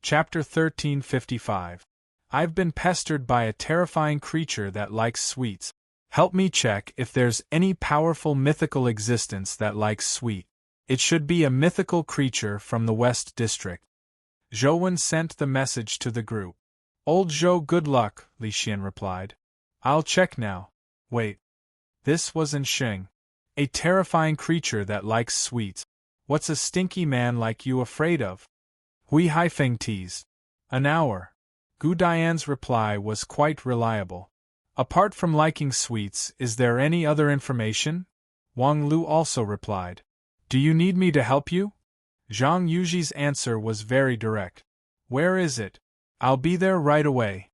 Chapter 1355. I've been pestered by a terrifying creature that likes sweets. Help me check if there's any powerful mythical existence that likes sweet. It should be a mythical creature from the West District. Zhou sent the message to the group. Old Zhou, good luck, Li Xian replied. I'll check now. Wait. This was Sheng. A terrifying creature that likes sweets. What's a stinky man like you afraid of? Hui Haifeng teased. An hour. Gu Dian's reply was quite reliable. Apart from liking sweets, is there any other information? Wang Lu also replied. Do you need me to help you? Zhang Yuji's answer was very direct. Where is it? I'll be there right away.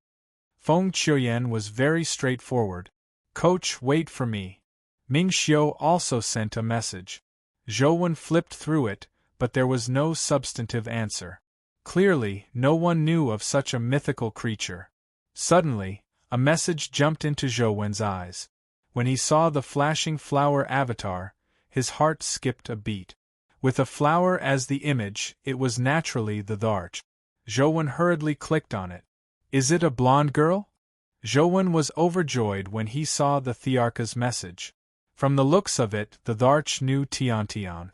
Feng Qiuyan was very straightforward. Coach, wait for me. Ming Xiu also sent a message. Zhou flipped through it, but there was no substantive answer. Clearly, no one knew of such a mythical creature. Suddenly, a message jumped into Zhou's eyes. When he saw the flashing flower avatar, his heart skipped a beat. With a flower as the image, it was naturally the Dharch. Zhou hurriedly clicked on it. Is it a blonde girl? Zhou was overjoyed when he saw the Thearka's message. From the looks of it, the Dharch knew Tiantian.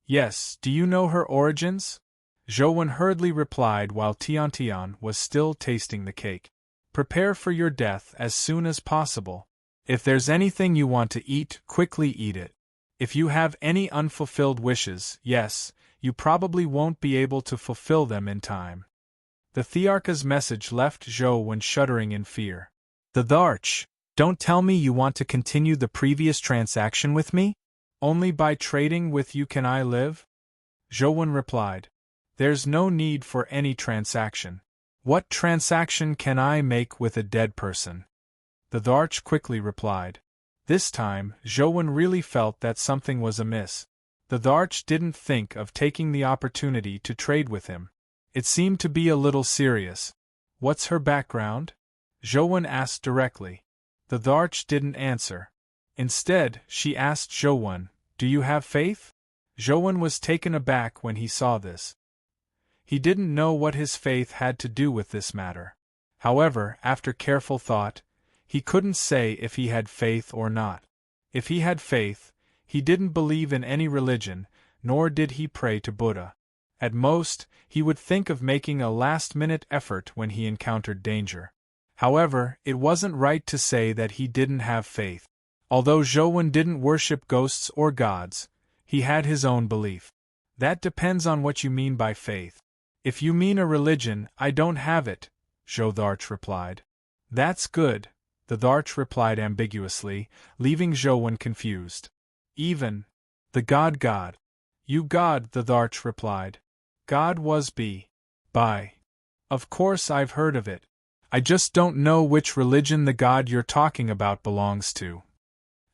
Yes, do you know her origins? Zhou hurriedly replied while Tiantian was still tasting the cake. Prepare for your death as soon as possible. If there's anything you want to eat, quickly eat it. If you have any unfulfilled wishes, yes, you probably won't be able to fulfill them in time. The Thearka's message left Zhou shuddering in fear. The Dharch, don't tell me you want to continue the previous transaction with me? Only by trading with you can I live? Zhou replied. There's no need for any transaction. What transaction can I make with a dead person? The Dharch quickly replied. This time, Zhou really felt that something was amiss. The Dharch didn't think of taking the opportunity to trade with him. It seemed to be a little serious. What's her background? Zhou asked directly. The Dharch didn't answer. Instead, she asked Zhou, do you have faith? Zhou was taken aback when he saw this. He didn't know what his faith had to do with this matter. However, after careful thought, he couldn't say if he had faith or not. If he had faith, he didn't believe in any religion, nor did he pray to Buddha. At most, he would think of making a last-minute effort when he encountered danger. However, it wasn't right to say that he didn't have faith. Although Zhou didn't worship ghosts or gods, he had his own belief. That depends on what you mean by faith. If you mean a religion, I don't have it, Zhou Dharch replied. That's good, the Dharch replied ambiguously, leaving Zhou confused. Even the God. You God, the Dharch replied. God was by. Of course I've heard of it. I just don't know which religion the God you're talking about belongs to.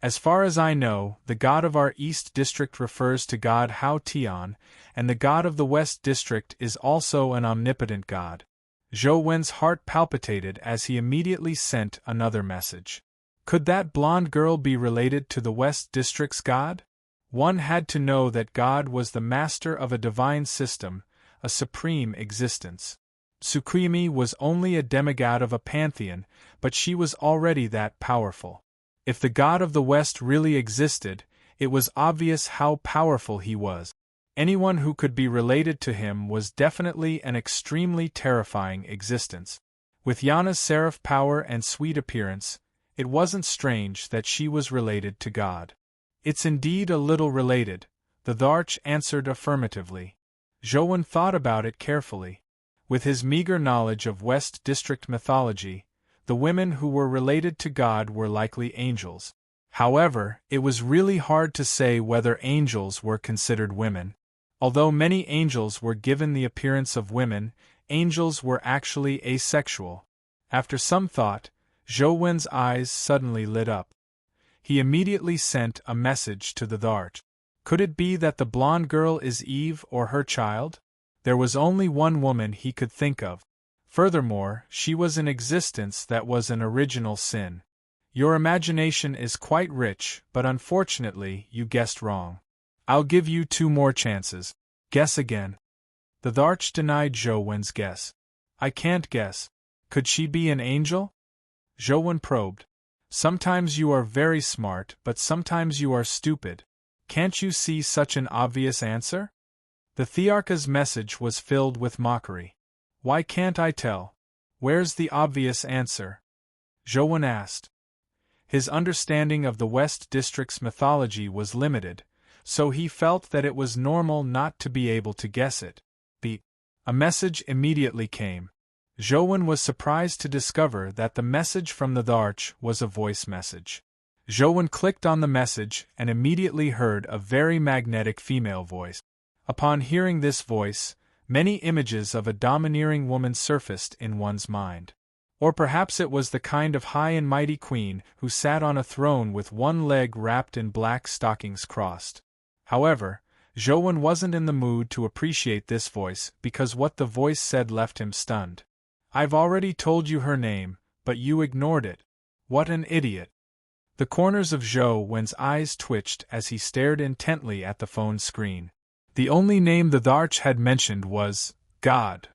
As far as I know, the God of our East District refers to God Hao Tian, and the God of the West District is also an omnipotent God. Zhou heart palpitated as he immediately sent another message. Could that blonde girl be related to the West District's God? One had to know that God was the master of a divine system, a supreme existence. Tsukuyumi was only a demigod of a pantheon, but she was already that powerful. If the God of the West really existed, it was obvious how powerful he was. Anyone who could be related to him was definitely an extremely terrifying existence. With Yana's seraph power and sweet appearance, it wasn't strange that she was related to God. It's indeed a little related, the Dharch answered affirmatively. Zhou thought about it carefully. With his meager knowledge of West District mythology, the women who were related to God were likely angels. However, it was really hard to say whether angels were considered women. Although many angels were given the appearance of women, angels were actually asexual. After some thought, Zhou's eyes suddenly lit up. He immediately sent a message to the Dharch. Could it be that the blonde girl is Eve or her child? There was only one woman he could think of. Furthermore, she was an existence that was an original sin. Your imagination is quite rich, but unfortunately, you guessed wrong. I'll give you 2 more chances. Guess again. The Tharch denied Zhou Wen's guess. I can't guess. Could she be an angel? Zhou Wen probed. Sometimes you are very smart, but sometimes you are stupid. Can't you see such an obvious answer? The Thearcha's message was filled with mockery. Why can't I tell? Where's the obvious answer? Zhou Wen asked. His understanding of the West District's mythology was limited, so he felt that it was normal not to be able to guess it. A message immediately came. Zhou Wen was surprised to discover that the message from the Tharch was a voice message. Zhou Wen clicked on the message and immediately heard a very magnetic female voice. Upon hearing this voice, many images of a domineering woman surfaced in one's mind. Or perhaps it was the kind of high and mighty queen who sat on a throne with one leg wrapped in black stockings crossed. However, Zhou Wen wasn't in the mood to appreciate this voice because what the voice said left him stunned. I've already told you her name, but you ignored it. What an idiot. The corners of Zhou Wen's eyes twitched as he stared intently at the phone screen. The only name the Tharch had mentioned was God.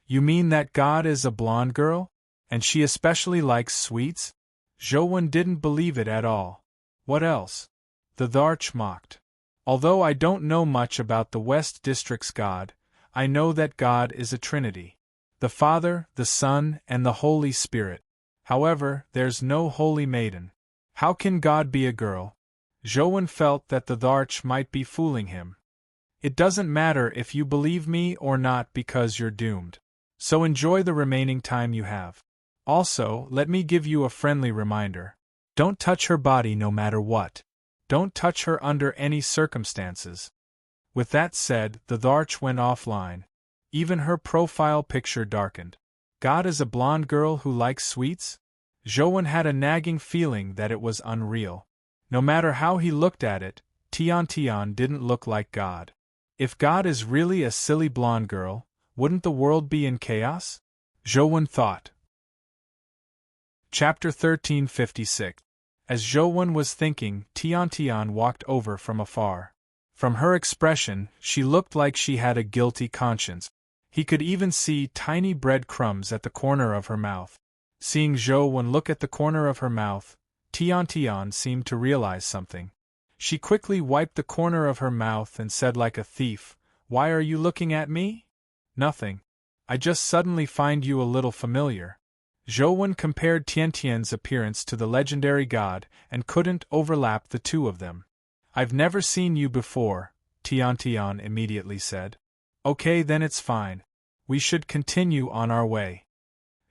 You mean that God is a blonde girl? And she especially likes sweets? Zhou Wen didn't believe it at all. What else? The Tharch mocked. Although I don't know much about the West District's God, I know that God is a Trinity. The Father, the Son, and the Holy Spirit. However, there's no holy maiden. How can God be a girl? Zhou Wen felt that the Tharch might be fooling him. It doesn't matter if you believe me or not because you're doomed. So enjoy the remaining time you have. Also, let me give you a friendly reminder. Don't touch her body no matter what. Don't touch her under any circumstances. With that said, the Tharch went offline. Even her profile picture darkened. God is a blonde girl who likes sweets? Zhou Wen had a nagging feeling that it was unreal. No matter how he looked at it, Tian didn't look like God. If God is really a silly blonde girl, wouldn't the world be in chaos? Zhou Wen thought. Chapter 1356. As Zhou Wen was thinking, Tian walked over from afar. From her expression, she looked like she had a guilty conscience. He could even see tiny bread crumbs at the corner of her mouth. Seeing Zhou Wen look at the corner of her mouth, Tian seemed to realize something. She quickly wiped the corner of her mouth and said like a thief, "Why are you looking at me?" "Nothing. I just suddenly find you a little familiar." Zhou Wen compared Tian's appearance to the legendary god and couldn't overlap the two of them. "I've never seen you before," Tian immediately said. "Okay, then it's fine. We should continue on our way."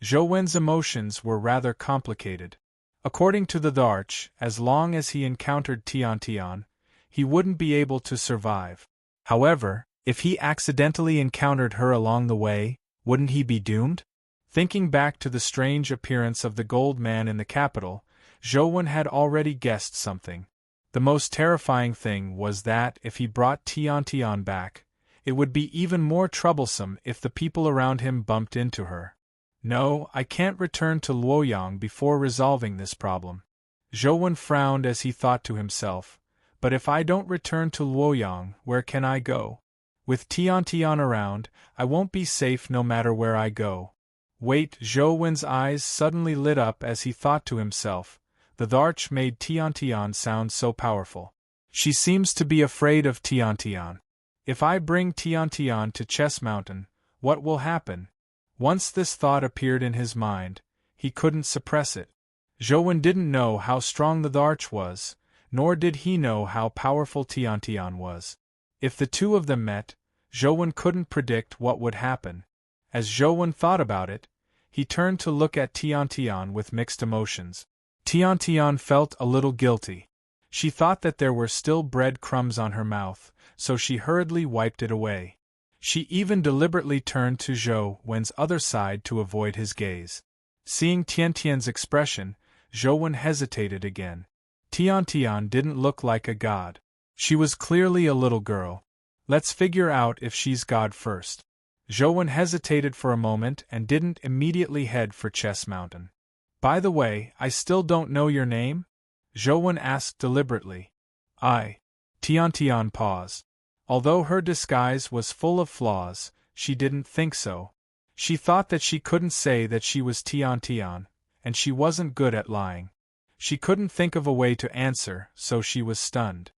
Zhou Wen's emotions were rather complicated. According to the Tharch, as long as he encountered Tian, he wouldn't be able to survive. However, if he accidentally encountered her along the way, wouldn't he be doomed? Thinking back to the strange appearance of the gold man in the capital, Zhou Wen had already guessed something. The most terrifying thing was that if he brought Tian back, it would be even more troublesome if the people around him bumped into her. No, I can't return to Luoyang before resolving this problem. Zhou Wen frowned as he thought to himself, but if I don't return to Luoyang, where can I go? With Tian around, I won't be safe no matter where I go. Wait, Zhou Wen's eyes suddenly lit up as he thought to himself, the Tharch made Tian sound so powerful. She seems to be afraid of Tian. If I bring Tian to Chess Mountain, what will happen? Once this thought appeared in his mind, he couldn't suppress it. Zhou Wen didn't know how strong the Tharch was, nor did he know how powerful Tian was. If the two of them met, Zhou Wen couldn't predict what would happen. As Zhou Wen thought about it, he turned to look at Tian with mixed emotions. Tian felt a little guilty. She thought that there were still bread crumbs on her mouth, so she hurriedly wiped it away. She even deliberately turned to Zhou Wen's other side to avoid his gaze. Seeing Tian's expression, Zhou Wen hesitated again. Tian didn't look like a god. She was clearly a little girl. Let's figure out if she's God first. Zhou Wen hesitated for a moment and didn't immediately head for Chess Mountain. By the way, I still don't know your name? Zhou Wen asked deliberately. Tian paused. Although her disguise was full of flaws, she didn't think so. She thought that she couldn't say that she was Tian Tian, and she wasn't good at lying. She couldn't think of a way to answer, so she was stunned.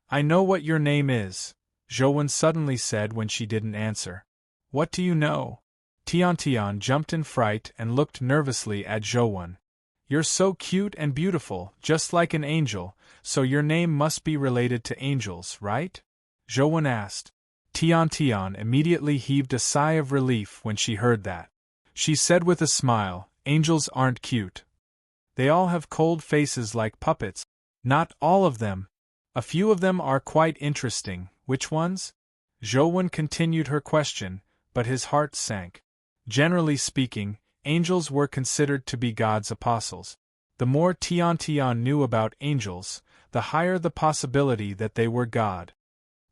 I know what your name is, Zhouwen suddenly said when she didn't answer. What do you know? Tian Tian jumped in fright and looked nervously at Zhouwen. You're so cute and beautiful, just like an angel, so your name must be related to angels, right? Zhouwen asked. Tian Tian immediately heaved a sigh of relief when she heard that. She said with a smile, angels aren't cute. They all have cold faces like puppets. Not all of them. A few of them are quite interesting. Which ones? Zhouwen continued her question, but his heart sank. Generally speaking, angels were considered to be God's apostles. The more Tian Tian knew about angels, the higher the possibility that they were God.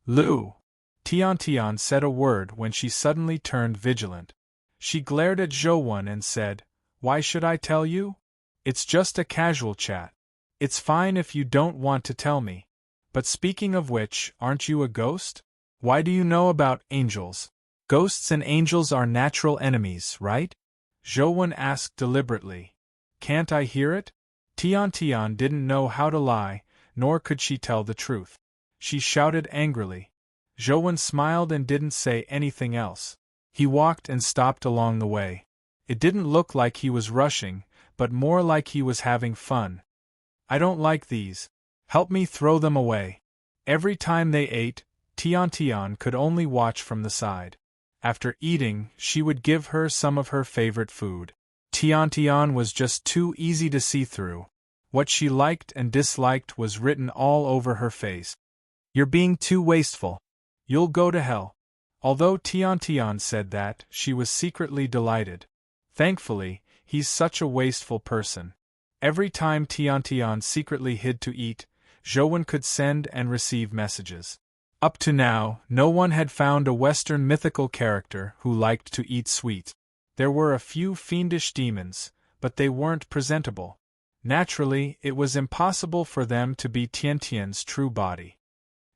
Lu! Tian Tian said a word when she suddenly turned vigilant. She glared at Zhouwen and said, Why should I tell you? It's just a casual chat. It's fine if you don't want to tell me. But speaking of which, aren't you a ghost? Why do you know about angels? Ghosts and angels are natural enemies, right? Zhouwen asked deliberately. Can't I hear it? Tian Tian didn't know how to lie, nor could she tell the truth. She shouted angrily. Zhouwen smiled and didn't say anything else. He walked and stopped along the way. It didn't look like he was rushing, but more like he was having fun. I don't like these. Help me throw them away. Every time they ate, Tian Tian could only watch from the side. After eating, she would give her some of her favorite food. Tian Tian was just too easy to see through. What she liked and disliked was written all over her face. You're being too wasteful. You'll go to hell. Although Tian Tian said that, she was secretly delighted. Thankfully, he's such a wasteful person. Every time Tian Tian secretly hid to eat, Zhouwen could send and receive messages. Up to now, no one had found a Western mythical character who liked to eat sweets. There were a few fiendish demons, but they weren't presentable. Naturally, it was impossible for them to be Tian Tian's true body.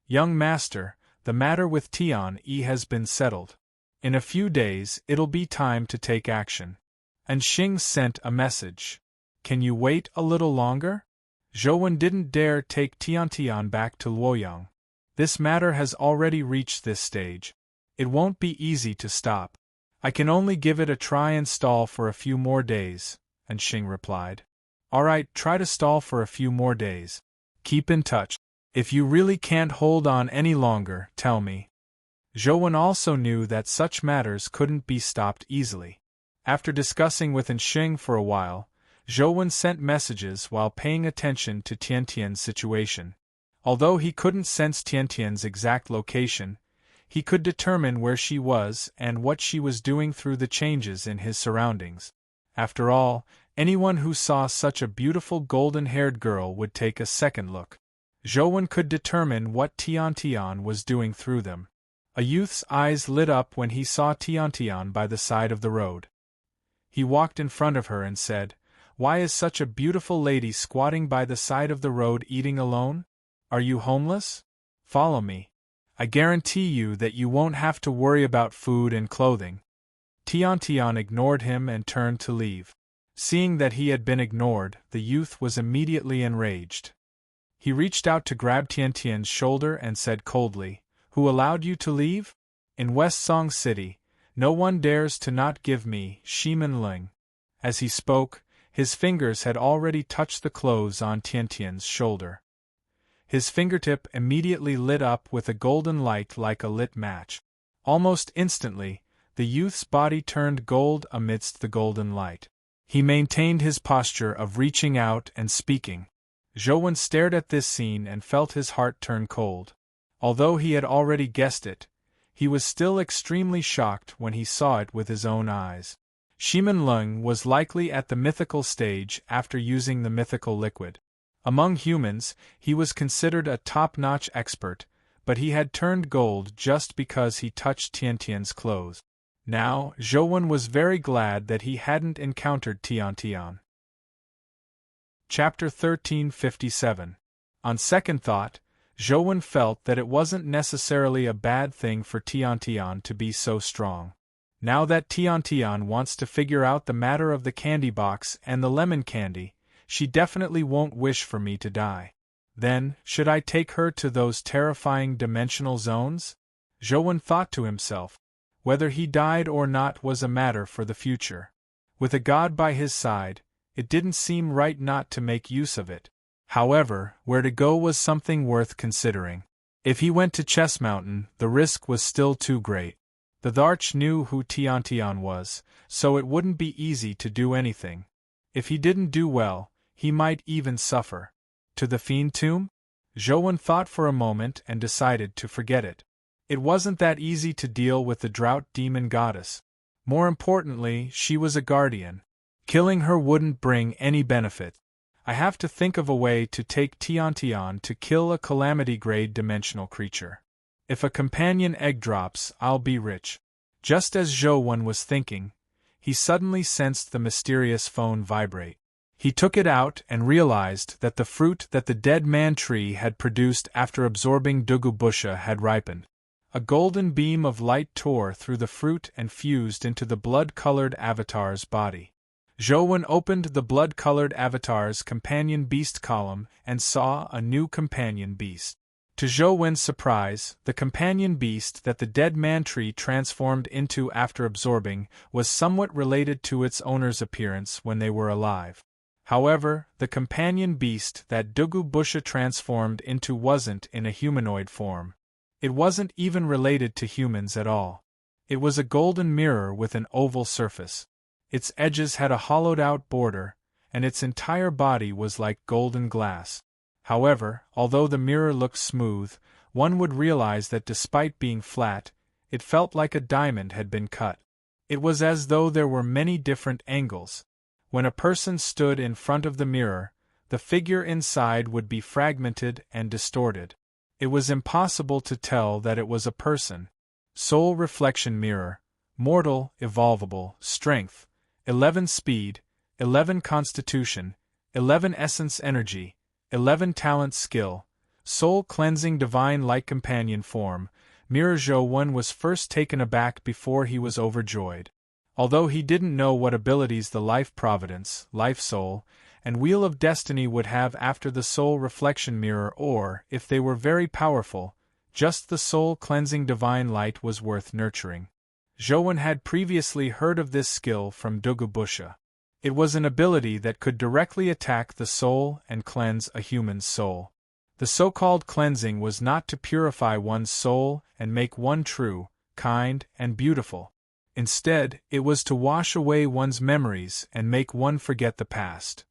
Young master, the matter with Tian Yi has been settled. In a few days, it'll be time to take action. And Xing sent a message. Can you wait a little longer? Zhouwen didn't dare take Tian Tian back to Luoyang. This matter has already reached this stage. It won't be easy to stop. I can only give it a try and stall for a few more days, and Xing replied. Alright, try to stall for a few more days. Keep in touch. If you really can't hold on any longer, tell me. Zhouwen also knew that such matters couldn't be stopped easily. After discussing with Xing for a while, Zhouwen sent messages while paying attention to Tian Tian's situation. Although he couldn't sense Tian Tian's exact location, he could determine where she was and what she was doing through the changes in his surroundings. After all, anyone who saw such a beautiful golden-haired girl would take a second look. Zhouwen could determine what Tian Tian was doing through them. A youth's eyes lit up when he saw Tian Tian by the side of the road. He walked in front of her and said, Why is such a beautiful lady squatting by the side of the road eating alone? Are you homeless? Follow me. I guarantee you that you won't have to worry about food and clothing. Tian Tian ignored him and turned to leave. Seeing that he had been ignored, the youth was immediately enraged. He reached out to grab Tian Tian's shoulder and said coldly, Who allowed you to leave? In West Song City, no one dares to not give me Shimen Ling. As he spoke, his fingers had already touched the clothes on Tian Tian's shoulder. His fingertip immediately lit up with a golden light like a lit match. Almost instantly, the youth's body turned gold amidst the golden light. He maintained his posture of reaching out and speaking. Zhouwen stared at this scene and felt his heart turn cold. Although he had already guessed it, he was still extremely shocked when he saw it with his own eyes. Shimen Lung was likely at the mythical stage after using the mythical liquid. Among humans, he was considered a top-notch expert, but he had turned gold just because he touched Tian Tian's clothes. Now, Zhouwen was very glad that he hadn't encountered Tian Tian. Chapter 1357. On second thought, Zhou felt that it wasn't necessarily a bad thing for Tian to be so strong. Now that Tian wants to figure out the matter of the candy box and the lemon candy, she definitely won't wish for me to die. Then, should I take her to those terrifying dimensional zones? Zhou thought to himself. Whether he died or not was a matter for the future. With a god by his side, it didn't seem right not to make use of it. However, where to go was something worth considering. If he went to Chess Mountain, the risk was still too great. The Dharch knew who Tian was, so it wouldn't be easy to do anything. If he didn't do well, he might even suffer. To the Fiend Tomb? Zhou thought for a moment and decided to forget it. It wasn't that easy to deal with the drought demon goddess. More importantly, she was a guardian. Killing her wouldn't bring any benefit. I have to think of a way to take Tian to kill a calamity-grade dimensional creature. If a companion egg drops, I'll be rich. Just as Zhou was thinking, he suddenly sensed the mysterious phone vibrate. He took it out and realized that the fruit that the dead man tree had produced after absorbing Dugu Busha had ripened. A golden beam of light tore through the fruit and fused into the blood-colored avatar's body. Zhou opened the blood-colored avatar's companion beast column and saw a new companion beast. To Zhou surprise, the companion beast that the dead man tree transformed into after absorbing was somewhat related to its owner's appearance when they were alive. However, the companion beast that Dugu Busha transformed into wasn't in a humanoid form. It wasn't even related to humans at all. It was a golden mirror with an oval surface. Its edges had a hollowed-out border, and its entire body was like golden glass. However, although the mirror looked smooth, one would realize that despite being flat, it felt like a diamond had been cut. It was as though there were many different angles. When a person stood in front of the mirror, the figure inside would be fragmented and distorted. It was impossible to tell that it was a person. Soul reflection mirror, mortal, evolvable, strength, 11 speed, 11 constitution, 11 essence energy, 11 talent skill, soul cleansing divine light companion form. Mirror Zhou was first taken aback before he was overjoyed. Although he didn't know what abilities the Life Providence, Life Soul, and Wheel of Destiny would have after the Soul Reflection Mirror or, if they were very powerful, just the Soul Cleansing Divine Light was worth nurturing. Zhou had previously heard of this skill from Dugu Busha. It was an ability that could directly attack the soul and cleanse a human's soul. The so-called cleansing was not to purify one's soul and make one true, kind, and beautiful. Instead, it was to wash away one's memories and make one forget the past.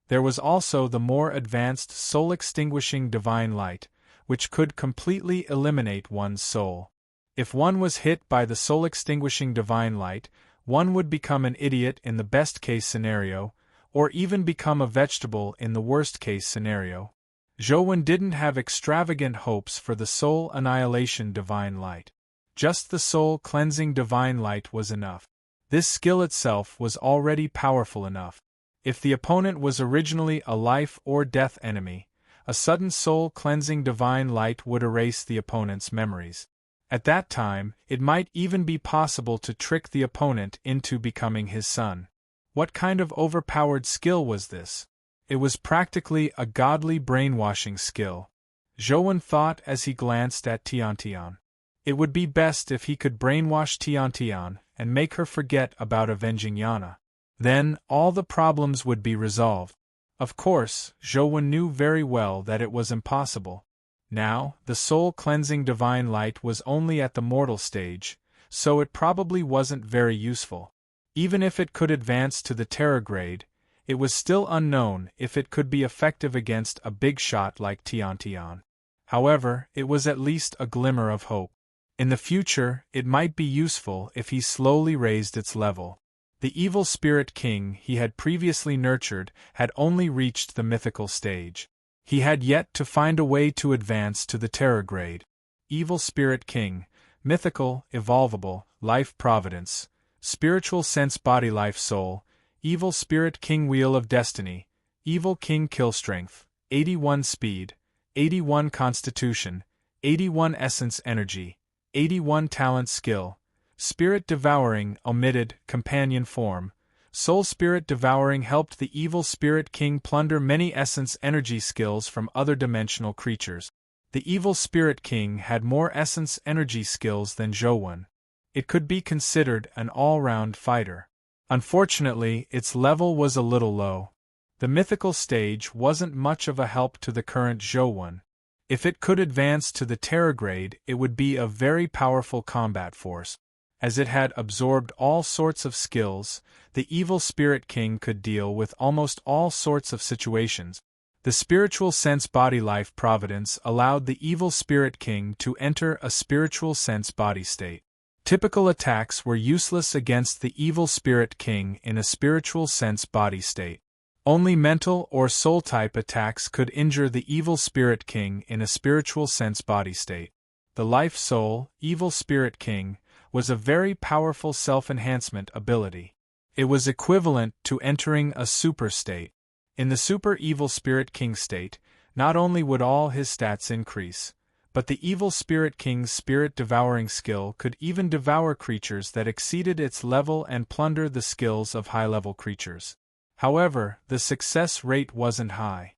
There was also the more advanced soul-extinguishing divine light, which could completely eliminate one's soul. If one was hit by the soul-extinguishing divine light, one would become an idiot in the best-case scenario, or even become a vegetable in the worst-case scenario. Zhou didn't have extravagant hopes for the soul annihilation divine light. Just the soul-cleansing divine light was enough. This skill itself was already powerful enough. If the opponent was originally a life or death enemy, a sudden soul-cleansing divine light would erase the opponent's memories. At that time, it might even be possible to trick the opponent into becoming his son. What kind of overpowered skill was this? It was practically a godly brainwashing skill. Zhou thought as he glanced at Tian. It would be best if he could brainwash Tian and make her forget about avenging Yana. Then, all the problems would be resolved. Of course, Zhou knew very well that it was impossible. Now, the soul-cleansing divine light was only at the mortal stage, so it probably wasn't very useful. Even if it could advance to the Terra grade, it was still unknown if it could be effective against a big shot like Tian. However, it was at least a glimmer of hope. In the future, it might be useful if he slowly raised its level. The evil spirit king he had previously nurtured had only reached the mythical stage. He had yet to find a way to advance to the Terra grade. Evil Spirit King, Mythical, Evolvable, Life Providence, Spiritual Sense Body Life Soul, Evil Spirit King Wheel of Destiny, Evil King Kill Strength, 81 Speed, 81 constitution, 81 essence energy, 81 talent skill, spirit devouring omitted companion form. Soul Spirit Devouring helped the evil Spirit King plunder many essence energy skills from other dimensional creatures. The evil Spirit King had more essence energy skills than Zhou. It could be considered an all-round fighter. Unfortunately, its level was a little low. The mythical stage wasn't much of a help to the current Zhou. If it could advance to the Terra grade, it would be a very powerful combat force. As it had absorbed all sorts of skills, the evil Spirit King could deal with almost all sorts of situations. The spiritual sense body life providence allowed the evil Spirit King to enter a spiritual sense body state. Typical attacks were useless against the evil Spirit King in a spiritual sense body state. Only mental or soul type attacks could injure the evil Spirit King in a spiritual sense body state. The life soul, evil Spirit King, was a very powerful self-enhancement ability. It was equivalent to entering a super state. In the super evil Spirit King state, not only would all his stats increase, but the evil Spirit King's spirit devouring skill could even devour creatures that exceeded its level and plunder the skills of high-level creatures. However, the success rate wasn't high.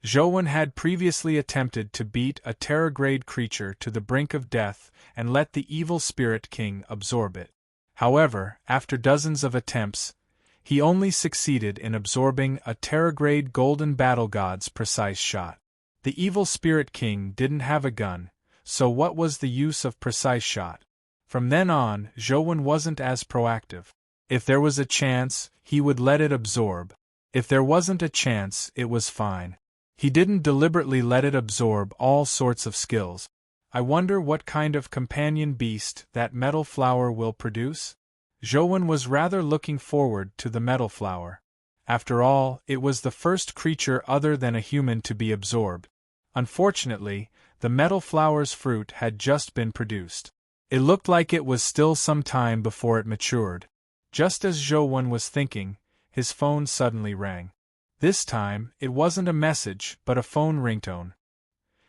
Zhou had previously attempted to beat a Terra-grade creature to the brink of death and let the evil Spirit King absorb it. However, after dozens of attempts, he only succeeded in absorbing a Terra-grade Golden Battle God's precise shot. The evil Spirit King didn't have a gun, so what was the use of precise shot? From then on, Zhou wasn't as proactive. If there was a chance, he would let it absorb. If there wasn't a chance, it was fine. He didn't deliberately let it absorb all sorts of skills. I wonder what kind of companion beast that metal flower will produce? Zhou was rather looking forward to the metal flower. After all, it was the first creature other than a human to be absorbed. Unfortunately, the metal flower's fruit had just been produced. It looked like it was still some time before it matured. Just as Zhou was thinking, his phone suddenly rang. This time, it wasn't a message but a phone ringtone.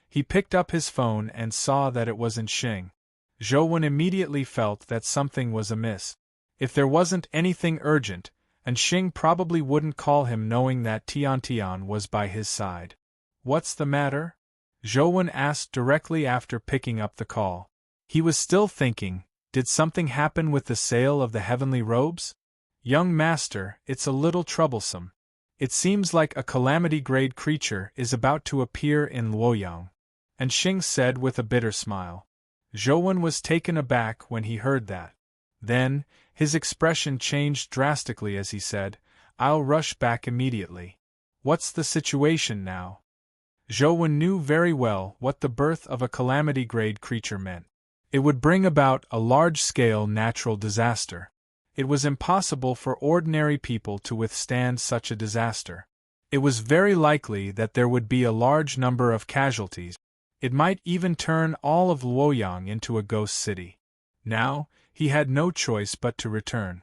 He picked up his phone and saw that it wasn't Xing. Zhou immediately felt that something was amiss. If there wasn't anything urgent, and Xing probably wouldn't call him knowing that Tian was by his side. "What's the matter?" Zhou asked directly after picking up the call. He was still thinking, did something happen with the sale of the heavenly robes? "Young master, it's a little troublesome. It seems like a calamity-grade creature is about to appear in Luoyang," and Xing said with a bitter smile. Zhou was taken aback when he heard that. Then, his expression changed drastically as he said, "I'll rush back immediately." "What's the situation now?" Zhou knew very well what the birth of a calamity-grade creature meant. It would bring about a large-scale natural disaster. It was impossible for ordinary people to withstand such a disaster. It was very likely that there would be a large number of casualties. It might even turn all of Luoyang into a ghost city. Now, he had no choice but to return.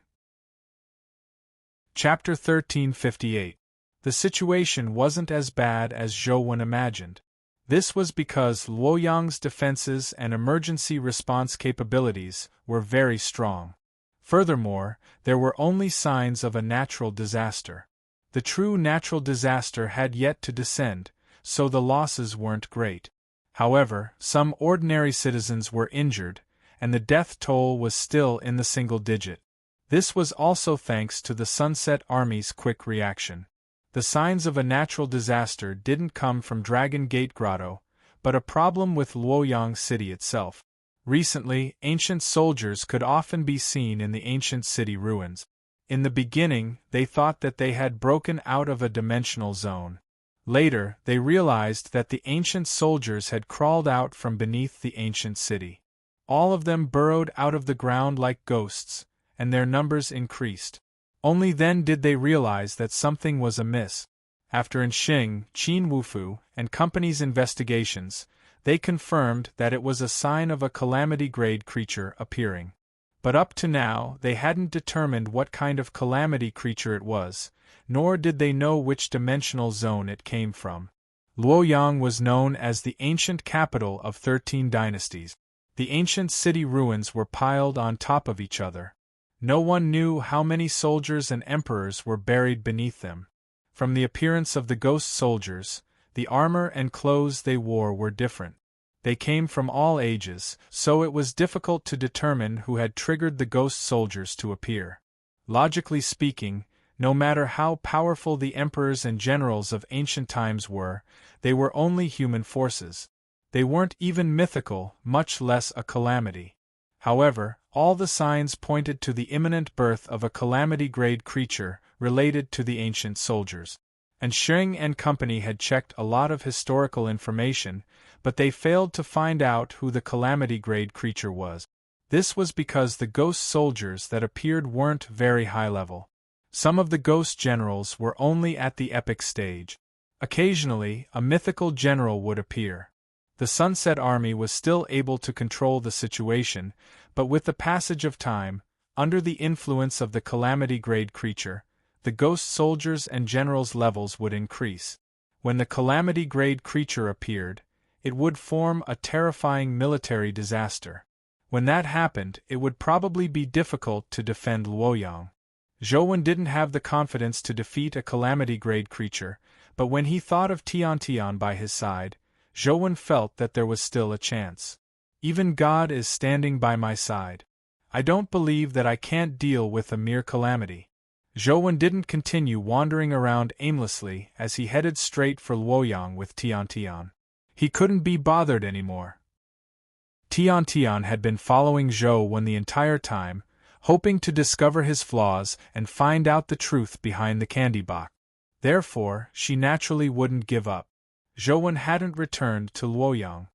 Chapter 1358. The situation wasn't as bad as Zhou imagined. This was because Luoyang's defenses and emergency response capabilities were very strong. Furthermore, there were only signs of a natural disaster. The true natural disaster had yet to descend, so the losses weren't great. However, some ordinary citizens were injured, and the death toll was still in the single digit. This was also thanks to the Sunset Army's quick reaction. The signs of a natural disaster didn't come from Dragon Gate Grotto, but a problem with Luoyang City itself. Recently, ancient soldiers could often be seen in the ancient city ruins. In the beginning, they thought that they had broken out of a dimensional zone. Later, they realized that the ancient soldiers had crawled out from beneath the ancient city. All of them burrowed out of the ground like ghosts, and their numbers increased. Only then did they realize that something was amiss. After Xing, Qin Wufu, and company's investigations, they confirmed that it was a sign of a calamity-grade creature appearing. But up to now, they hadn't determined what kind of calamity creature it was, nor did they know which dimensional zone it came from. Luoyang was known as the ancient capital of 13 dynasties. The ancient city ruins were piled on top of each other. No one knew how many soldiers and emperors were buried beneath them. From the appearance of the ghost soldiers, the armor and clothes they wore were different. They came from all ages, so it was difficult to determine who had triggered the ghost soldiers to appear. Logically speaking, no matter how powerful the emperors and generals of ancient times were, they were only human forces. They weren't even mythical, much less a calamity. However, all the signs pointed to the imminent birth of a calamity-grade creature related to the ancient soldiers. And Sheng and company had checked a lot of historical information, but they failed to find out who the calamity-grade creature was. This was because the ghost soldiers that appeared weren't very high-level. Some of the ghost generals were only at the epic stage. Occasionally, a mythical general would appear. The Sunset Army was still able to control the situation, but with the passage of time, under the influence of the calamity-grade creature, the ghost soldiers and generals' levels would increase. When the calamity-grade creature appeared, it would form a terrifying military disaster. When that happened, it would probably be difficult to defend Luoyang. Zhouwen didn't have the confidence to defeat a calamity-grade creature, but when he thought of Tian by his side, Zhouwen felt that there was still a chance. Even God is standing by my side. I don't believe that I can't deal with a mere calamity. Zhouwen didn't continue wandering around aimlessly as he headed straight for Luoyang with Tian. He couldn't be bothered anymore. Tian had been following Zhouwen the entire time, hoping to discover his flaws and find out the truth behind the candy box. Therefore, she naturally wouldn't give up. Zhouwen hadn't returned to Luoyang.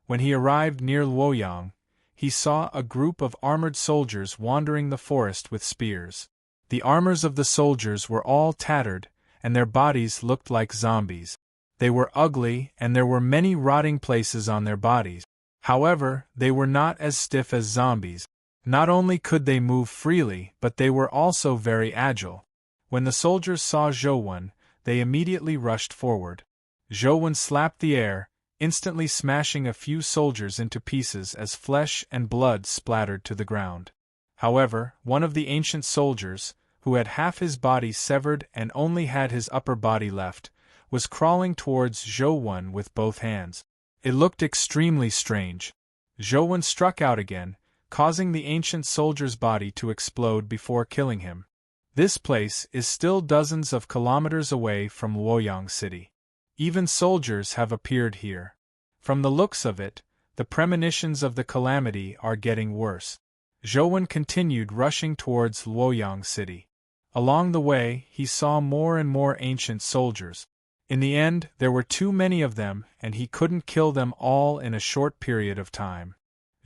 When he arrived near Luoyang, he saw a group of armored soldiers wandering the forest with spears. The armors of the soldiers were all tattered, and their bodies looked like zombies. They were ugly, and there were many rotting places on their bodies. However, they were not as stiff as zombies. Not only could they move freely, but they were also very agile. When the soldiers saw Zhouwen, they immediately rushed forward. Zhouwen slapped the air, instantly smashing a few soldiers into pieces as flesh and blood splattered to the ground. However, one of the ancient soldiers, who had half his body severed and only had his upper body left, was crawling towards Zhouwen with both hands. It looked extremely strange. Zhouwen struck out again, causing the ancient soldier's body to explode before killing him. This place is still dozens of kilometers away from Luoyang City. Even soldiers have appeared here. From the looks of it, the premonitions of the calamity are getting worse. Zhouwen continued rushing towards Luoyang City. Along the way, he saw more and more ancient soldiers. In the end, there were too many of them, and he couldn't kill them all in a short period of time.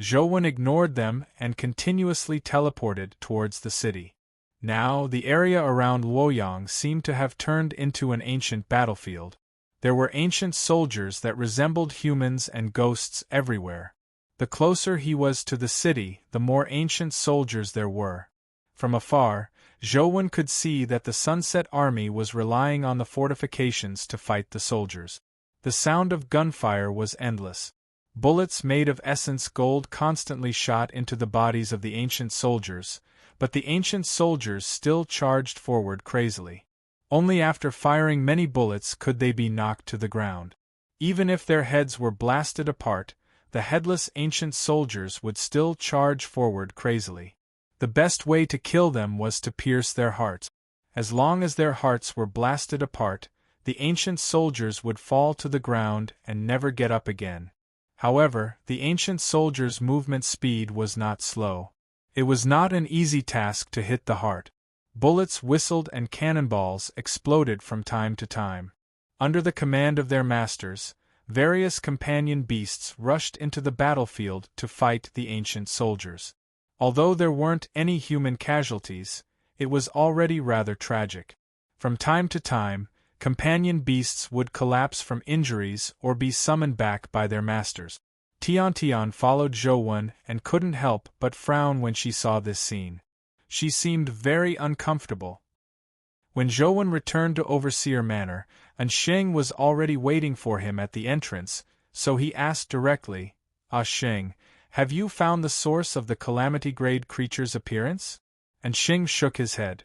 Zhouwen ignored them and continuously teleported towards the city. Now, the area around Luoyang seemed to have turned into an ancient battlefield. There were ancient soldiers that resembled humans and ghosts everywhere. The closer he was to the city, the more ancient soldiers there were. From afar, Zhouwen could see that the Sunset Army was relying on the fortifications to fight the soldiers. The sound of gunfire was endless. Bullets made of essence gold constantly shot into the bodies of the ancient soldiers, but the ancient soldiers still charged forward crazily. Only after firing many bullets could they be knocked to the ground. Even if their heads were blasted apart, the headless ancient soldiers would still charge forward crazily. The best way to kill them was to pierce their hearts. As long as their hearts were blasted apart, the ancient soldiers would fall to the ground and never get up again. However, the ancient soldiers' movement speed was not slow. It was not an easy task to hit the heart. Bullets whistled and cannonballs exploded from time to time. Under the command of their masters, various companion beasts rushed into the battlefield to fight the ancient soldiers. Although there weren't any human casualties, it was already rather tragic. From time to time, companion beasts would collapse from injuries or be summoned back by their masters. Tian followed Zhouwen and couldn't help but frown when she saw this scene. She seemed very uncomfortable. When Zhouwen returned to Overseer Manor, Sheng was already waiting for him at the entrance, so he asked directly, Sheng, have you found the source of the calamity-grade creature's appearance? Sheng shook his head.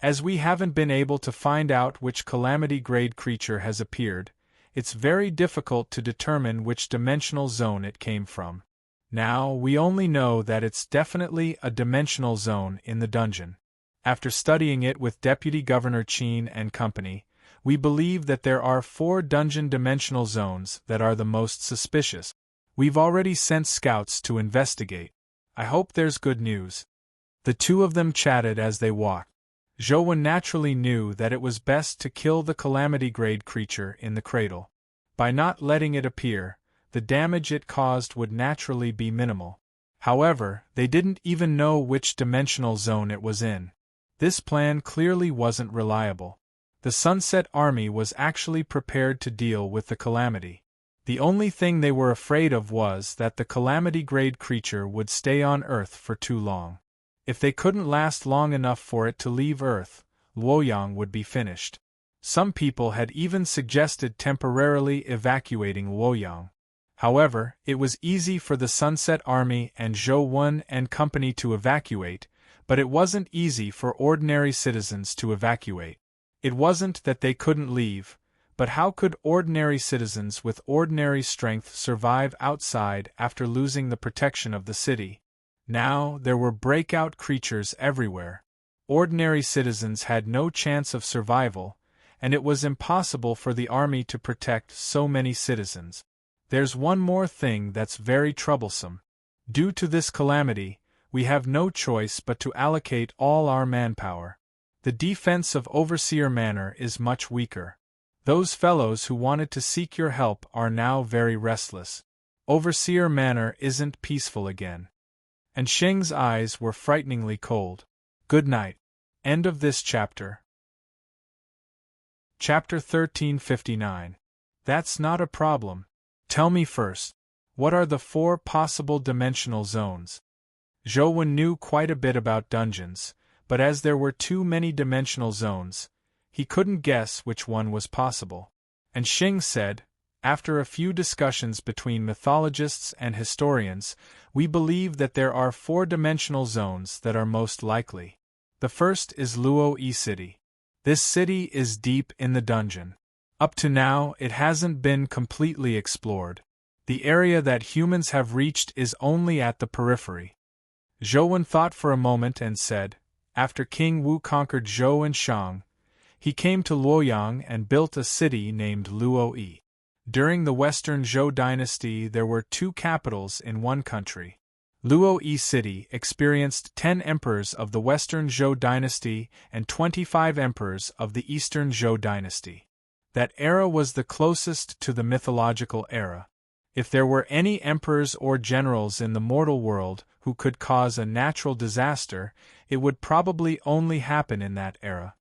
As we haven't been able to find out which calamity-grade creature has appeared, it's very difficult to determine which dimensional zone it came from. Now, we only know that it's definitely a dimensional zone in the dungeon. After studying it with Deputy Governor Qin and company, we believe that there are 4 dungeon dimensional zones that are the most suspicious. We've already sent scouts to investigate. I hope there's good news. The two of them chatted as they walked. Zhouwen naturally knew that it was best to kill the calamity-grade creature in the cradle. By not letting it appear, the damage it caused would naturally be minimal. However, they didn't even know which dimensional zone it was in. This plan clearly wasn't reliable. The Sunset Army was actually prepared to deal with the calamity. The only thing they were afraid of was that the calamity-grade creature would stay on Earth for too long. If they couldn't last long enough for it to leave Earth, Luoyang would be finished. Some people had even suggested temporarily evacuating Luoyang. However, it was easy for the Sunset Army and Zhouwen and company to evacuate, but it wasn't easy for ordinary citizens to evacuate. It wasn't that they couldn't leave, but how could ordinary citizens with ordinary strength survive outside after losing the protection of the city? Now, there were breakout creatures everywhere. Ordinary citizens had no chance of survival, and it was impossible for the army to protect so many citizens. There's one more thing that's very troublesome. Due to this calamity, we have no choice but to allocate all our manpower. The defense of Overseer Manor is much weaker. Those fellows who wanted to seek your help are now very restless. Overseer Manor isn't peaceful again. And Sheng's eyes were frighteningly cold. Good night. End of this chapter. Chapter 1359. That's not a problem. Tell me first, what are the 4 possible dimensional zones? Zhouwen knew quite a bit about dungeons, but as there were too many dimensional zones, he couldn't guess which one was possible. And Sheng said, after a few discussions between mythologists and historians, we believe that there are 4 dimensional zones that are most likely. The first is Luoyi City. This city is deep in the dungeon. Up to now, it hasn't been completely explored. The area that humans have reached is only at the periphery. Zhouwen thought for a moment and said, after King Wu conquered Zhou and Shang, he came to Luoyang and built a city named Luoyi. During the Western Zhou dynasty there were 2 capitals in one country. Luoyi City experienced 10 emperors of the Western Zhou dynasty and 25 emperors of the Eastern Zhou dynasty. That era was the closest to the mythological era. If there were any emperors or generals in the mortal world who could cause a natural disaster, it would probably only happen in that era.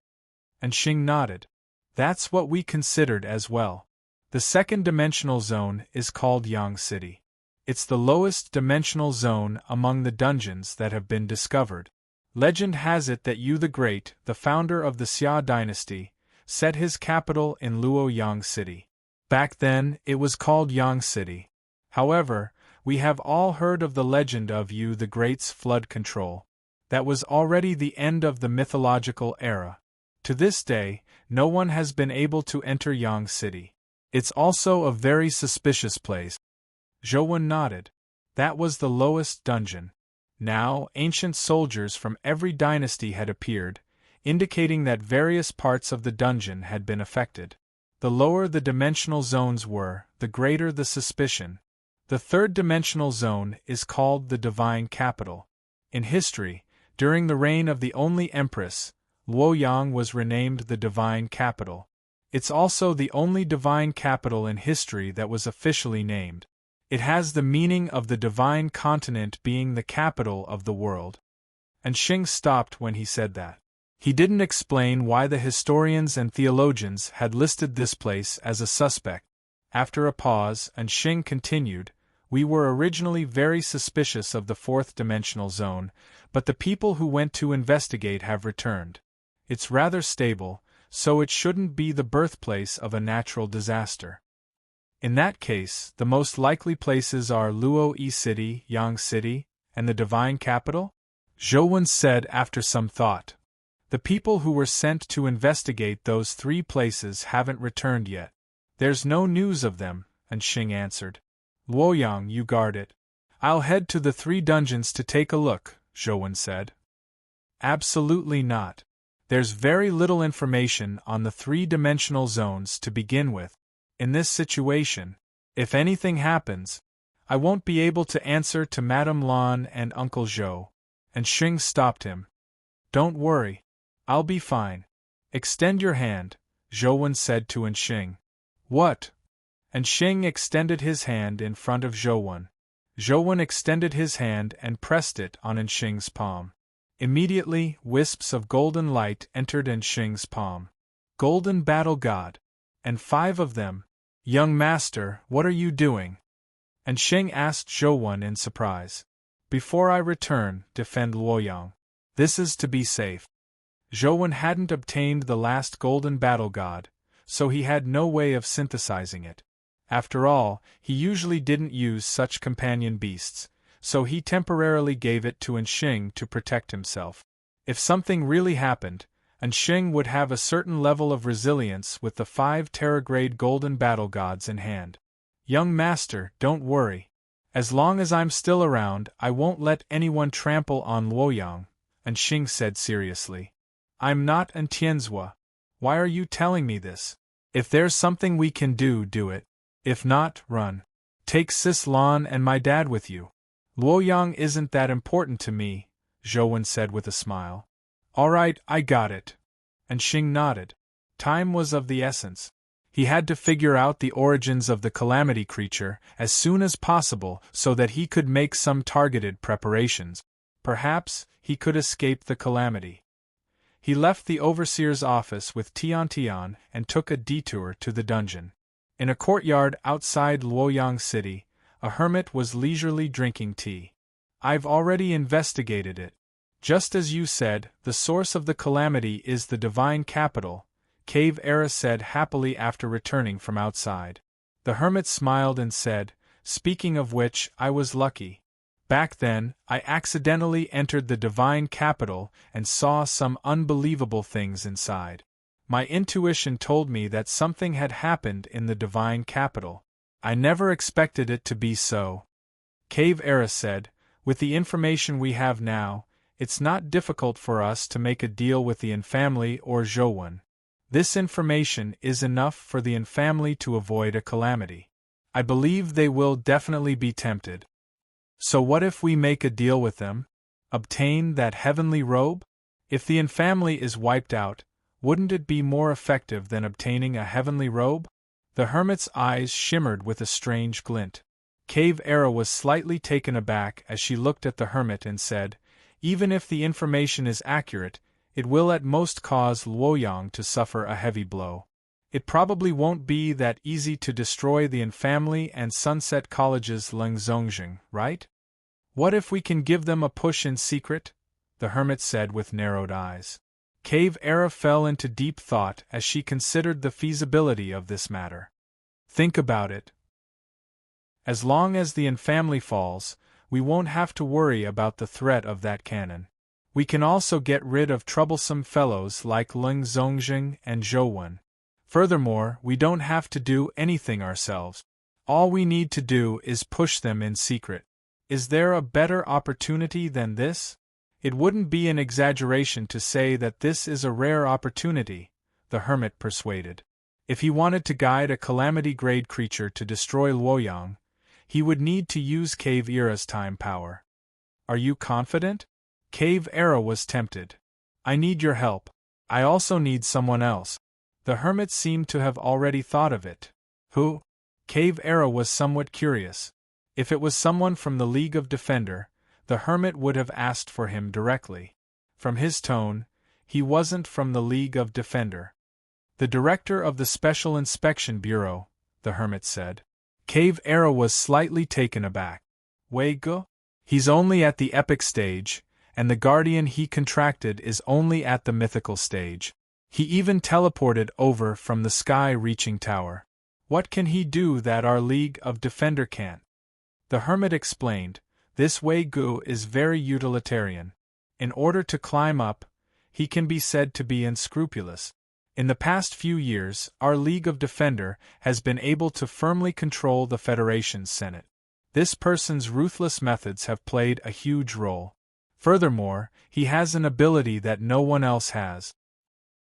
And Xing nodded. That's what we considered as well. The second dimensional zone is called Yang City. It's the lowest dimensional zone among the dungeons that have been discovered. Legend has it that Yu the Great, the founder of the Xia dynasty, set his capital in Luoyang City. Back then, it was called Yang City. However, we have all heard of the legend of Yu the Great's flood control. That was already the end of the mythological era. To this day, no one has been able to enter Yang City. It's also a very suspicious place. Zhouwen nodded. That was the lowest dungeon. Now, ancient soldiers from every dynasty had appeared, indicating that various parts of the dungeon had been affected. The lower the dimensional zones were, the greater the suspicion. The third dimensional zone is called the Divine Capital. In history, during the reign of the only empress, Luoyang was renamed the Divine Capital. It's also the only divine capital in history that was officially named. It has the meaning of the divine continent being the capital of the world. And Xing stopped when he said that. He didn't explain why the historians and theologians had listed this place as a suspect. After a pause, and Xing continued, we were originally very suspicious of the fourth dimensional zone, but the people who went to investigate have returned. It's rather stable, so it shouldn't be the birthplace of a natural disaster. In that case, the most likely places are Luo-E City, Yang City, and the Divine Capital? Zhou said after some thought. The people who were sent to investigate those 3 places haven't returned yet. There's no news of them, and Xing answered. Luoyang, you guard it. I'll head to the 3 dungeons to take a look, Zhou said. Absolutely not. There's very little information on the 3-dimensional zones to begin with. In this situation, if anything happens, I won't be able to answer to Madame Lan and Uncle Zhou. And Xing stopped him. Don't worry. I'll be fine. Extend your hand, Zhou said to Xing. What? And Xing extended his hand in front of Zhou. Zhou extended his hand and pressed it on Xing's palm. Immediately, wisps of golden light entered Xing's palm. Golden battle god. And 5 of them. Young master, what are you doing? And Xing asked Zhou in surprise. Before I return, defend Luoyang. This is to be safe. Zhou hadn't obtained the last golden battle god, so he had no way of synthesizing it. After all, he usually didn't use such companion beasts, so he temporarily gave it to Xing to protect himself. If something really happened, Xing would have a certain level of resilience with the 5 Terra-grade golden battle gods in hand. Young master, don't worry. As long as I'm still around, I won't let anyone trample on Luoyang, Xing said seriously. I'm not an Tianzhua. Why are you telling me this? If there's something we can do, do it. If not, run. Take Sis Lan and my dad with you. Luoyang isn't that important to me, Zhou said with a smile. All right, I got it. And Xing nodded. Time was of the essence. He had to figure out the origins of the calamity creature as soon as possible so that he could make some targeted preparations. Perhaps he could escape the calamity. He left the overseer's office with Tian and took a detour to the dungeon. In a courtyard outside Luoyang City, a hermit was leisurely drinking tea. I've already investigated it. Just as you said, the source of the calamity is the Divine Capital, Cave Era said happily after returning from outside. The hermit smiled and said, speaking of which, I was lucky. Back then, I accidentally entered the Divine Capital and saw some unbelievable things inside. My intuition told me that something had happened in the Divine Capital. I never expected it to be so. Cave Era said, with the information we have now, it's not difficult for us to make a deal with the Yin family or Zhou. This information is enough for the Yin family to avoid a calamity. I believe they will definitely be tempted. So what if we make a deal with them? Obtain that heavenly robe? If the Yin family is wiped out, wouldn't it be more effective than obtaining a heavenly robe? The hermit's eyes shimmered with a strange glint. Cave Era was slightly taken aback as she looked at the hermit and said, even if the information is accurate, it will at most cause Luoyang to suffer a heavy blow. It probably won't be that easy to destroy the Yin family and Sunset College's Lengzongjing, right? What if we can give them a push in secret? The hermit said with narrowed eyes. Cave Era fell into deep thought as she considered the feasibility of this matter. Think about it. As long as the Yin family falls, we won't have to worry about the threat of that cannon. We can also get rid of troublesome fellows like Leng Zongjing and Zhou. Furthermore, we don't have to do anything ourselves. All we need to do is push them in secret. Is there a better opportunity than this? It wouldn't be an exaggeration to say that this is a rare opportunity, the hermit persuaded. If he wanted to guide a calamity-grade creature to destroy Luoyang, he would need to use Cave Era's time power. Are you confident? Cave Era was tempted. I need your help. I also need someone else. The hermit seemed to have already thought of it. Who? Cave Era was somewhat curious. If it was someone from the League of Defender, the hermit would have asked for him directly. From his tone, he wasn't from the League of Defender. The director of the Special Inspection Bureau, the hermit said. Cave Era was slightly taken aback. Wei Ge? He's only at the epic stage, and the guardian he contracted is only at the mythical stage. He even teleported over from the sky-reaching tower. What can he do that our League of Defender can't? The hermit explained, this Wei Gu is very utilitarian. In order to climb up, he can be said to be unscrupulous. In the past few years, our League of Defender has been able to firmly control the Federation's Senate. This person's ruthless methods have played a huge role. Furthermore, he has an ability that no one else has.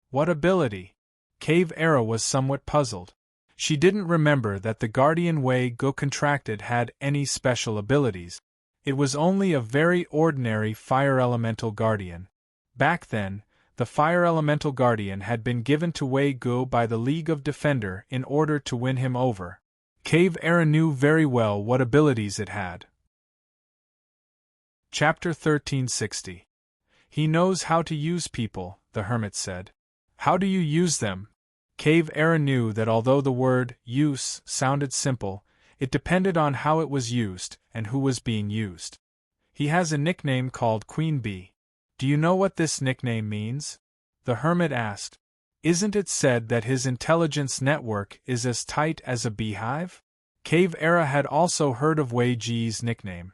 What ability? Cave Era was somewhat puzzled. She didn't remember that the Guardian Wei Gu contracted had any special abilities. It was only a very ordinary Fire Elemental Guardian. Back then, the Fire Elemental Guardian had been given to Wei Gu by the League of Defender in order to win him over. Cave Era knew very well what abilities it had. Chapter 1360. He knows how to use people, the hermit said. How do you use them? Cave Era knew that although the word use sounded simple, it depended on how it was used and who was being used. He has a nickname called Queen Bee. Do you know what this nickname means? The hermit asked. Isn't it said that his intelligence network is as tight as a beehive? Cave Era had also heard of Wei Ji's nickname.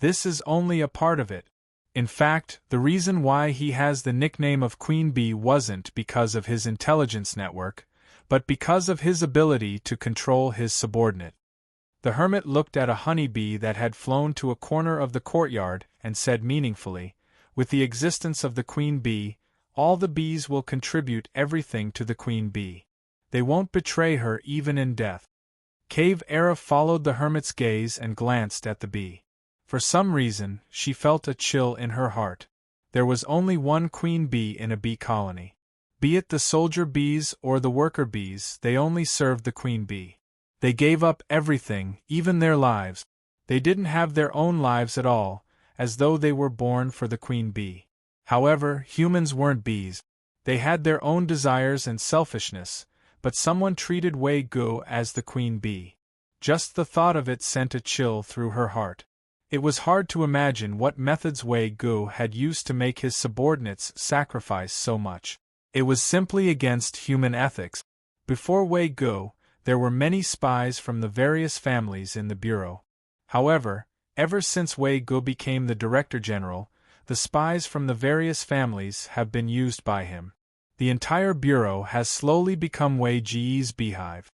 This is only a part of it. In fact, the reason why he has the nickname of Queen Bee wasn't because of his intelligence network, but because of his ability to control his subordinate. The hermit looked at a honeybee that had flown to a corner of the courtyard and said meaningfully, with the existence of the Queen Bee, all the bees will contribute everything to the Queen Bee. They won't betray her even in death. Cave Era followed the hermit's gaze and glanced at the bee. For some reason, she felt a chill in her heart. There was only one queen bee in a bee colony. Be it the soldier bees or the worker bees, they only served the queen bee. They gave up everything, even their lives. They didn't have their own lives at all, as though they were born for the queen bee. However, humans weren't bees. They had their own desires and selfishness, but someone treated Wei Gu as the queen bee. Just the thought of it sent a chill through her heart. It was hard to imagine what methods Wei Gu had used to make his subordinates sacrifice so much. It was simply against human ethics. Before Wei Gu, there were many spies from the various families in the bureau. However, ever since Wei Gu became the Director General, the spies from the various families have been used by him. The entire bureau has slowly become Wei Ji's beehive.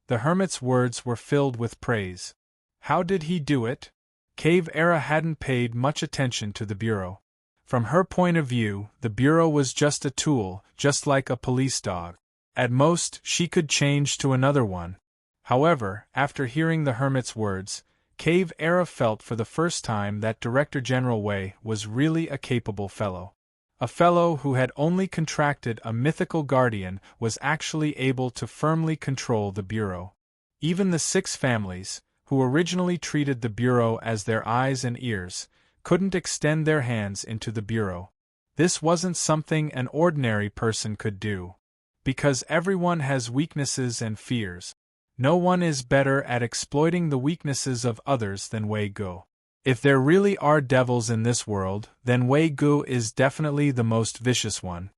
The hermit's words were filled with praise. How did he do it? Cave Era hadn't paid much attention to the bureau. From her point of view, the bureau was just a tool, just like a police dog. At most, she could change to another one. However, after hearing the hermit's words, Cave Era felt for the first time that Director General Wei was really a capable fellow. A fellow who had only contracted a mythical guardian was actually able to firmly control the bureau. Even the 6 families, who originally treated the bureau as their eyes and ears, couldn't extend their hands into the bureau. This wasn't something an ordinary person could do. Because everyone has weaknesses and fears. No one is better at exploiting the weaknesses of others than Wei Gu. If there really are devils in this world, then Wei Gu is definitely the most vicious one.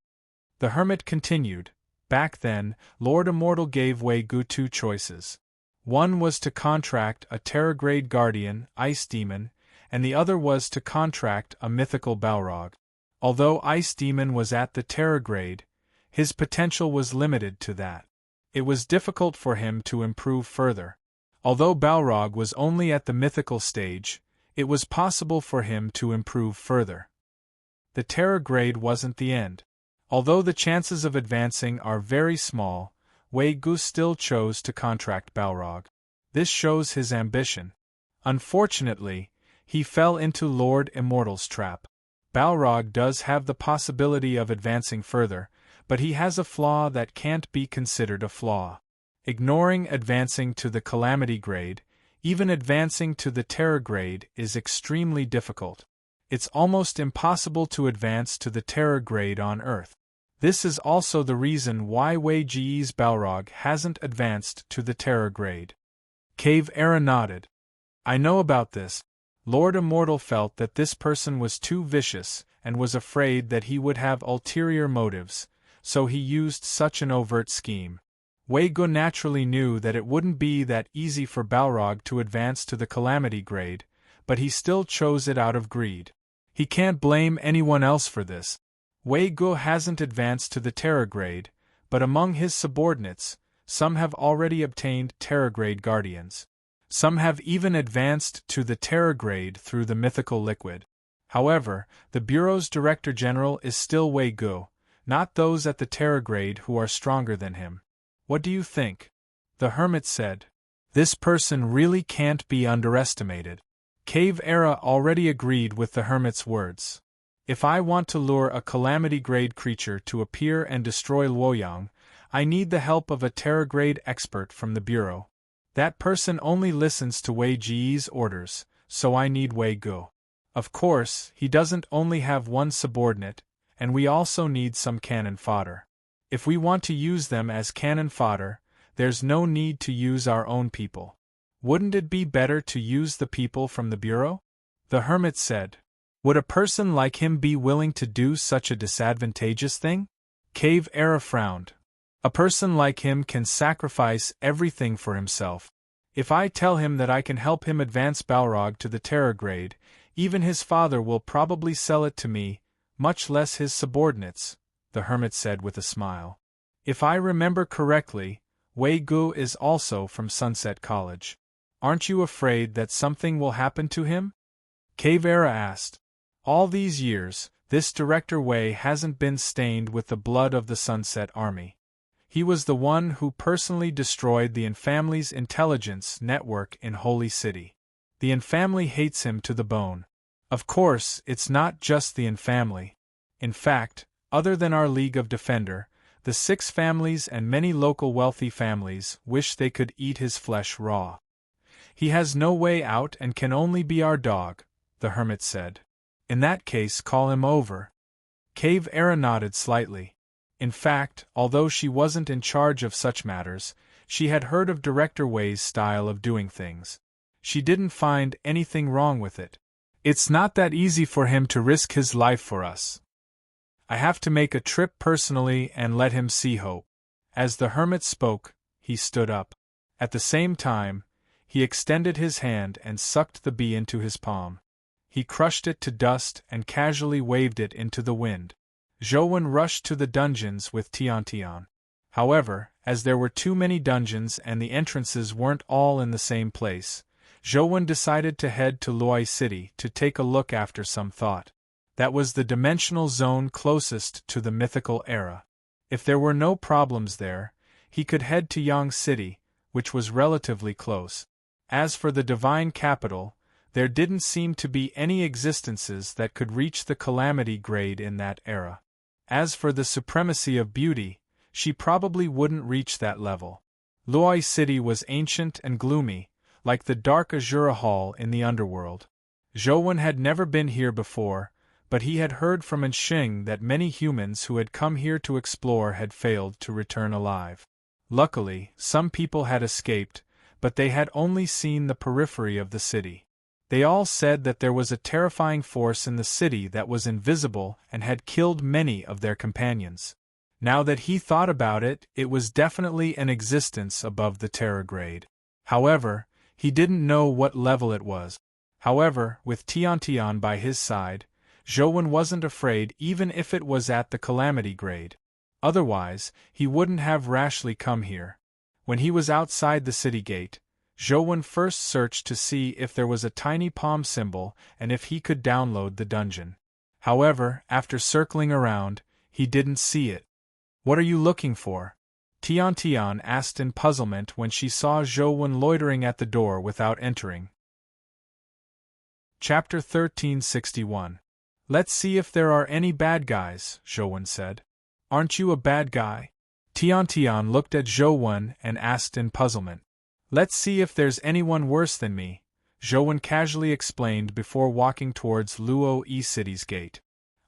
The hermit continued, back then, Lord Immortal gave Wei Gu 2 choices. One was to contract a Terragrade Guardian, Ice Demon, and the other was to contract a mythical Balrog. Although Ice Demon was at the Terragrade, his potential was limited to that. It was difficult for him to improve further. Although Balrog was only at the mythical stage, it was possible for him to improve further. The Terragrade wasn't the end. Although the chances of advancing are very small, Wei Gu still chose to contract Balrog. This shows his ambition. Unfortunately, he fell into Lord Immortal's trap. Balrog does have the possibility of advancing further, but he has a flaw that can't be considered a flaw. Ignoring advancing to the Calamity Grade, even advancing to the Terror Grade is extremely difficult. It's almost impossible to advance to the Terror Grade on Earth. This is also the reason why Wei Ji's Balrog hasn't advanced to the Terror Grade. Cave Era nodded. I know about this. Lord Immortal felt that this person was too vicious and was afraid that he would have ulterior motives, so he used such an overt scheme. Wei Gu naturally knew that it wouldn't be that easy for Balrog to advance to the Calamity grade, but he still chose it out of greed. He can't blame anyone else for this. Wei Gu hasn't advanced to the Terror grade, but among his subordinates, some have already obtained Terror grade guardians. Some have even advanced to the Terror grade through the mythical liquid. However, the Bureau's Director General is still Wei Gu, not those at the Terror grade who are stronger than him. What do you think? The hermit said. This person really can't be underestimated. Cave Era already agreed with the hermit's words. If I want to lure a Calamity-grade creature to appear and destroy Luoyang, I need the help of a Terror-grade expert from the Bureau. That person only listens to Wei Ji's orders, so I need Wei Gu. Of course, he doesn't only have one subordinate, and we also need some cannon fodder. If we want to use them as cannon fodder, there's no need to use our own people. Wouldn't it be better to use the people from the Bureau? The hermit said. Would a person like him be willing to do such a disadvantageous thing? Cave Era frowned. A person like him can sacrifice everything for himself. If I tell him that I can help him advance Balrog to the Terror grade, even his father will probably sell it to me, much less his subordinates, the hermit said with a smile. If I remember correctly, Wei Gu is also from Sunset College. Aren't you afraid that something will happen to him? Cave Era asked. All these years, this Director Wei hasn't been stained with the blood of the Sunset Army. He was the one who personally destroyed the Infamily's intelligence network in Holy City. The Infamily hates him to the bone. Of course, it's not just the Infamily. In fact, other than our League of Defender, the 6 families and many local wealthy families wish they could eat his flesh raw. He has no way out and can only be our dog, the hermit said. In that case, call him over. Cave Era nodded slightly. In fact, although she wasn't in charge of such matters, she had heard of Director Wei's style of doing things. She didn't find anything wrong with it. It's not that easy for him to risk his life for us. I have to make a trip personally and let him see hope. As the hermit spoke, he stood up. At the same time, he extended his hand and sucked the bee into his palm. He crushed it to dust and casually waved it into the wind. Zhouwen rushed to the dungeons with Tiantian. However, as there were too many dungeons and the entrances weren't all in the same place, Zhouwen decided to head to Luoyang City to take a look after some thought. That was the dimensional zone closest to the mythical era. If there were no problems there, he could head to Yang City, which was relatively close. As for the divine capital, there didn't seem to be any existences that could reach the Calamity grade in that era. As for the supremacy of beauty, she probably wouldn't reach that level. Luoyang City was ancient and gloomy, like the dark Azura Hall in the underworld. Zhouwen had never been here before, but he had heard from Enxing that many humans who had come here to explore had failed to return alive. Luckily, some people had escaped, but they had only seen the periphery of the city. They all said that there was a terrifying force in the city that was invisible and had killed many of their companions. Now that he thought about it, it was definitely an existence above the Terror grade. However, he didn't know what level it was. However, with Tiantian by his side, Zhouwen wasn't afraid even if it was at the Calamity grade. Otherwise, he wouldn't have rashly come here. When he was outside the city gate, Zhouwen first searched to see if there was a tiny palm symbol and if he could download the dungeon. However, after circling around, he didn't see it. What are you looking for? Tiantian asked in puzzlement when she saw Zhouwen loitering at the door without entering. Chapter 1361. Let's see if there are any bad guys, Zhouwen said. Aren't you a bad guy? Tiantian looked at Zhouwen and asked in puzzlement. Let's see if there's anyone worse than me, Zhouwen casually explained before walking towards Luoyang City's gate.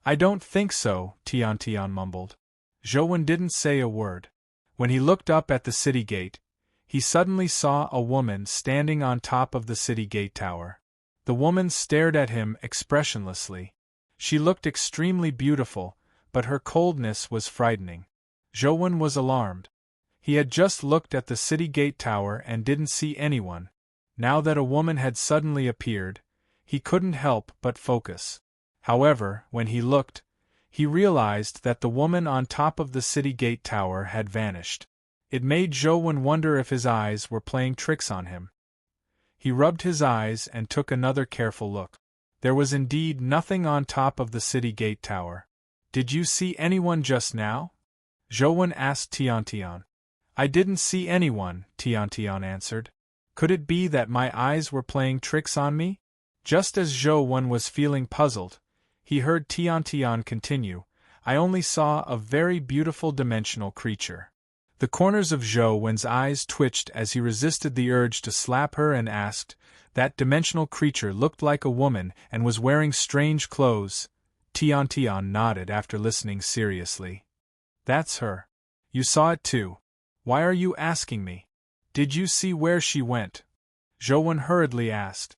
I don't think so, Tiantian mumbled. Zhouwen didn't say a word. When he looked up at the city gate, he suddenly saw a woman standing on top of the city gate tower. The woman stared at him expressionlessly. She looked extremely beautiful, but her coldness was frightening. Zhou was alarmed. He had just looked at the city gate tower and didn't see anyone. Now that a woman had suddenly appeared, he couldn't help but focus. However, when he looked, he realized that the woman on top of the city gate tower had vanished. It made Zhou wonder if his eyes were playing tricks on him. He rubbed his eyes and took another careful look. There was indeed nothing on top of the city gate tower. "Did you see anyone just now?" Zhou asked Tiantian. "I didn't see anyone," Tiantian answered. "Could it be that my eyes were playing tricks on me?" Just as Zhou was feeling puzzled, he heard Tiantian continue, "I only saw a very beautiful dimensional creature." The corners of Zhou's eyes twitched as he resisted the urge to slap her and asked, "That dimensional creature looked like a woman and was wearing strange clothes?" Tiantian nodded after listening seriously. "That's her. You saw it too. Why are you asking me? Did you see where she went?" Zhou hurriedly asked.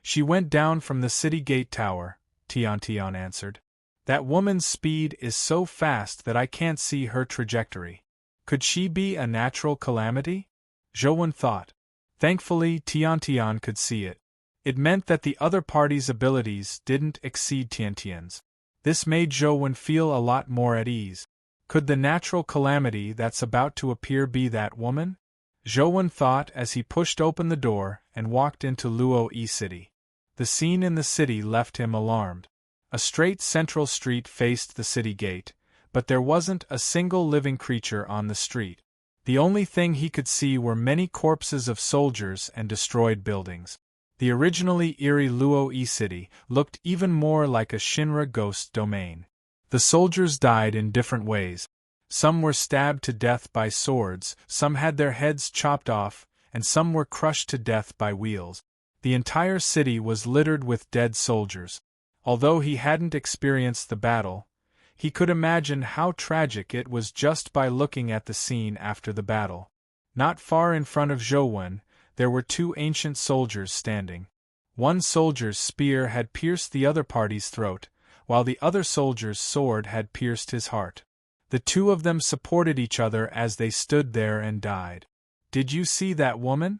"She went down from the city gate tower," Tiantian answered. "That woman's speed is so fast that I can't see her trajectory. Could she be a natural calamity?" Zhou thought. Thankfully, Tiantian could see it. It meant that the other party's abilities didn't exceed Tiantian's. This made Zhou feel a lot more at ease. Could the natural calamity that's about to appear be that woman? Zhou thought as he pushed open the door and walked into Luoyi City. The scene in the city left him alarmed. A straight central street faced the city gate, but there wasn't a single living creature on the street. The only thing he could see were many corpses of soldiers and destroyed buildings. The originally eerie Luoyi City looked even more like a Shinra ghost domain. The soldiers died in different ways. Some were stabbed to death by swords, some had their heads chopped off, and some were crushed to death by wheels. The entire city was littered with dead soldiers. Although he hadn't experienced the battle, he could imagine how tragic it was just by looking at the scene after the battle. Not far in front of Zhou, there were two ancient soldiers standing. One soldier's spear had pierced the other party's throat, while the other soldier's sword had pierced his heart. The two of them supported each other as they stood there and died. "Did you see that woman?"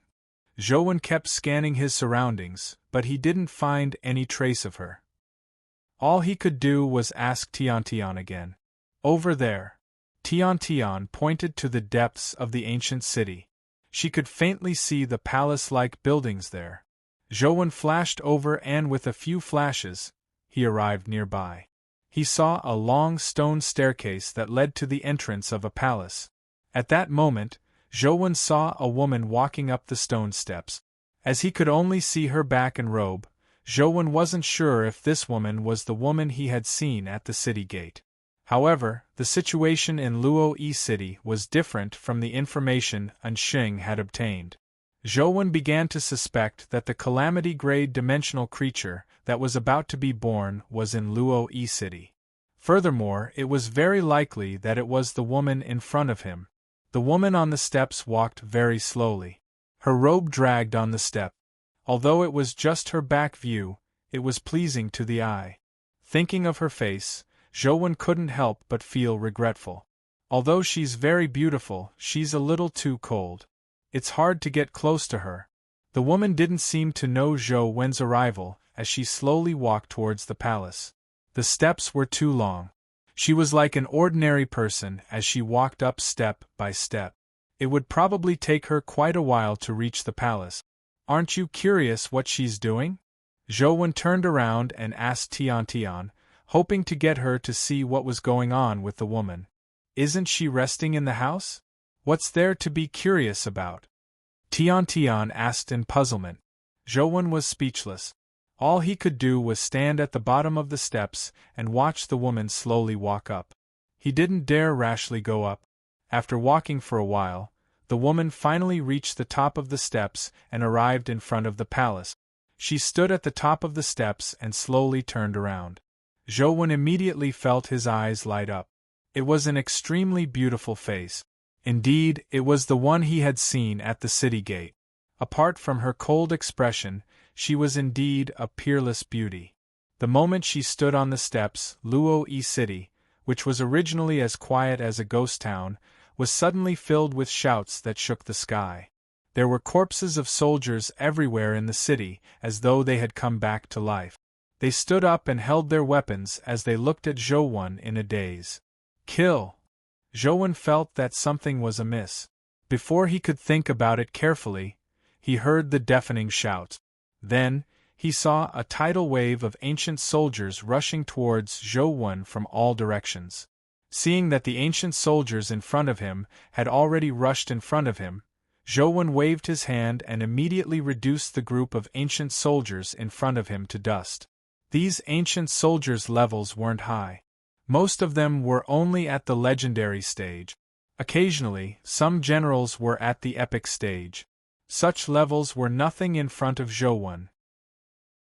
Zhou kept scanning his surroundings, but he didn't find any trace of her. All he could do was ask Tiantian again. "Over there." Tiantian pointed to the depths of the ancient city. She could faintly see the palace-like buildings there. Zhou flashed over and with a few flashes, he arrived nearby. He saw a long stone staircase that led to the entrance of a palace. At that moment, Zhou saw a woman walking up the stone steps. As he could only see her back and robe, Zhou wasn't sure if this woman was the woman he had seen at the city gate. However, the situation in Luoyi City was different from the information Anxing had obtained. Zhou began to suspect that the calamity-grade dimensional creature that was about to be born was in Luoyi City. Furthermore, it was very likely that it was the woman in front of him. The woman on the steps walked very slowly. Her robe dragged on the step. Although it was just her back view, it was pleasing to the eye. Thinking of her face, Zhou couldn't help but feel regretful. Although she's very beautiful, she's a little too cold. It's hard to get close to her. The woman didn't seem to know Zhou's arrival as she slowly walked towards the palace. The steps were too long. She was like an ordinary person as she walked up step by step. It would probably take her quite a while to reach the palace. "Aren't you curious what she's doing?" Zhou turned around and asked Tiantian, hoping to get her to see what was going on with the woman. "Isn't she resting in the house? What's there to be curious about?" Tiantian asked in puzzlement. Zhou was speechless. All he could do was stand at the bottom of the steps and watch the woman slowly walk up. He didn't dare rashly go up. After walking for a while, the woman finally reached the top of the steps and arrived in front of the palace. She stood at the top of the steps and slowly turned around. Zhou immediately felt his eyes light up. It was an extremely beautiful face. Indeed, it was the one he had seen at the city gate. Apart from her cold expression, she was indeed a peerless beauty. The moment she stood on the steps, Luoyi City, which was originally as quiet as a ghost town, was suddenly filled with shouts that shook the sky. There were corpses of soldiers everywhere in the city, as though they had come back to life. They stood up and held their weapons as they looked at Zhou in a daze. Kill! Zhou felt that something was amiss. Before he could think about it carefully, he heard the deafening shout. Then, he saw a tidal wave of ancient soldiers rushing towards Zhou from all directions. Seeing that the ancient soldiers in front of him had already rushed in front of him, Zhou waved his hand and immediately reduced the group of ancient soldiers in front of him to dust. These ancient soldiers' levels weren't high. Most of them were only at the legendary stage. Occasionally, some generals were at the epic stage. Such levels were nothing in front of Zhou.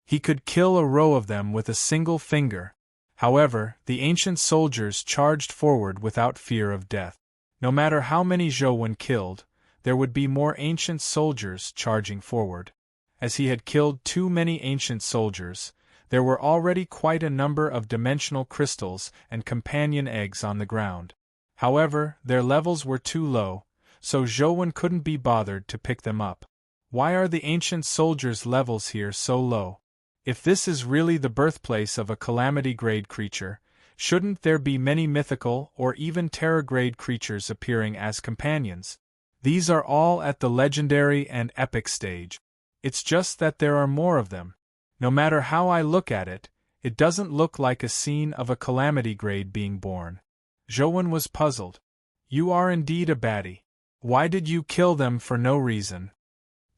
He could kill a row of them with a single finger. However, the ancient soldiers charged forward without fear of death. No matter how many Zhou killed, there would be more ancient soldiers charging forward. As he had killed too many ancient soldiers, there were already quite a number of dimensional crystals and companion eggs on the ground. However, their levels were too low, so Zhou couldn't be bothered to pick them up. Why are the ancient soldiers' levels here so low? If this is really the birthplace of a calamity-grade creature, shouldn't there be many mythical or even terror-grade creatures appearing as companions? These are all at the legendary and epic stage. It's just that there are more of them. No matter how I look at it, it doesn't look like a scene of a calamity grade being born. Zhou was puzzled. You are indeed a baddie. Why did you kill them for no reason?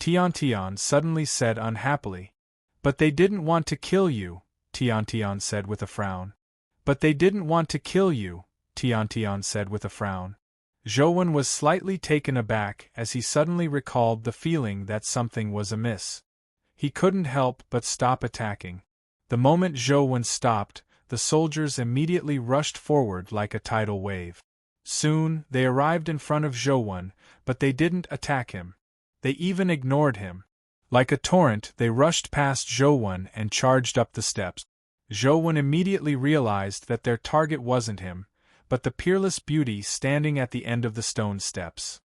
Tian suddenly said unhappily. But they didn't want to kill you, Tian said with a frown. But they didn't want to kill you, Tian said with a frown. Zhou was slightly taken aback as he suddenly recalled the feeling that something was amiss. He couldn't help but stop attacking. The moment Zhou stopped, the soldiers immediately rushed forward like a tidal wave. Soon, they arrived in front of Zhou, but they didn't attack him. They even ignored him. Like a torrent, they rushed past Zhou and charged up the steps. Zhou immediately realized that their target wasn't him, but the peerless beauty standing at the end of the stone steps.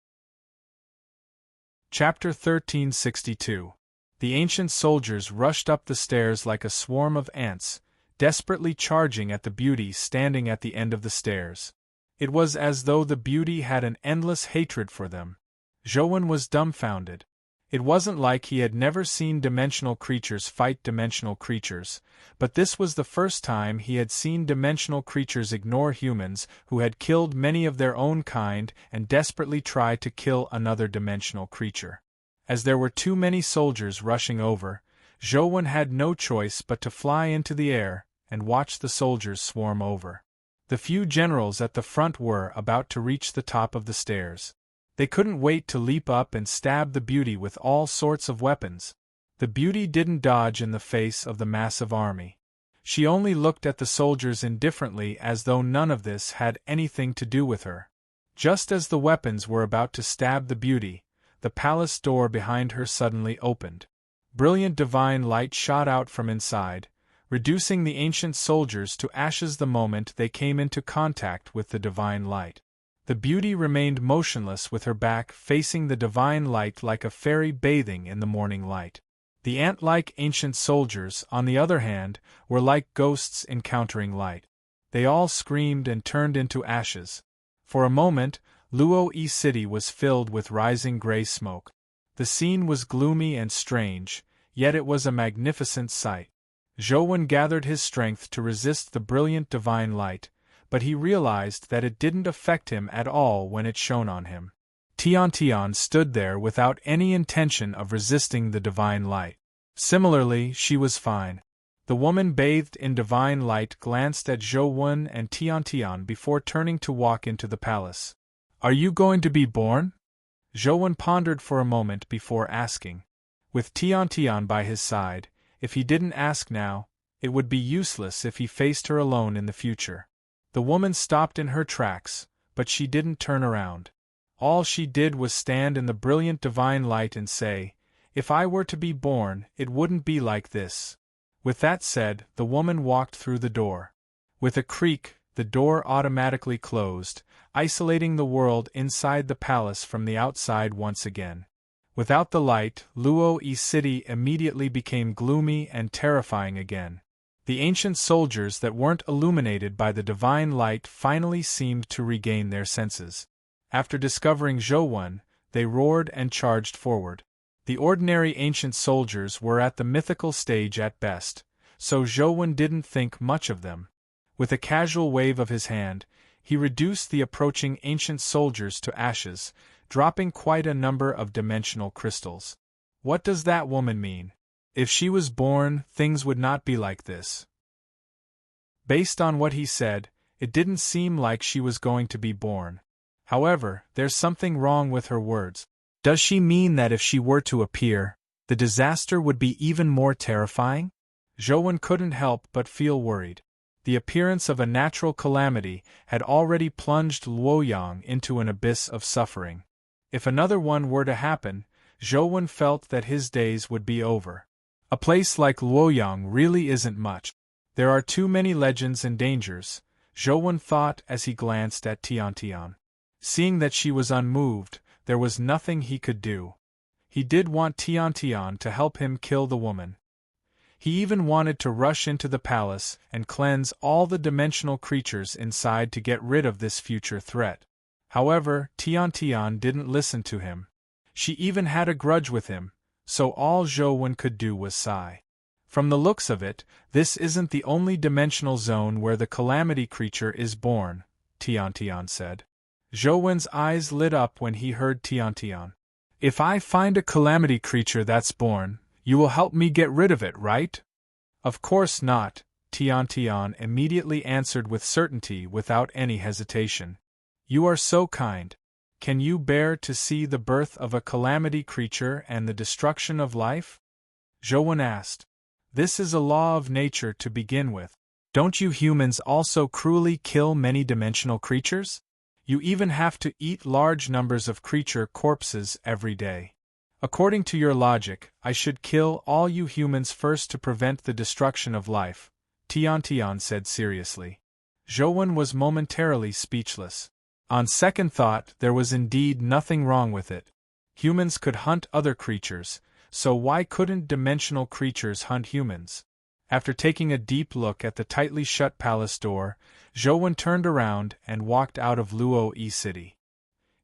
Chapter 1362. The ancient soldiers rushed up the stairs like a swarm of ants, desperately charging at the beauty standing at the end of the stairs. It was as though the beauty had an endless hatred for them. Zhou was dumbfounded. It wasn't like he had never seen dimensional creatures fight dimensional creatures, but this was the first time he had seen dimensional creatures ignore humans who had killed many of their own kind and desperately try to kill another dimensional creature. As there were too many soldiers rushing over, Zhou had no choice but to fly into the air and watch the soldiers swarm over. The few generals at the front were about to reach the top of the stairs. They couldn't wait to leap up and stab the beauty with all sorts of weapons. The beauty didn't dodge in the face of the massive army. She only looked at the soldiers indifferently as though none of this had anything to do with her. Just as the weapons were about to stab the beauty, the palace door behind her suddenly opened. Brilliant divine light shot out from inside, reducing the ancient soldiers to ashes the moment they came into contact with the divine light. The beauty remained motionless with her back facing the divine light like a fairy bathing in the morning light. The ant-like ancient soldiers, on the other hand, were like ghosts encountering light. They all screamed and turned into ashes. For a moment, Luo-E City was filled with rising gray smoke. The scene was gloomy and strange, yet it was a magnificent sight. Zhou gathered his strength to resist the brilliant divine light, but he realized that it didn't affect him at all when it shone on him. Tian stood there without any intention of resisting the divine light. Similarly, she was fine. The woman bathed in divine light glanced at Zhou and Tian before turning to walk into the palace. Are you going to be born? Zhou pondered for a moment before asking. With Tian by his side, if he didn't ask now, it would be useless if he faced her alone in the future. The woman stopped in her tracks, but she didn't turn around. All she did was stand in the brilliant divine light and say, "If I were to be born, it wouldn't be like this." With that said, the woman walked through the door. With a creak, the door automatically closed, isolating the world inside the palace from the outside once again. Without the light, Luo-Yi City immediately became gloomy and terrifying again. The ancient soldiers that weren't illuminated by the divine light finally seemed to regain their senses. After discovering Zhou, they roared and charged forward. The ordinary ancient soldiers were at the mythical stage at best, so Zhou didn't think much of them. With a casual wave of his hand, he reduced the approaching ancient soldiers to ashes, dropping quite a number of dimensional crystals. What does that woman mean? If she was born, things would not be like this. Based on what he said, it didn't seem like she was going to be born. However, there's something wrong with her words. Does she mean that if she were to appear, the disaster would be even more terrifying? Zhou couldn't help but feel worried. The appearance of a natural calamity had already plunged Luoyang into an abyss of suffering. If another one were to happen, Zhou felt that his days would be over. A place like Luoyang really isn't much. There are too many legends and dangers, Zhou thought as he glanced at Tiantian. Seeing that she was unmoved, there was nothing he could do. He did want Tiantian to help him kill the woman. He even wanted to rush into the palace and cleanse all the dimensional creatures inside to get rid of this future threat. However, Tiantian didn't listen to him. She even had a grudge with him, so all Zhou could do was sigh. From the looks of it, this isn't the only dimensional zone where the calamity creature is born, Tiantian said. Zhou's eyes lit up when he heard Tiantian. If I find a calamity creature that's born, you will help me get rid of it, right? Of course not, Tiantian immediately answered with certainty without any hesitation. You are so kind. Can you bear to see the birth of a calamity creature and the destruction of life? Zhou asked. This is a law of nature to begin with. Don't you humans also cruelly kill many dimensional creatures? You even have to eat large numbers of creature corpses every day. According to your logic, I should kill all you humans first to prevent the destruction of life, Tiantian said seriously. Zhou was momentarily speechless. On second thought, there was indeed nothing wrong with it. Humans could hunt other creatures, so why couldn't dimensional creatures hunt humans? After taking a deep look at the tightly shut palace door, Zhou turned around and walked out of Luo-Yi City.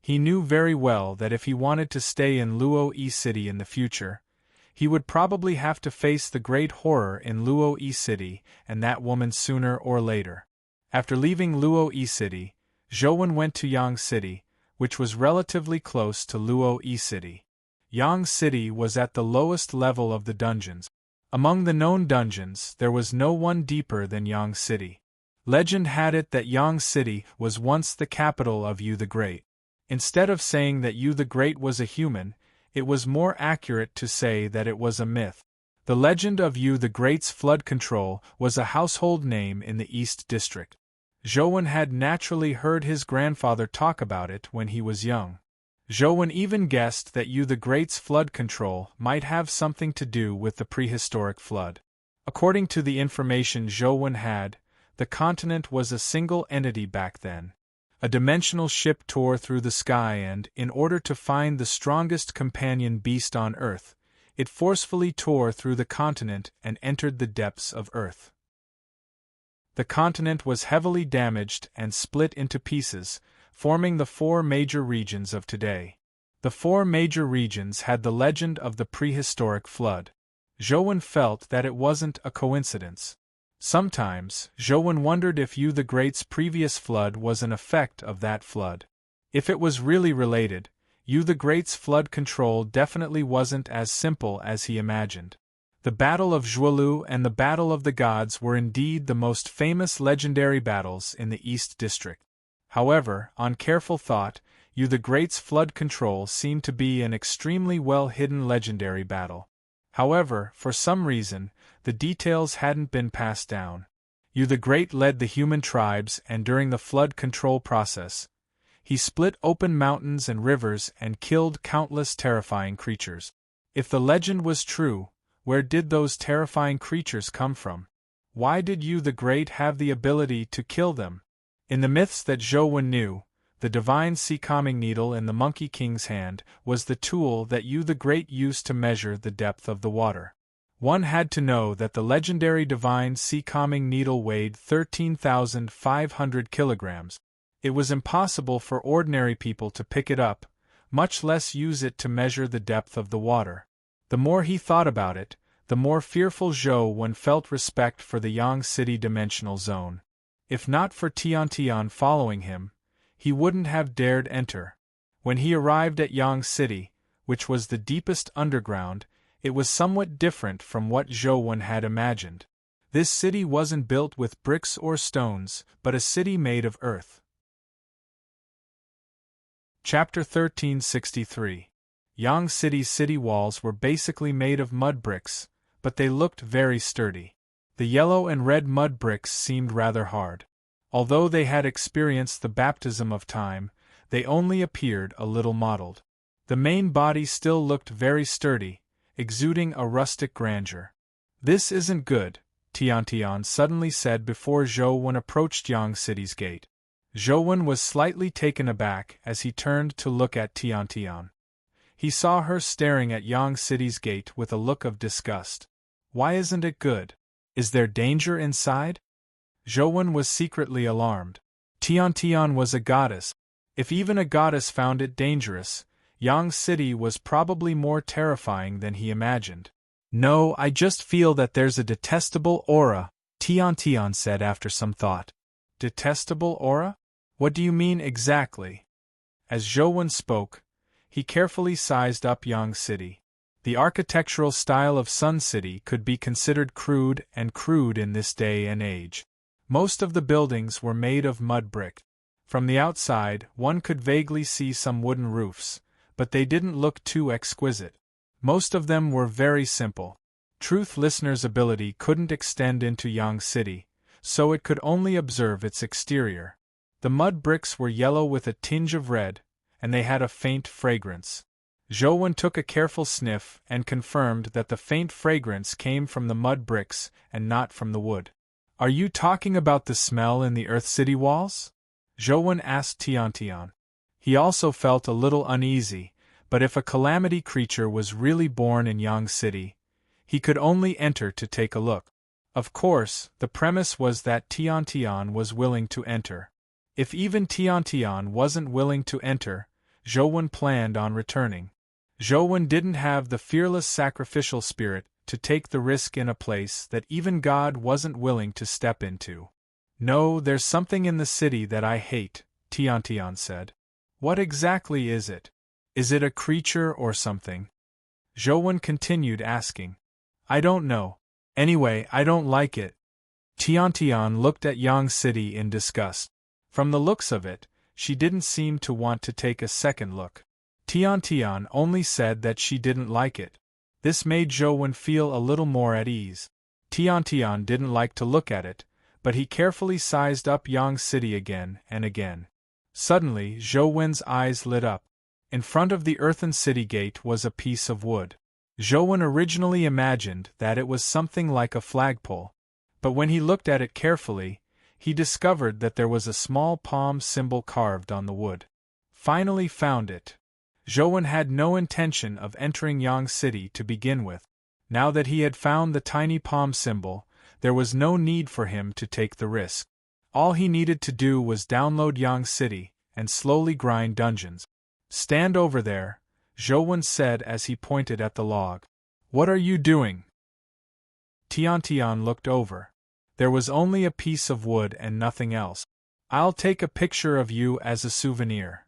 He knew very well that if he wanted to stay in Luo-Yi City in the future, he would probably have to face the great horror in Luo-Yi City and that woman sooner or later. After leaving Luo-Yi City, Zhou went to Yang City, which was relatively close to Luo-Yi City. Yang City was at the lowest level of the dungeons. Among the known dungeons, there was no one deeper than Yang City. Legend had it that Yang City was once the capital of Yu the Great. Instead of saying that Yu the Great was a human, it was more accurate to say that it was a myth. The legend of Yu the Great's flood control was a household name in the East District. Zhou had naturally heard his grandfather talk about it when he was young. Zhou even guessed that Yu the Great's flood control might have something to do with the prehistoric flood. According to the information Zhou had, the continent was a single entity back then. A dimensional ship tore through the sky and, in order to find the strongest companion beast on Earth, it forcefully tore through the continent and entered the depths of Earth. The continent was heavily damaged and split into pieces, forming the four major regions of today. The four major regions had the legend of the prehistoric flood. Zhou felt that it wasn't a coincidence. Sometimes, Zhou wondered if Yu the Great's previous flood was an effect of that flood. If it was really related, Yu the Great's flood control definitely wasn't as simple as he imagined. The Battle of Zhuolu and the Battle of the Gods were indeed the most famous legendary battles in the East District. However, on careful thought, Yu the Great's flood control seemed to be an extremely well-hidden legendary battle. However, for some reason, the details hadn't been passed down. Yu the Great led the human tribes and during the flood control process, he split open mountains and rivers and killed countless terrifying creatures. If the legend was true, where did those terrifying creatures come from? Why did Yu the Great have the ability to kill them? In the myths that Zhou knew, the divine sea-calming needle in the Monkey King's hand was the tool that Yu the Great used to measure the depth of the water. One had to know that the legendary divine sea-calming needle weighed 13,500 kilograms. It was impossible for ordinary people to pick it up, much less use it to measure the depth of the water. The more he thought about it, the more fearful Zhou felt respect for the Yang City dimensional zone. If not for Tian following him, he wouldn't have dared enter. When he arrived at Yang City, which was the deepest underground, it was somewhat different from what Zhou had imagined. This city wasn't built with bricks or stones, but a city made of earth. Chapter 1363. Yang City's city walls were basically made of mud bricks, but they looked very sturdy. The yellow and red mud bricks seemed rather hard. Although they had experienced the baptism of time, they only appeared a little mottled. The main body still looked very sturdy, exuding a rustic grandeur. "This isn't good," Tian suddenly said before Zhou approached Yang City's gate. Zhou was slightly taken aback as he turned to look at Tian. He saw her staring at Yang City's gate with a look of disgust. "Why isn't it good? Is there danger inside?" Zhou was secretly alarmed. Tian was a goddess. If even a goddess found it dangerous, Yang City was probably more terrifying than he imagined. "No, I just feel that there's a detestable aura," Tian said after some thought. "Detestable aura? What do you mean exactly?" As Zhou spoke, he carefully sized up Yang City. The architectural style of Sun City could be considered crude in this day and age. Most of the buildings were made of mud brick. From the outside, one could vaguely see some wooden roofs, but they didn't look too exquisite. Most of them were very simple. Truth Listener's ability couldn't extend into Yang City, so it could only observe its exterior. The mud bricks were yellow with a tinge of red, and they had a faint fragrance. Zhou took a careful sniff and confirmed that the faint fragrance came from the mud bricks and not from the wood. "Are you talking about the smell in the Earth City walls?" Zhou asked Tian. He also felt a little uneasy, but if a calamity creature was really born in Yang City, he could only enter to take a look. Of course, the premise was that Tian was willing to enter. If even Tian wasn't willing to enter, Zhou planned on returning. Zhou didn't have the fearless sacrificial spirit to take the risk in a place that even God wasn't willing to step into. "No, there's something in the city that I hate," Tian said. "What exactly is it? Is it a creature or something?" Zhou continued asking. "I don't know. Anyway, I don't like it." Tian looked at Yang City in disgust. From the looks of it, she didn't seem to want to take a second look. Tian only said that she didn't like it. This made Zhou feel a little more at ease. Tian didn't like to look at it, but he carefully sized up Yang City again and again. Suddenly, Zhou's eyes lit up. In front of the earthen city gate was a piece of wood. Zhou originally imagined that it was something like a flagpole, but when he looked at it carefully, he discovered that there was a small palm symbol carved on the wood. Finally found it. Zhou had no intention of entering Yang City to begin with. Now that he had found the tiny palm symbol, there was no need for him to take the risk. All he needed to do was download Yang City and slowly grind dungeons. "Stand over there," Zhou said as he pointed at the log. "What are you doing?" Tian looked over. There was only a piece of wood and nothing else. "I'll take a picture of you as a souvenir."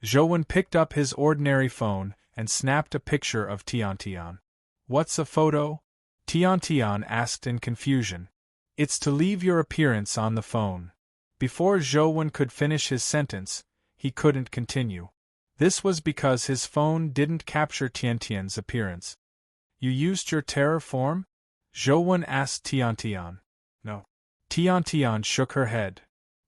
Zhou picked up his ordinary phone and snapped a picture of Tian. "What's a photo?" Tian asked in confusion. "It's to leave your appearance on the phone." Before Zhou could finish his sentence, he couldn't continue. This was because his phone didn't capture Tian's appearance. "You used your terror form?" Zhou asked Tian. "No." Tian shook her head.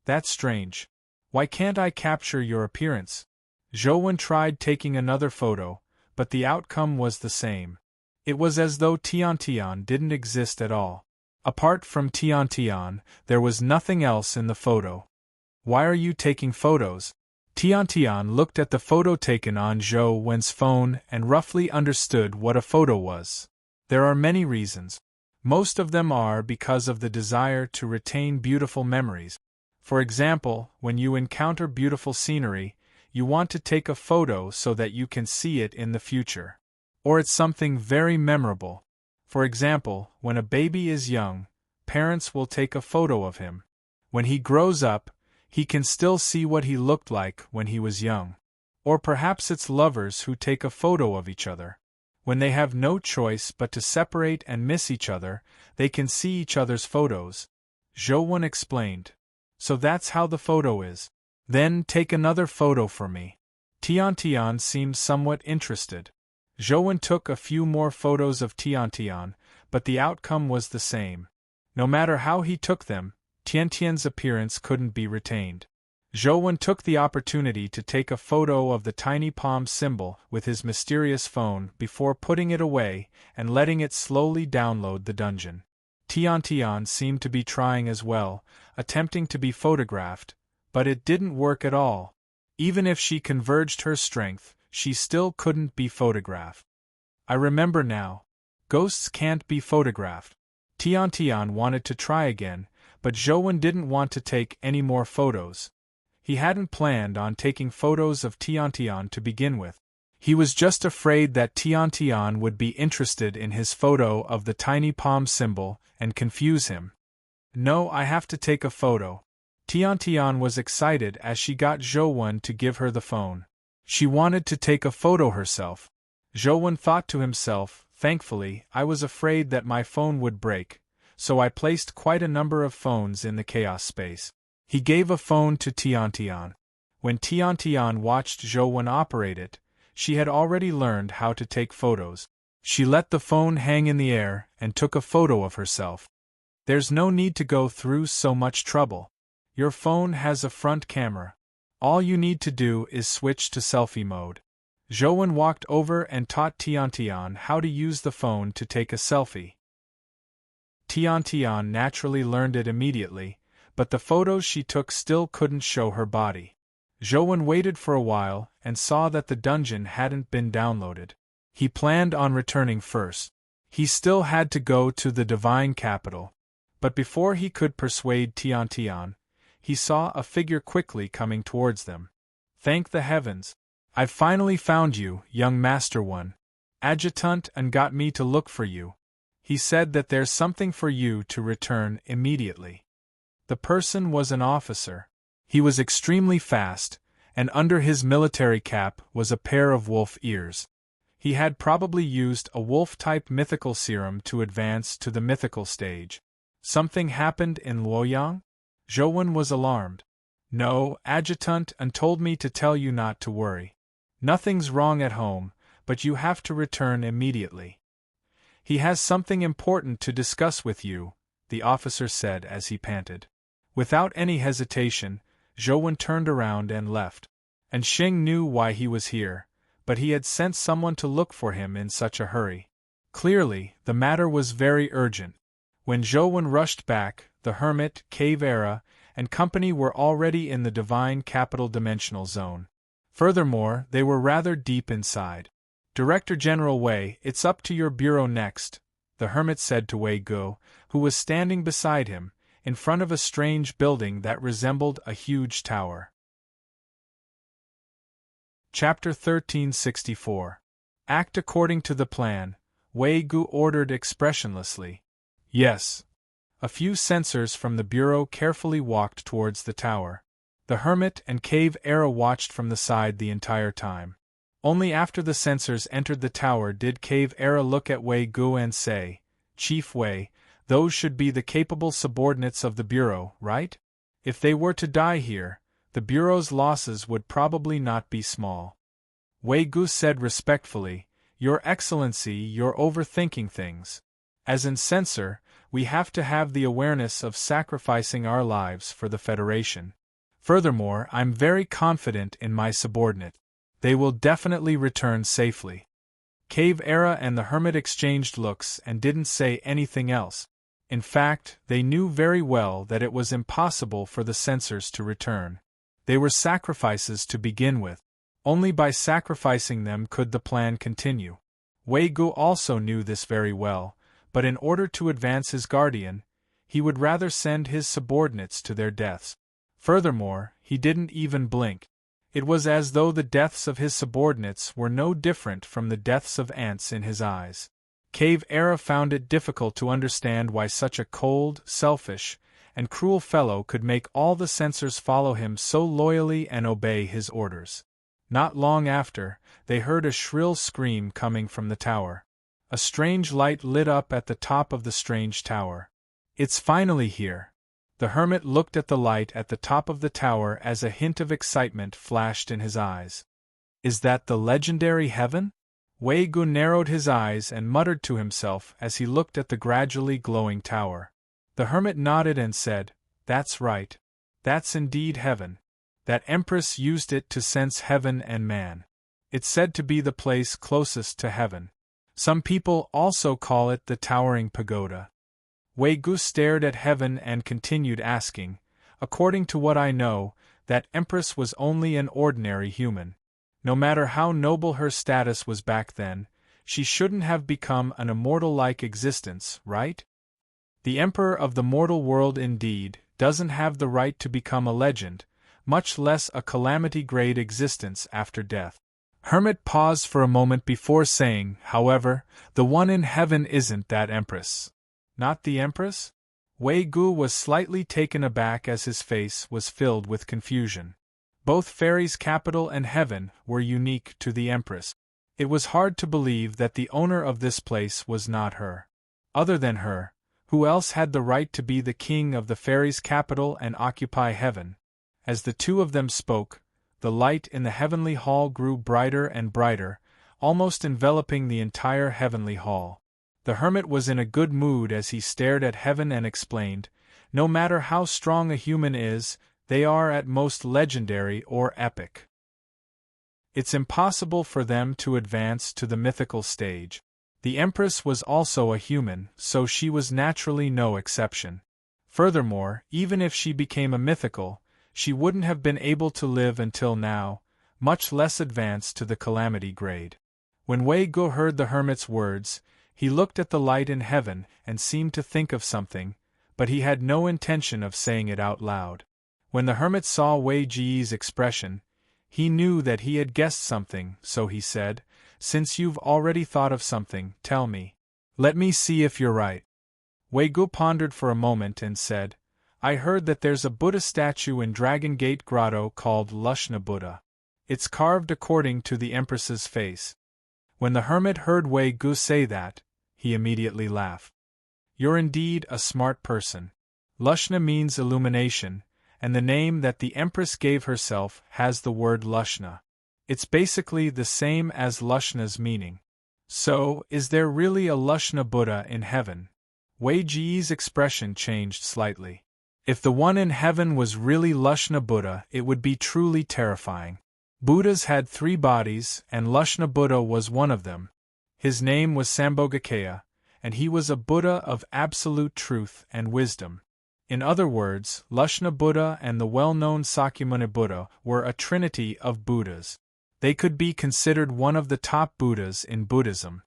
"That's strange. Why can't I capture your appearance?" Zhou tried taking another photo, but the outcome was the same. It was as though Tian didn't exist at all. Apart from Tian, there was nothing else in the photo. Why are you taking photos? Tian looked at the photo taken on Zhou Wen's phone and roughly understood what a photo was. There are many reasons. Most of them are because of the desire to retain beautiful memories. For example, when you encounter beautiful scenery, you want to take a photo so that you can see it in the future. Or it's something very memorable. For example, when a baby is young, parents will take a photo of him. When he grows up, he can still see what he looked like when he was young. Or perhaps it's lovers who take a photo of each other. When they have no choice but to separate and miss each other, they can see each other's photos. Zhou Wen explained. So that's how the photo is. Then take another photo for me. Tian seemed somewhat interested. Zhou Wen took a few more photos of Tian, but the outcome was the same. No matter how he took them, Tian's appearance couldn't be retained. Zhou Wen took the opportunity to take a photo of the tiny palm symbol with his mysterious phone before putting it away and letting it slowly download the dungeon. Tian seemed to be trying as well, attempting to be photographed, but it didn't work at all. Even if she converged her strength, she still couldn't be photographed. I remember now. Ghosts can't be photographed. Tian wanted to try again, but Zhou Wen didn't want to take any more photos. He hadn't planned on taking photos of Tian to begin with. He was just afraid that Tian would be interested in his photo of the tiny palm symbol and confuse him. No, I have to take a photo. Tian was excited as she got Zhou Wen to give her the phone. She wanted to take a photo herself. Zhou Wen thought to himself, thankfully, I was afraid that my phone would break, so I placed quite a number of phones in the chaos space. He gave a phone to Tian. When Tian watched Zhou Wen operate it, she had already learned how to take photos. She let the phone hang in the air and took a photo of herself. There's no need to go through so much trouble. Your phone has a front camera. All you need to do is switch to selfie mode. Zhou Wen walked over and taught Tian how to use the phone to take a selfie. Tian naturally learned it immediately, but the photos she took still couldn't show her body. Zhou Wen waited for a while and saw that the dungeon hadn't been downloaded. He planned on returning first. He still had to go to the divine capital. But before he could persuade Tian, he saw a figure quickly coming towards them. Thank the heavens! I've finally found you, young Master One. Adjutant and got me to look for you. He said that there's something for you to return immediately. The person was an officer. He was extremely fast, and under his military cap was a pair of wolf ears. He had probably used a wolf-type mythical serum to advance to the mythical stage. Something happened in Luoyang? Zhou Wen was alarmed. No, Adjutant and told me to tell you not to worry. Nothing's wrong at home, but you have to return immediately. He has something important to discuss with you, the officer said as he panted. Without any hesitation, Zhou Wen turned around and left. And Xing knew why he was here, but he had sent someone to look for him in such a hurry. Clearly, the matter was very urgent. When Zhou Wen rushed back, the Hermit, Cave Era, and company were already in the Divine Capital Dimensional Zone. Furthermore, they were rather deep inside. Director General Wei, it's up to your bureau next, the Hermit said to Wei Guo, who was standing beside him, in front of a strange building that resembled a huge tower. Chapter 1364. Act according to the plan, Wei Guo ordered expressionlessly. Yes. A few censors from the bureau carefully walked towards the tower. The Hermit and Cave Era watched from the side the entire time. Only after the censors entered the tower did Cave Era look at Wei Guo and say, Chief Wei, those should be the capable subordinates of the bureau, right? If they were to die here, the bureau's losses would probably not be small. Wei Guo said respectfully, Your Excellency, you're overthinking things. As in censor, we have to have the awareness of sacrificing our lives for the Federation. Furthermore, I'm very confident in my subordinate. They will definitely return safely. Cave Era and the Hermit exchanged looks and didn't say anything else. In fact, they knew very well that it was impossible for the censors to return. They were sacrifices to begin with. Only by sacrificing them could the plan continue. Wei Gu also knew this very well, but in order to advance his guardian, he would rather send his subordinates to their deaths. Furthermore, he didn't even blink. It was as though the deaths of his subordinates were no different from the deaths of ants in his eyes. Cave Era found it difficult to understand why such a cold, selfish, and cruel fellow could make all the censors follow him so loyally and obey his orders. Not long after, they heard a shrill scream coming from the tower. A strange light lit up at the top of the strange tower. "It's finally here." The hermit looked at the light at the top of the tower as a hint of excitement flashed in his eyes. "Is that the legendary heaven?" Wei Gu narrowed his eyes and muttered to himself as he looked at the gradually glowing tower. The hermit nodded and said, "That's right. That's indeed heaven. That empress used it to sense heaven and man. It's said to be the place closest to heaven. Some people also call it the Towering Pagoda." Wei Gu stared at heaven and continued asking, "According to what I know, that empress was only an ordinary human. No matter how noble her status was back then, she shouldn't have become an immortal-like existence, right? The emperor of the mortal world indeed doesn't have the right to become a legend, much less a calamity-grade existence after death." Hermit paused for a moment before saying, "However, the one in heaven isn't that empress." "Not the empress?" Wei Gu was slightly taken aback as his face was filled with confusion. Both fairies' capital and heaven were unique to the empress. It was hard to believe that the owner of this place was not her. Other than her, who else had the right to be the king of the fairies' capital and occupy heaven? As the two of them spoke, the light in the heavenly hall grew brighter and brighter, almost enveloping the entire heavenly hall. The hermit was in a good mood as he stared at heaven and explained, "No matter how strong a human is, they are at most legendary or epic. It's impossible for them to advance to the mythical stage. The empress was also a human, so she was naturally no exception. Furthermore, even if she became a mythical, she wouldn't have been able to live until now, much less advance to the calamity grade." When Wei Gu heard the hermit's words, he looked at the light in heaven and seemed to think of something, but he had no intention of saying it out loud. When the hermit saw Wei Ji's expression, he knew that he had guessed something, so he said, "Since you've already thought of something, tell me. Let me see if you're right." Wei Gu pondered for a moment and said, "I heard that there's a Buddha statue in Dragon Gate Grotto called Lushna Buddha. It's carved according to the empress's face." When the hermit heard Wei Gu say that, he immediately laughed. "You're indeed a smart person. Lushna means illumination, and the name that the empress gave herself has the word Lushna. It's basically the same as Lushna's meaning. So, is there really a Lushna Buddha in heaven?" Wei Ji's expression changed slightly. If the one in heaven was really Lushna Buddha, it would be truly terrifying. Buddhas had 3 bodies, and Lushna Buddha was one of them. His name was Sambhogakaya, and he was a Buddha of absolute truth and wisdom. In other words, Lushna Buddha and the well-known Sakyamuni Buddha were a trinity of Buddhas. They could be considered one of the top Buddhas in Buddhism.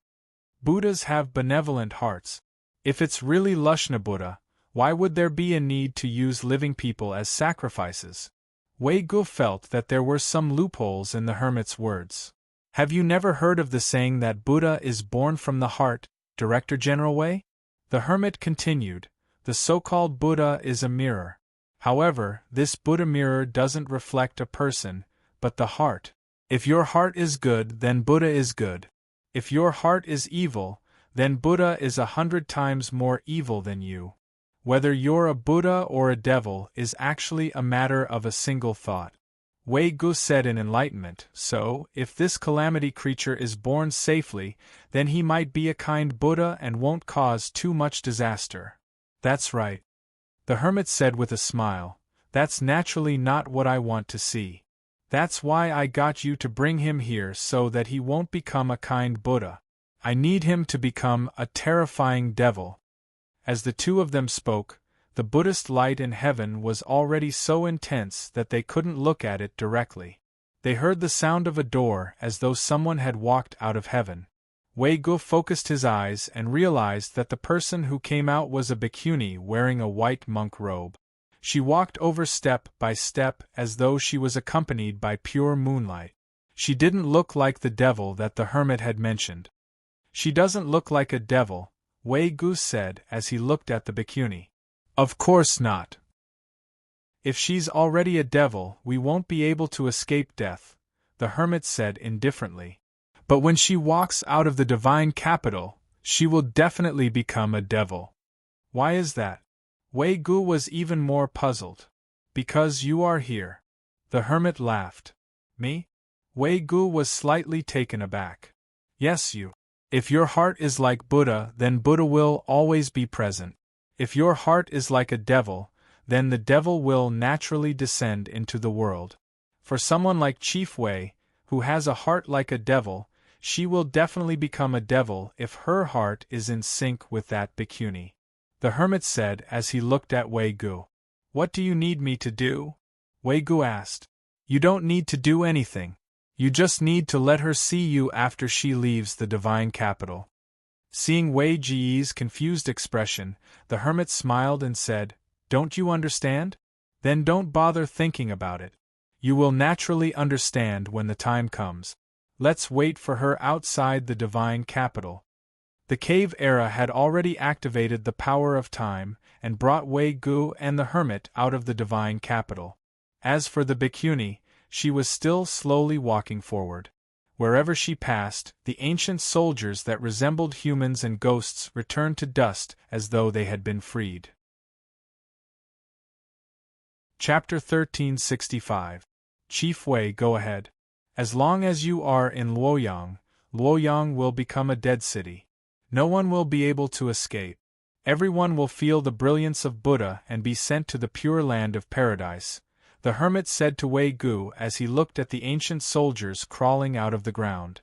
Buddhas have benevolent hearts. If it's really Lushna Buddha, why would there be a need to use living people as sacrifices? Wei Gu felt that there were some loopholes in the hermit's words. "Have you never heard of the saying that Buddha is born from the heart, Director General Wei?" The hermit continued, "The so-called Buddha is a mirror. However, this Buddha mirror doesn't reflect a person, but the heart. If your heart is good, then Buddha is good. If your heart is evil, then Buddha is 100 times more evil than you. Whether you're a Buddha or a devil is actually a matter of a single thought." Wei Gu said in enlightenment, "So, if this calamity creature is born safely, then he might be a kind Buddha and won't cause too much disaster." "That's right," the hermit said with a smile. "That's naturally not what I want to see. That's why I got you to bring him here, so that he won't become a kind Buddha. I need him to become a terrifying devil." As the two of them spoke, the Buddhist light in heaven was already so intense that they couldn't look at it directly. They heard the sound of a door as though someone had walked out of heaven. Wei Gu focused his eyes and realized that the person who came out was a bhikkhuni wearing a white monk robe. She walked over step by step as though she was accompanied by pure moonlight. She didn't look like the devil that the hermit had mentioned. "She doesn't look like a devil," Wei Gu said as he looked at the bhikkhuni. "Of course not. If she's already a devil, we won't be able to escape death," the hermit said indifferently. "But when she walks out of the divine capital, she will definitely become a devil." "Why is that?" Wei Gu was even more puzzled. "Because you are here." The hermit laughed. "Me?" Wei Gu was slightly taken aback. "Yes, you. If your heart is like Buddha, then Buddha will always be present. If your heart is like a devil, then the devil will naturally descend into the world. For someone like Chief Wei, who has a heart like a devil, she will definitely become a devil if her heart is in sync with that bhikkhuni," the hermit said as he looked at Wei Gu. "What do you need me to do?" Wei Gu asked. "You don't need to do anything. You just need to let her see you after she leaves the divine capital." Seeing Wei Ji's confused expression, the hermit smiled and said, "Don't you understand? Then don't bother thinking about it. You will naturally understand when the time comes. Let's wait for her outside the divine capital." The cave era had already activated the power of time and brought Wei Gu and the hermit out of the divine capital. As for the bhikkhuni, she was still slowly walking forward. Wherever she passed, the ancient soldiers that resembled humans and ghosts returned to dust as though they had been freed. Chapter 1365. Chief Wei, go ahead. As long as you are in Luoyang, Luoyang will become a dead city. No one will be able to escape. Everyone will feel the brilliance of Buddha and be sent to the pure land of paradise, the hermit said to Wei Gu as he looked at the ancient soldiers crawling out of the ground.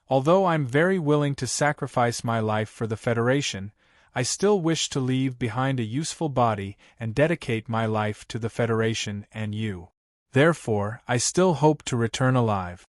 "Although I'm very willing to sacrifice my life for the Federation, I still wish to leave behind a useful body and dedicate my life to the Federation and you. Therefore, I still hope to return alive."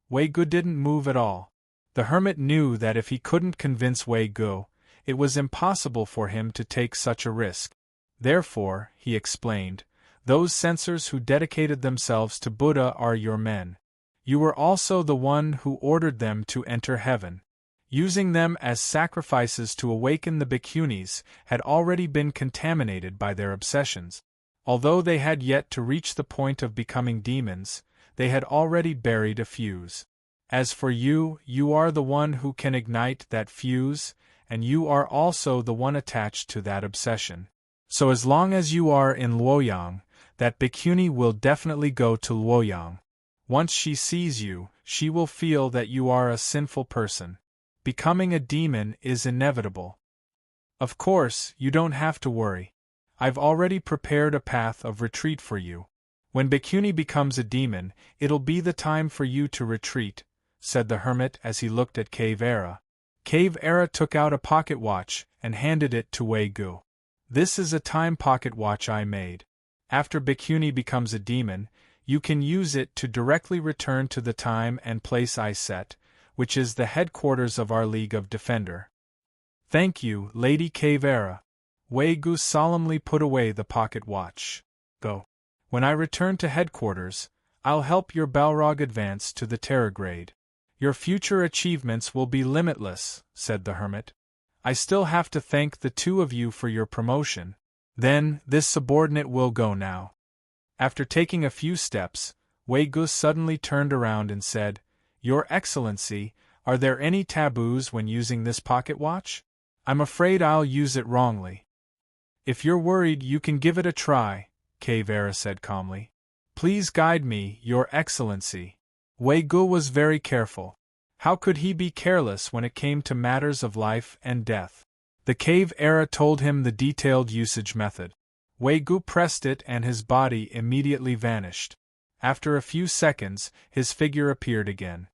Wei Gu didn't move at all. The hermit knew that if he couldn't convince Wei Gu, it was impossible for him to take such a risk. Therefore, he explained, "Those censors who dedicated themselves to Buddha are your men. You were also the one who ordered them to enter heaven. Using them as sacrifices to awaken the bhikkhunis had already been contaminated by their obsessions. Although they had yet to reach the point of becoming demons, they had already buried a fuse. As for you, you are the one who can ignite that fuse, and you are also the one attached to that obsession. So as long as you are in Luoyang, that bhikkhuni will definitely go to Luoyang. Once she sees you, she will feel that you are a sinful person. Becoming a demon is inevitable. Of course, you don't have to worry. I've already prepared a path of retreat for you. When bhikkhuni becomes a demon, it'll be the time for you to retreat," said the hermit as he looked at Cave Era. Cave Era took out a pocket watch and handed it to Wei Gu. "This is a time pocket watch I made. After bhikkhuni becomes a demon, you can use it to directly return to the time and place I set, which is the headquarters of our League of Defender." "Thank you, Lady Cave Era." Wei Gu solemnly put away the pocket watch. "Go. When I return to headquarters, I'll help your Balrog advance to the Terror grade. Your future achievements will be limitless," said the hermit. "I still have to thank the two of you for your promotion. Then, this subordinate will go now." After taking a few steps, Wei Gu suddenly turned around and said, "Your Excellency, are there any taboos when using this pocket watch? I'm afraid I'll use it wrongly." "If you're worried, you can give it a try," Cave Era said calmly. "Please guide me, Your Excellency." Wei Gu was very careful. How could he be careless when it came to matters of life and death? The Cave Era told him the detailed usage method. Wei Gu pressed it and his body immediately vanished. After a few seconds, his figure appeared again.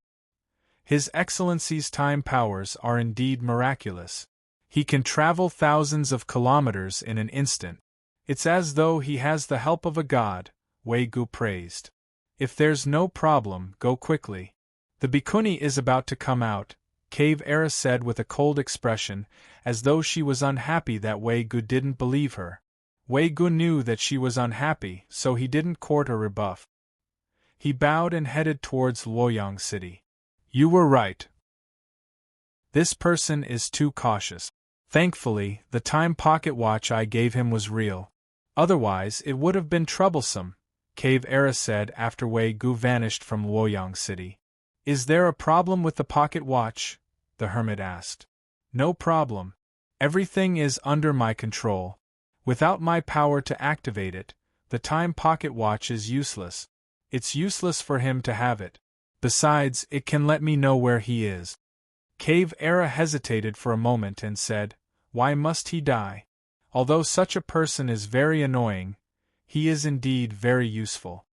"His Excellency's time powers are indeed miraculous. He can travel thousands of kilometers in an instant. It's as though he has the help of a god, Wei Gu praised. If there's no problem, go quickly. The bhikkhuni is about to come out, Cave Era said with a cold expression, as though she was unhappy that Wei Gu didn't believe her. Wei Gu knew that she was unhappy, so he didn't court or rebuff. He bowed and headed towards Luoyang City. You were right. This person is too cautious. Thankfully, the time pocket watch I gave him was real. Otherwise, it would have been troublesome, Cave Era said after Wei Gu vanished from Luoyang City. Is there a problem with the pocket watch? The hermit asked. No problem. Everything is under my control. Without my power to activate it, the time pocket watch is useless. It's useless for him to have it. Besides, it can let me know where he is. Cave Era hesitated for a moment and said, Why must he die? Although such a person is very annoying, he is indeed very useful.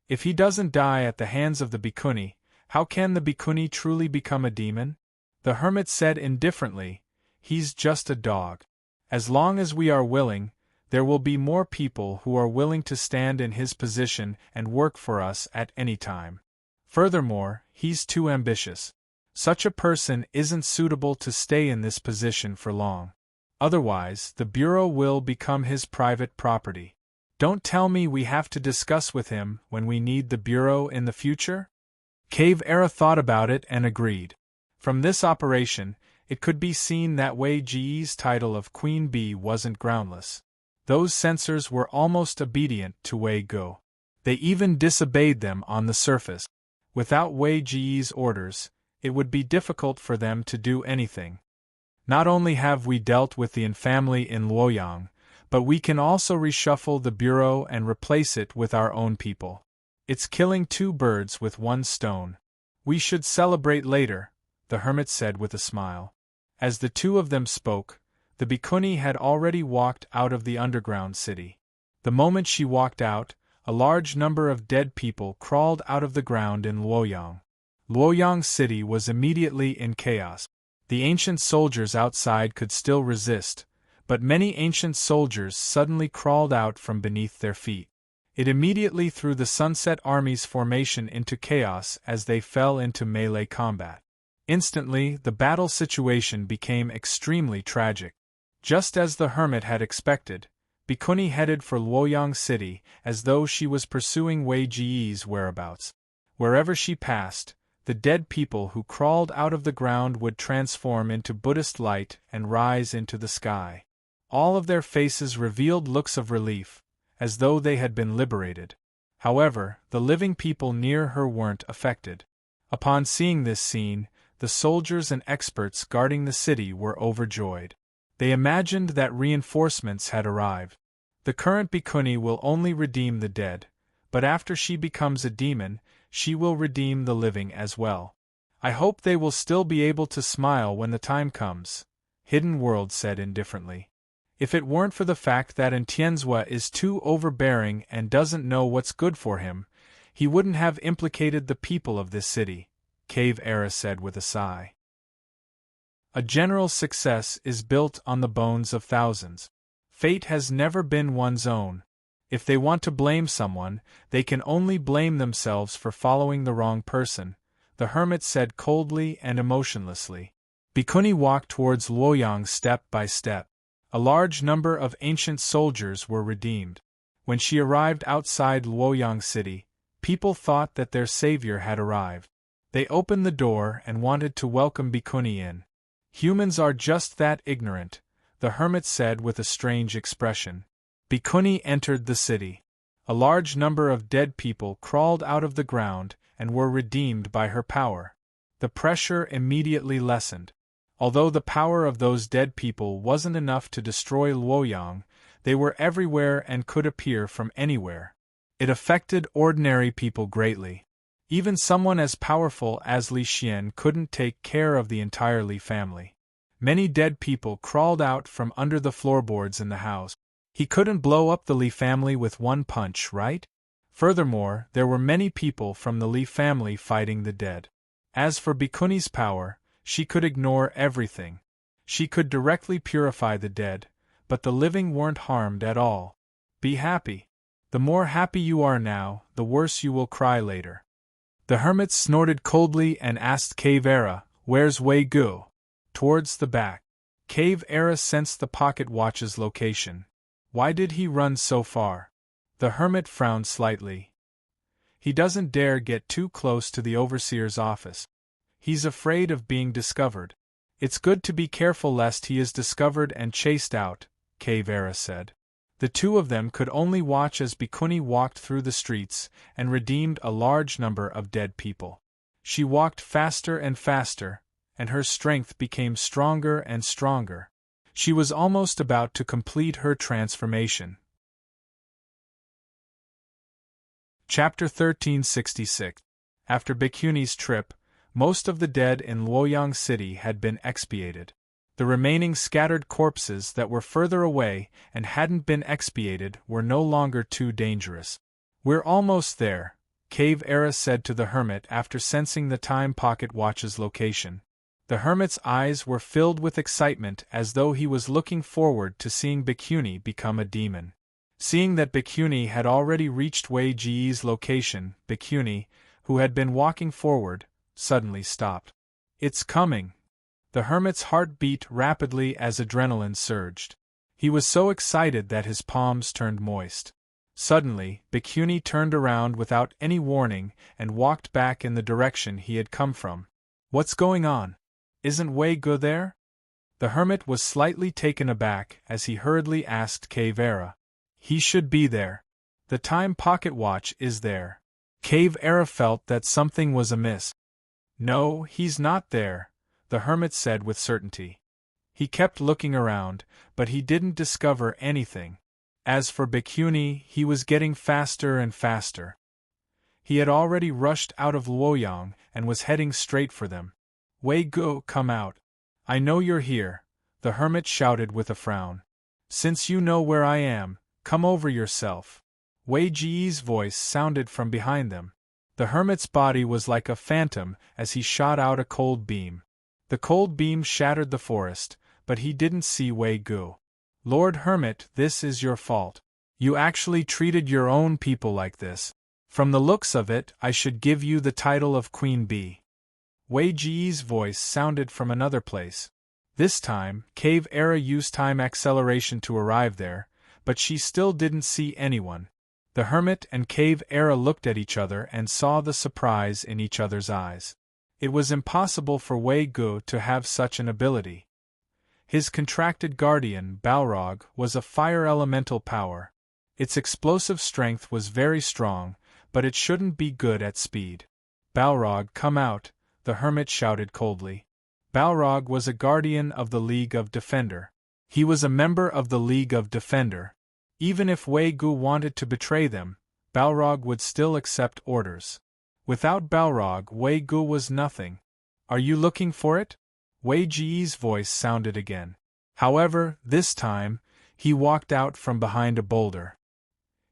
If he doesn't die at the hands of the bhikkhuni, how can the bhikkhuni truly become a demon? The hermit said indifferently, He's just a dog. As long as we are willing, there will be more people who are willing to stand in his position and work for us at any time. Furthermore, he's too ambitious. Such a person isn't suitable to stay in this position for long. Otherwise, the bureau will become his private property. Don't tell me we have to discuss with him when we need the bureau in the future? Cave Era thought about it and agreed. From this operation, it could be seen that Wei Ji's title of Queen Bee wasn't groundless. Those censors were almost obedient to Wei Gu. They even disobeyed them on the surface. Without Wei Ji's orders, it would be difficult for them to do anything. Not only have we dealt with the infamily in Luoyang, but we can also reshuffle the bureau and replace it with our own people. It's killing two birds with one stone. We should celebrate later, the hermit said with a smile. As the two of them spoke, the bhikkhuni had already walked out of the underground city. The moment she walked out, a large number of dead people crawled out of the ground in Luoyang. Luoyang City was immediately in chaos. The ancient soldiers outside could still resist, but many ancient soldiers suddenly crawled out from beneath their feet. It immediately threw the Sunset Army's formation into chaos as they fell into melee combat. Instantly, the battle situation became extremely tragic. Just as the hermit had expected, Bhikkhuni headed for Luoyang City as though she was pursuing Wei Ji's whereabouts. Wherever she passed, the dead people who crawled out of the ground would transform into Buddhist light and rise into the sky. All of their faces revealed looks of relief, as though they had been liberated. However, the living people near her weren't affected. Upon seeing this scene, the soldiers and experts guarding the city were overjoyed. They imagined that reinforcements had arrived. The current bhikkhuni will only redeem the dead, but after she becomes a demon, she will redeem the living as well. I hope they will still be able to smile when the time comes, Hidden World said indifferently. If it weren't for the fact that Tianzhua is too overbearing and doesn't know what's good for him, he wouldn't have implicated the people of this city, Cave Era said with a sigh. A general's success is built on the bones of thousands. Fate has never been one's own. If they want to blame someone, they can only blame themselves for following the wrong person, the hermit said coldly and emotionlessly. Bhikkhuni walked towards Luoyang step by step. A large number of ancient soldiers were redeemed. When she arrived outside Luoyang City, people thought that their savior had arrived. They opened the door and wanted to welcome Bhikkhuni in. Humans are just that ignorant, the hermit said with a strange expression. Bhikkhuni entered the city. A large number of dead people crawled out of the ground and were redeemed by her power. The pressure immediately lessened. Although the power of those dead people wasn't enough to destroy Luoyang, they were everywhere and could appear from anywhere. It affected ordinary people greatly. Even someone as powerful as Li Xian couldn't take care of the entire Li family. Many dead people crawled out from under the floorboards in the house. He couldn't blow up the Li family with one punch, right? Furthermore, there were many people from the Li family fighting the dead. As for Bhikkhuni's power, she could ignore everything. She could directly purify the dead, but the living weren't harmed at all. Be happy. The more happy you are now, the worse you will cry later. The hermit snorted coldly and asked Cave Era, "Where's Wei Gu?" "Towards the back." Cave Era sensed the pocket watch's location. Why did he run so far? The hermit frowned slightly. He doesn't dare get too close to the overseer's office. He's afraid of being discovered. It's good to be careful lest he is discovered and chased out, Cave Era said. The two of them could only watch as Bikuni walked through the streets and redeemed a large number of dead people. She walked faster and faster, and her strength became stronger and stronger. She was almost about to complete her transformation. Chapter 1366. After Bikuni's trip, most of the dead in Luoyang City had been expiated. The remaining scattered corpses that were further away and hadn't been expiated were no longer too dangerous. "We're almost there," Cave Era said to the hermit after sensing the time pocket watch's location. The hermit's eyes were filled with excitement as though he was looking forward to seeing Bikuni become a demon. Seeing that Bikuni had already reached Wei Ji's location, Bikuni, who had been walking forward, suddenly stopped. "It's coming." The hermit's heart beat rapidly as adrenaline surged. He was so excited that his palms turned moist. Suddenly, Bikuni turned around without any warning and walked back in the direction he had come from. "What's going on? Isn't Wei Gu there?" The hermit was slightly taken aback as he hurriedly asked Cave Era. "He should be there. The time pocket watch is there." Cave Era felt that something was amiss. "No, he's not there," the hermit said with certainty. He kept looking around, but he didn't discover anything. As for Bikuni, he was getting faster and faster. He had already rushed out of Luoyang and was heading straight for them. "Wei Gu, come out. I know you're here," the hermit shouted with a frown. "Since you know where I am, come over yourself." Wei Ji's voice sounded from behind them. The hermit's body was like a phantom as he shot out a cold beam. The cold beam shattered the forest, but he didn't see Wei Gu. "Lord Hermit, this is your fault. You actually treated your own people like this. From the looks of it, I should give you the title of Queen Bee." Wei Ji's voice sounded from another place. This time, Cave Era used time acceleration to arrive there, but she still didn't see anyone. The hermit and Cave Era looked at each other and saw the surprise in each other's eyes. It was impossible for Wei Gu to have such an ability. His contracted guardian, Balrog, was a fire elemental power. Its explosive strength was very strong, but it shouldn't be good at speed. "Balrog, come out," the hermit shouted coldly. Balrog was a guardian of the League of Defender. He was a member of the League of Defender. Even if Wei Gu wanted to betray them, Balrog would still accept orders. Without Balrog, Wei Gu was nothing. "Are you looking for it?" Wei Ji's voice sounded again. However, this time, he walked out from behind a boulder.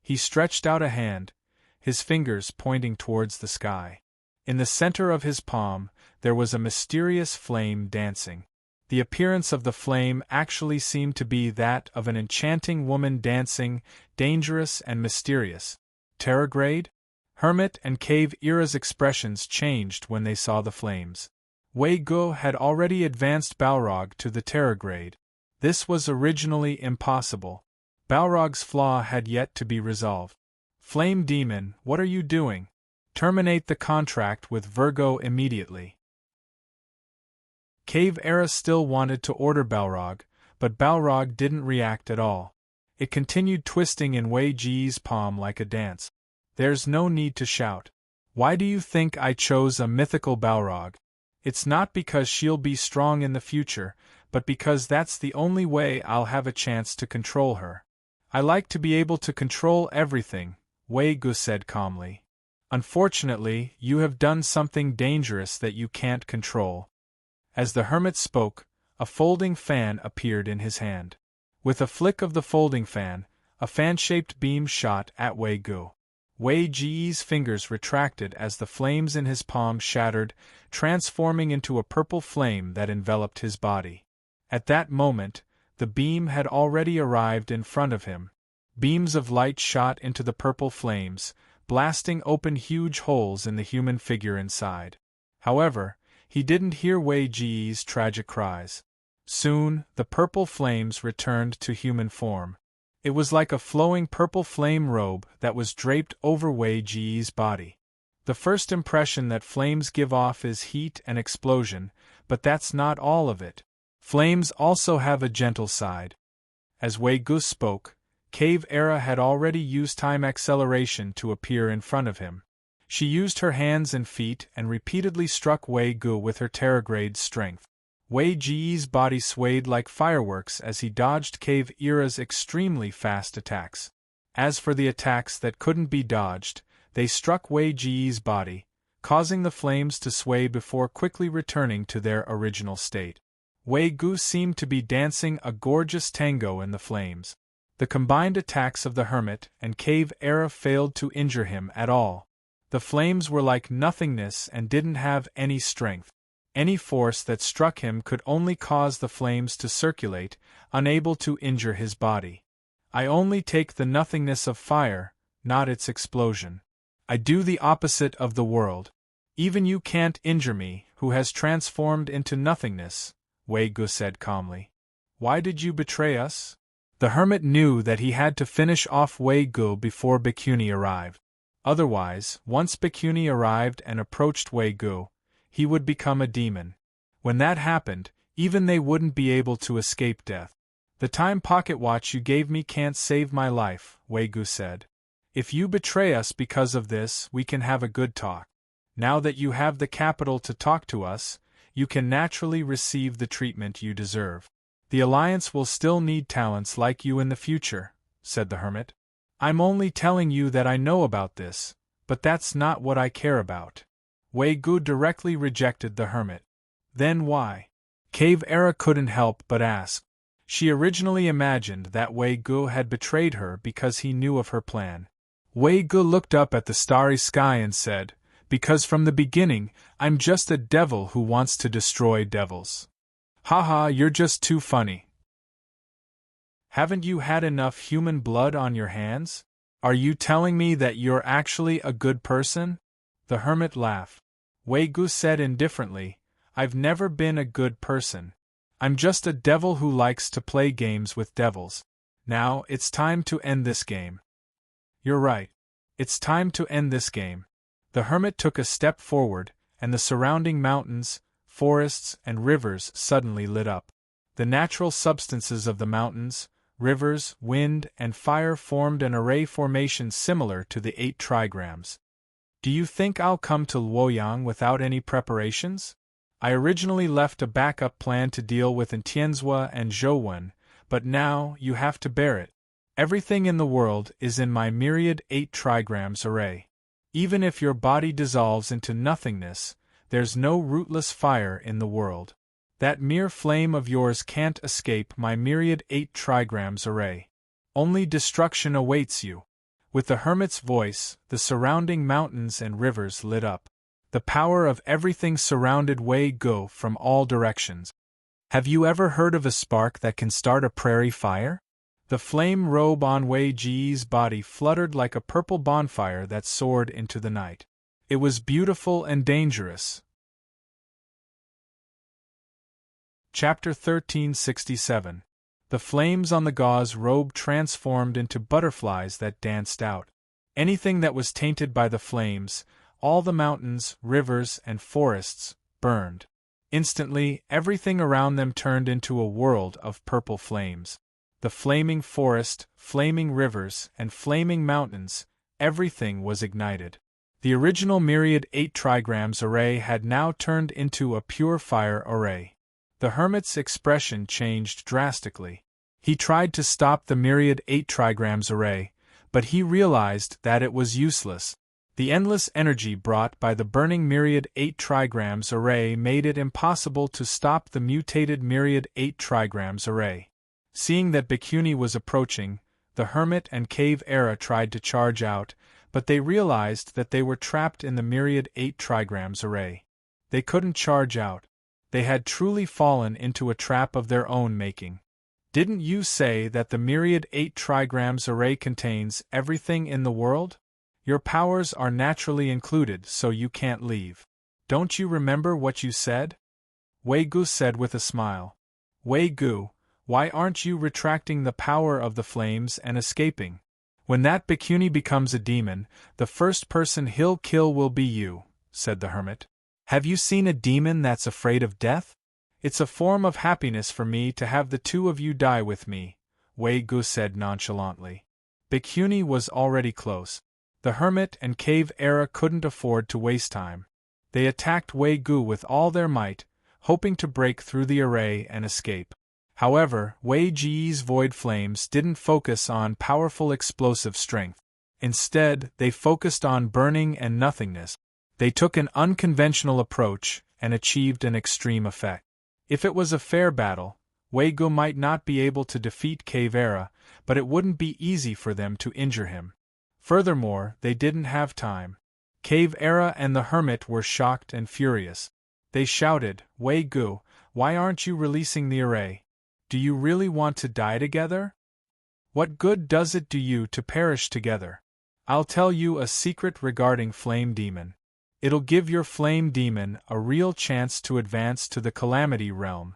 He stretched out a hand, his fingers pointing towards the sky. In the center of his palm, there was a mysterious flame dancing. The appearance of the flame actually seemed to be that of an enchanting woman dancing, dangerous and mysterious. Terragrade? Hermit and Cave Era's expressions changed when they saw the flames. Wei Gu had already advanced Balrog to the Terragrade. This was originally impossible. Balrog's flaw had yet to be resolved. "Flame Demon, what are you doing? Terminate the contract with Virgo immediately." Cave Era still wanted to order Balrog, but Balrog didn't react at all. It continued twisting in Wei Ji's palm like a dance. "There's no need to shout. Why do you think I chose a mythical Balrog? It's not because she'll be strong in the future, but because that's the only way I'll have a chance to control her. I like to be able to control everything," Wei Gu said calmly. "Unfortunately, you have done something dangerous that you can't control." As the hermit spoke, a folding fan appeared in his hand. With a flick of the folding fan, a fan-shaped beam shot at Wei Gu. Wei Ji's fingers retracted as the flames in his palm shattered, transforming into a purple flame that enveloped his body. At that moment, the beam had already arrived in front of him. Beams of light shot into the purple flames, blasting open huge holes in the human figure inside. However, he didn't hear Wei Ji's tragic cries. Soon, the purple flames returned to human form. It was like a flowing purple flame robe that was draped over Wei Ji's body. The first impression that flames give off is heat and explosion, but that's not all of it. Flames also have a gentle side. As Wei Gu spoke, Cave Era had already used time acceleration to appear in front of him. She used her hands and feet and repeatedly struck Wei Gu with her Terragrade strength. Wei Ji's body swayed like fireworks as he dodged Cave Era's extremely fast attacks. As for the attacks that couldn't be dodged, they struck Wei Ji's body, causing the flames to sway before quickly returning to their original state. Wei Gu seemed to be dancing a gorgeous tango in the flames. The combined attacks of the hermit and Cave Era failed to injure him at all. The flames were like nothingness and didn't have any strength. Any force that struck him could only cause the flames to circulate, unable to injure his body. I only take the nothingness of fire, not its explosion. I do the opposite of the world. Even you can't injure me, who has transformed into nothingness, Wei Gu said calmly. Why did you betray us? The hermit knew that he had to finish off Wei Gu before Bikuni arrived. Otherwise, once Bikuni arrived and approached Wei Gu, he would become a demon. When that happened, even they wouldn't be able to escape death. The time pocket watch you gave me can't save my life, Wei Gu said. If you betray us because of this, we can have a good talk. Now that you have the capital to talk to us, you can naturally receive the treatment you deserve. The Alliance will still need talents like you in the future, said the hermit. I'm only telling you that I know about this, but that's not what I care about. Wei Gu directly rejected the hermit. Then why? Cave Era couldn't help but ask. She originally imagined that Wei Gu had betrayed her because he knew of her plan. Wei Gu looked up at the starry sky and said, because from the beginning, I'm just a devil who wants to destroy devils. Haha, you're just too funny. Haven't you had enough human blood on your hands? Are you telling me that you're actually a good person? The hermit laughed. Wei Gu said indifferently, I've never been a good person. I'm just a devil who likes to play games with devils. Now, it's time to end this game. You're right. It's time to end this game. The hermit took a step forward, and the surrounding mountains, forests, and rivers suddenly lit up. The natural substances of the mountains, rivers, wind, and fire formed an array formation similar to the 8 trigrams. Do you think I'll come to Luoyang without any preparations? I originally left a backup plan to deal with Tianzhua and Zhouwen, but now you have to bear it. Everything in the world is in my myriad 8 trigrams array. Even if your body dissolves into nothingness, there's no rootless fire in the world. That mere flame of yours can't escape my myriad 8 trigrams array. Only destruction awaits you. With the hermit's voice, the surrounding mountains and rivers lit up. The power of everything surrounded Wei Gu from all directions. Have you ever heard of a spark that can start a prairie fire? The flame robe on Wei Ji's body fluttered like a purple bonfire that soared into the night. It was beautiful and dangerous. Chapter 1367. The flames on the gauze robe transformed into butterflies that danced out. Anything that was tainted by the flames, all the mountains, rivers, and forests, burned. Instantly, everything around them turned into a world of purple flames. The flaming forest, flaming rivers, and flaming mountains, everything was ignited. The original myriad 8 trigrams array had now turned into a pure fire array. The hermit's expression changed drastically. He tried to stop the myriad 8 trigrams array, but he realized that it was useless. The endless energy brought by the burning myriad 8 trigrams array made it impossible to stop the mutated myriad 8 trigrams array. Seeing that Bikuni was approaching, the hermit and Cave Era tried to charge out, but they realized that they were trapped in the myriad 8 trigrams array. They couldn't charge out. They had truly fallen into a trap of their own making. Didn't you say that the myriad 8 trigrams array contains everything in the world? Your powers are naturally included, so you can't leave. Don't you remember what you said? Wei Gu said with a smile. Wei Gu, why aren't you retracting the power of the flames and escaping? When that bikini becomes a demon, the first person he'll kill will be you, said the hermit. Have you seen a demon that's afraid of death? It's a form of happiness for me to have the two of you die with me, Wei Gu said nonchalantly. Bikini was already close. The hermit and cave era couldn't afford to waste time. They attacked Wei Gu with all their might, hoping to break through the array and escape. However, Wei Ji's void flames didn't focus on powerful explosive strength. Instead, they focused on burning and nothingness. They took an unconventional approach and achieved an extreme effect. If it was a fair battle, Wei Gu might not be able to defeat Cave Era, but it wouldn't be easy for them to injure him. Furthermore, they didn't have time. Cave Era and the hermit were shocked and furious. They shouted, Wei Gu, why aren't you releasing the array? Do you really want to die together? What good does it do you to perish together? I'll tell you a secret regarding Flame Demon. It'll give your Flame Demon a real chance to advance to the Calamity Realm.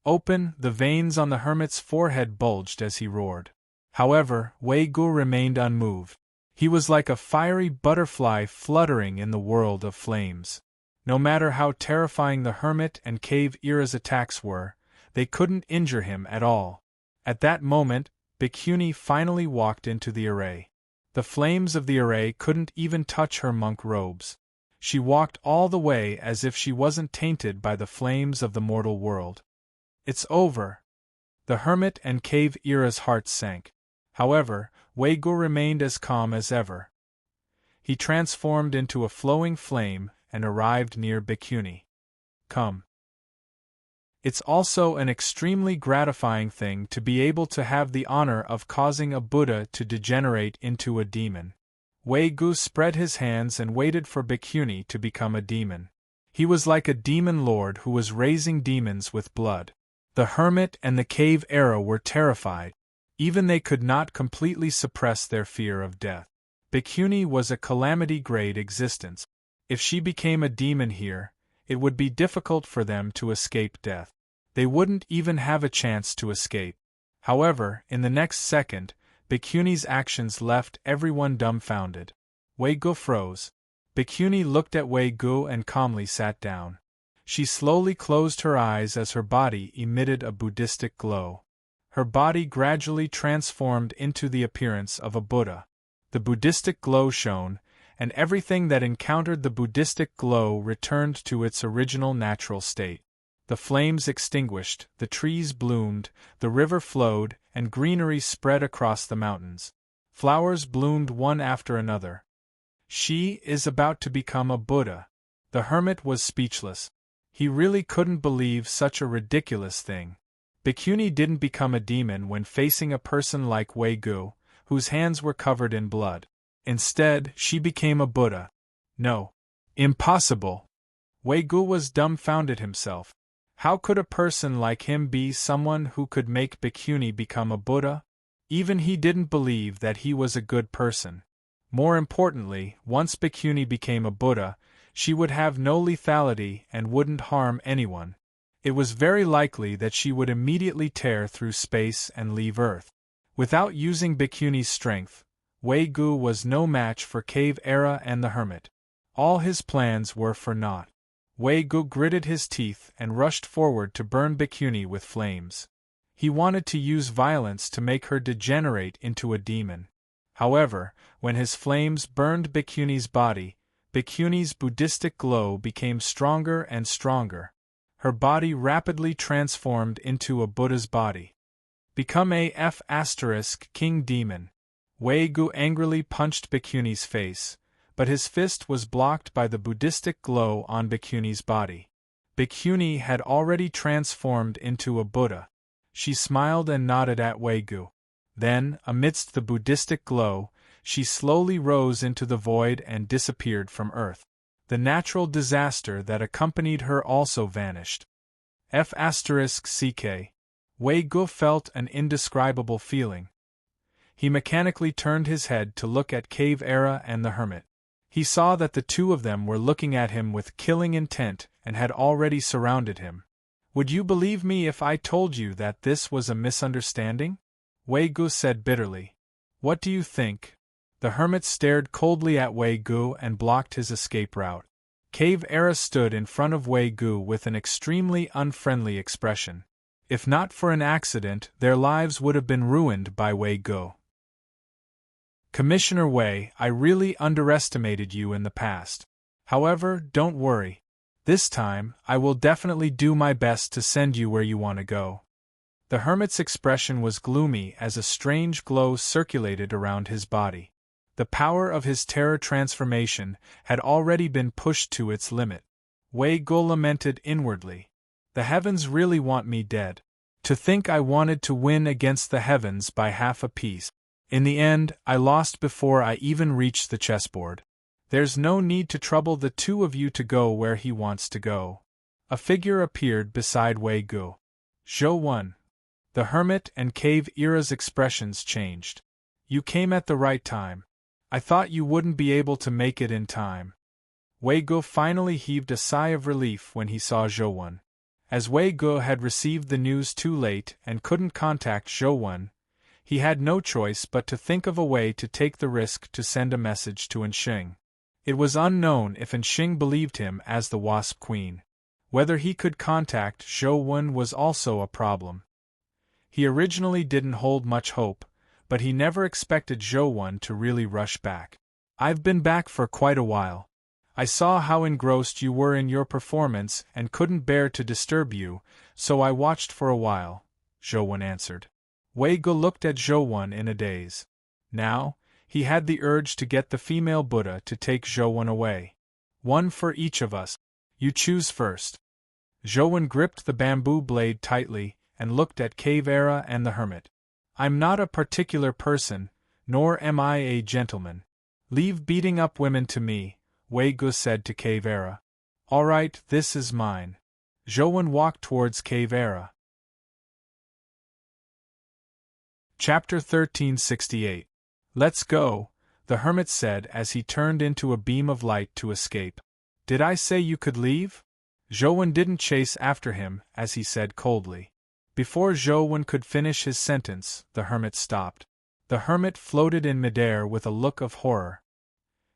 Open, the veins on the hermit's forehead bulged as he roared. However, Wei Gu remained unmoved. He was like a fiery butterfly fluttering in the world of flames. No matter how terrifying the hermit and Cave Era's attacks were, they couldn't injure him at all. At that moment, Bikuni finally walked into the array. The flames of the array couldn't even touch her monk robes. She walked all the way as if she wasn't tainted by the flames of the mortal world. It's over. The hermit and Cave Era's hearts sank. However, Wei Gu remained as calm as ever. He transformed into a flowing flame and arrived near Bikuni. Come. It's also an extremely gratifying thing to be able to have the honor of causing a Buddha to degenerate into a demon. Wei Gu spread his hands and waited for Bikuni to become a demon. He was like a demon lord who was raising demons with blood. The hermit and the Cave Era were terrified. Even they could not completely suppress their fear of death. Bikuni was a calamity-grade existence. If she became a demon here, it would be difficult for them to escape death. They wouldn't even have a chance to escape. However, in the next second, Bikuni's actions left everyone dumbfounded. Wei Gu froze. Bikuni looked at Wei Gu and calmly sat down. She slowly closed her eyes as her body emitted a Buddhistic glow. Her body gradually transformed into the appearance of a Buddha. The Buddhistic glow shone, and everything that encountered the Buddhistic glow returned to its original natural state. The flames extinguished, the trees bloomed, the river flowed, and greenery spread across the mountains. Flowers bloomed one after another. She is about to become a Buddha. The hermit was speechless. He really couldn't believe such a ridiculous thing. Bikuni didn't become a demon when facing a person like Wei Gu, whose hands were covered in blood. Instead, she became a Buddha. No. Impossible. Wei Gu was dumbfounded himself. How could a person like him be someone who could make Bikuni become a Buddha? Even he didn't believe that he was a good person. More importantly, once Bikuni became a Buddha, she would have no lethality and wouldn't harm anyone. It was very likely that she would immediately tear through space and leave Earth. Without using Bikuni's strength, Wei Gu was no match for Cave Era and the hermit. All his plans were for naught. Wei Gu gritted his teeth and rushed forward to burn Bikuni with flames. He wanted to use violence to make her degenerate into a demon. However, when his flames burned Bikuni's body, Bikuni's Buddhistic glow became stronger and stronger. Her body rapidly transformed into a Buddha's body. Become a King demon. Wei Gu angrily punched Bikuni's face, but his fist was blocked by the Buddhistic glow on Bikuni's body. Bikuni had already transformed into a Buddha. She smiled and nodded at Wei Gu. Then, amidst the Buddhistic glow, she slowly rose into the void and disappeared from Earth. The natural disaster that accompanied her also vanished. F***. Wei Gu felt an indescribable feeling. He mechanically turned his head to look at Cave Era and the hermit. He saw that the two of them were looking at him with killing intent and had already surrounded him. Would you believe me if I told you that this was a misunderstanding? Wei Gu said bitterly. What do you think? The hermit stared coldly at Wei Gu and blocked his escape route. Cave Era stood in front of Wei Gu with an extremely unfriendly expression. If not for an accident, their lives would have been ruined by Wei Gu. Commissioner Wei, I really underestimated you in the past. However, don't worry. This time, I will definitely do my best to send you where you want to go. The hermit's expression was gloomy as a strange glow circulated around his body. The power of his terror transformation had already been pushed to its limit. Wei Gu lamented inwardly. The heavens really want me dead. To think I wanted to win against the heavens by half a piece. In the end, I lost before I even reached the chessboard. There's no need to trouble the two of you to go where he wants to go. A figure appeared beside Wei Gu. Zhou Wen. The hermit and Cave Era's expressions changed. You came at the right time. I thought you wouldn't be able to make it in time. Wei Gu finally heaved a sigh of relief when he saw Zhou Wen. As Wei Gu had received the news too late and couldn't contact Zhou Wen, he had no choice but to think of a way to take the risk to send a message to Enxing. It was unknown if Enxing believed him as the Wasp Queen. Whether he could contact Zhou Wen was also a problem. He originally didn't hold much hope, but he never expected Zhou Wen to really rush back. I've been back for quite a while. I saw how engrossed you were in your performance and couldn't bear to disturb you, so I watched for a while, Zhou Wen answered. Wei Gu looked at Zhou Wen in a daze. Now, he had the urge to get the female Buddha to take Zhou Wen away. One for each of us. You choose first. Zhou Wen gripped the bamboo blade tightly and looked at Cave Era and the hermit. I'm not a particular person, nor am I a gentleman. Leave beating up women to me, Wei Gu said to Cave Era. All right, this is mine. Zhou Wen walked towards Cave Era. Chapter 1368. Let's go, the hermit said as he turned into a beam of light to escape. Did I say you could leave? Zhou Wen didn't chase after him, as he said coldly. Before Zhou Wen could finish his sentence, the hermit stopped. The hermit floated in midair with a look of horror.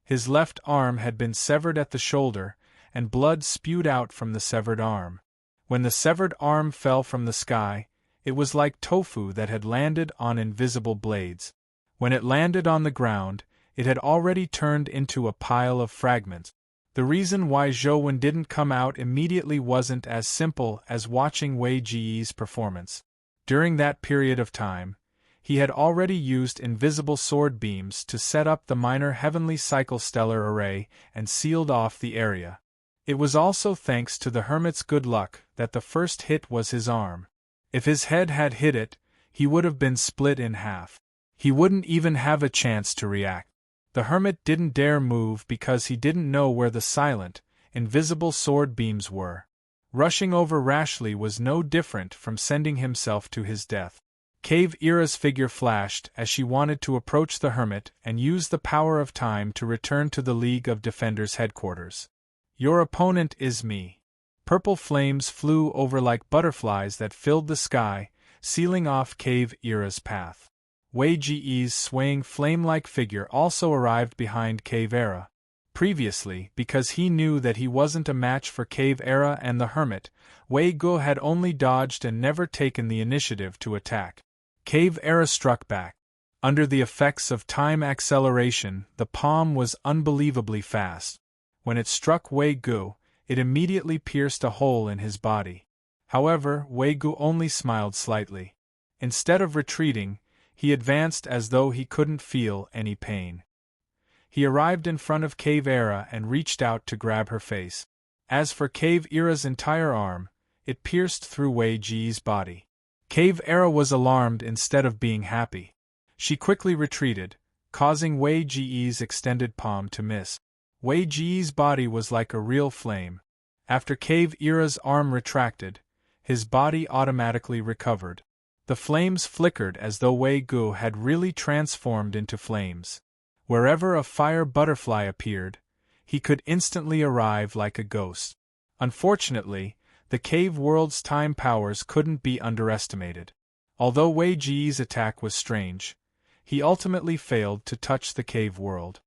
His left arm had been severed at the shoulder, and blood spewed out from the severed arm. When the severed arm fell from the sky, it was like tofu that had landed on invisible blades. When it landed on the ground, it had already turned into a pile of fragments. The reason why Zhou Wen didn't come out immediately wasn't as simple as watching Wei Ji's performance. During that period of time, he had already used invisible sword beams to set up the minor heavenly cycle stellar array and sealed off the area. It was also thanks to the hermit's good luck that the first hit was his arm. If his head had hit it, he would have been split in half. He wouldn't even have a chance to react. The hermit didn't dare move because he didn't know where the silent, invisible sword beams were. Rushing over rashly was no different from sending himself to his death. Cave Era's figure flashed as she wanted to approach the hermit and use the power of time to return to the League of Defenders headquarters. Your opponent is me. Purple flames flew over like butterflies that filled the sky, sealing off Cave Era's path. Wei Ji's swaying flame-like figure also arrived behind Cave Era. Previously, because he knew that he wasn't a match for Cave Era and the hermit, Wei Gu had only dodged and never taken the initiative to attack. Cave Era struck back. Under the effects of time acceleration, the palm was unbelievably fast. When it struck Wei Gu, it immediately pierced a hole in his body. However, Wei Gu only smiled slightly. Instead of retreating, he advanced as though he couldn't feel any pain. He arrived in front of Cave Era and reached out to grab her face. As for Cave Era's entire arm, it pierced through Wei Ji's body. Cave Era was alarmed instead of being happy. She quickly retreated, causing Wei Ji's extended palm to miss. Wei Ji's body was like a real flame. After Cave Era's arm retracted, his body automatically recovered. The flames flickered as though Wei Gu had really transformed into flames. Wherever a fire butterfly appeared, he could instantly arrive like a ghost. Unfortunately, the cave world's time powers couldn't be underestimated. Although Wei Ji's attack was strange, he ultimately failed to touch the cave world.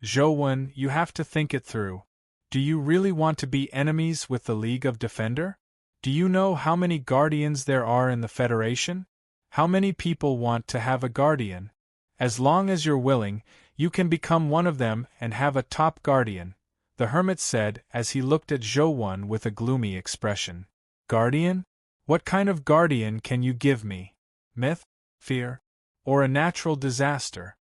Zhou, you have to think it through. Do you really want to be enemies with the League of Defender? Do you know how many guardians there are in the Federation? How many people want to have a guardian? As long as you're willing, you can become one of them and have a top guardian, the hermit said as he looked at Zhou with a gloomy expression. Guardian? What kind of guardian can you give me? Myth? Fear? Or a natural disaster?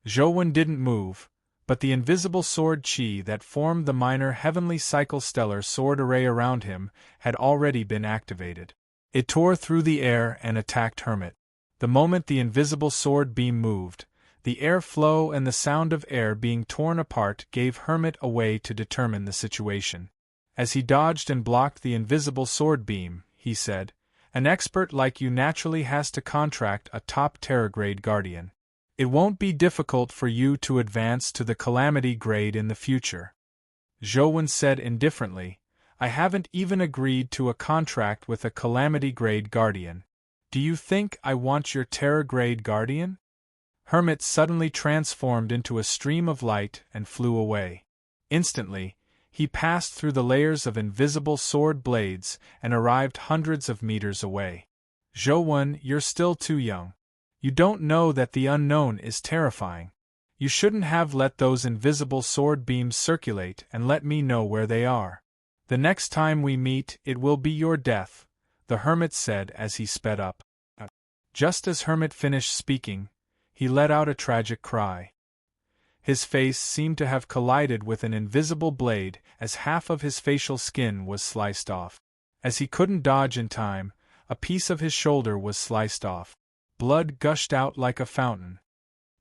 Zhou didn't move, but the invisible sword qi that formed the minor heavenly cycle-stellar sword array around him had already been activated. It tore through the air and attacked Hermit. The moment the invisible sword beam moved, the air flow and the sound of air being torn apart gave Hermit a way to determine the situation. As he dodged and blocked the invisible sword beam, he said, "An expert like you naturally has to contract a top Terra-grade guardian. It won't be difficult for you to advance to the Calamity grade in the future." Zhou said indifferently, "I haven't even agreed to a contract with a Calamity grade guardian. Do you think I want your Terra-grade guardian?" Hermit suddenly transformed into a stream of light and flew away. Instantly, he passed through the layers of invisible sword blades and arrived hundreds of meters away. Zhou, you're still too young. You don't know that the unknown is terrifying. You shouldn't have let those invisible sword beams circulate and let me know where they are. The next time we meet, it will be your death, the hermit said as he sped up. Just as Hermit finished speaking, he let out a tragic cry. His face seemed to have collided with an invisible blade as half of his facial skin was sliced off. As he couldn't dodge in time, a piece of his shoulder was sliced off. Blood gushed out like a fountain.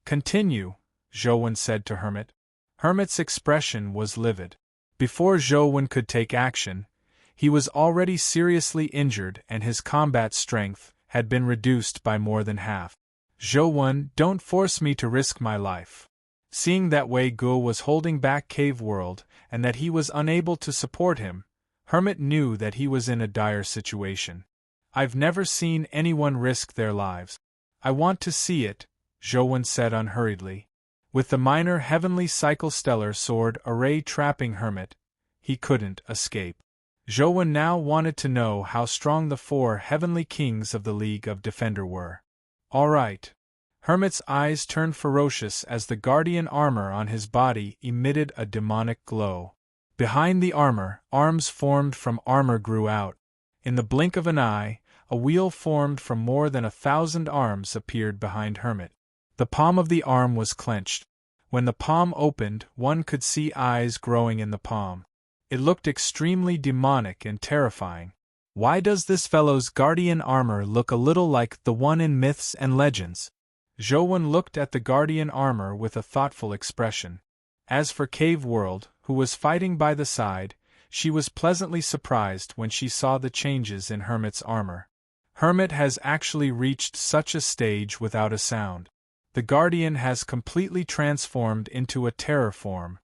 "Continue," Zhou said to Hermit. Hermit's expression was livid. Before Zhou could take action, he was already seriously injured and his combat strength had been reduced by more than half. "Zhou, don't force me to risk my life." Seeing that Wei Gu was holding back Cave World and that he was unable to support him, Hermit knew that he was in a dire situation. "I've never seen anyone risk their lives. I want to see it," Zhou said unhurriedly. With the minor heavenly cycle-stellar sword array trapping Hermit, he couldn't escape. Zhou now wanted to know how strong the 4 heavenly kings of the League of Defender were. "All right." Hermit's eyes turned ferocious as the guardian armor on his body emitted a demonic glow. Behind the armor, arms formed from armor grew out. In the blink of an eye, a wheel formed from more than 1,000 arms appeared behind Hermit. The palm of the arm was clenched. When the palm opened, one could see eyes growing in the palm. It looked extremely demonic and terrifying. "Why does this fellow's guardian armor look a little like the one in myths and legends?" Zhou looked at the guardian armor with a thoughtful expression. As for Cave World, who was fighting by the side, she was pleasantly surprised when she saw the changes in Hermit's armor. Hermit has actually reached such a stage without a sound. The Guardian has completely transformed into a terror form.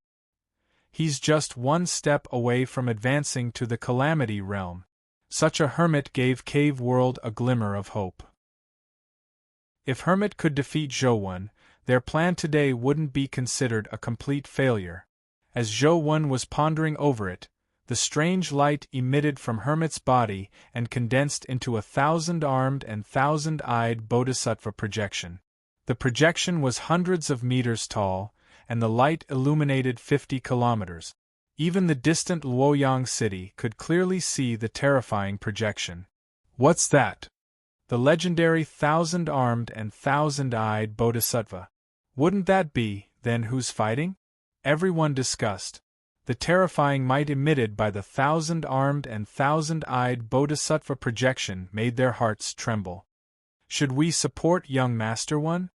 He's just one step away from advancing to the Calamity realm. Such a hermit gave Cave World a glimmer of hope. If Hermit could defeat Zhou, their plan today wouldn't be considered a complete failure. As Zhou was pondering over it, the strange light emitted from Hermit's body and condensed into 1,000-armed and 1,000-eyed bodhisattva projection. The projection was hundreds of meters tall, and the light illuminated 50 kilometers. Even the distant Luoyang city could clearly see the terrifying projection. "What's that?" "The legendary 1,000-armed and 1,000-eyed bodhisattva." "Wouldn't that be, then, who's fighting?" Everyone discussed. The terrifying might emitted by the 1,000-armed and 1,000-eyed bodhisattva projection made their hearts tremble. "Should we support young Master One?"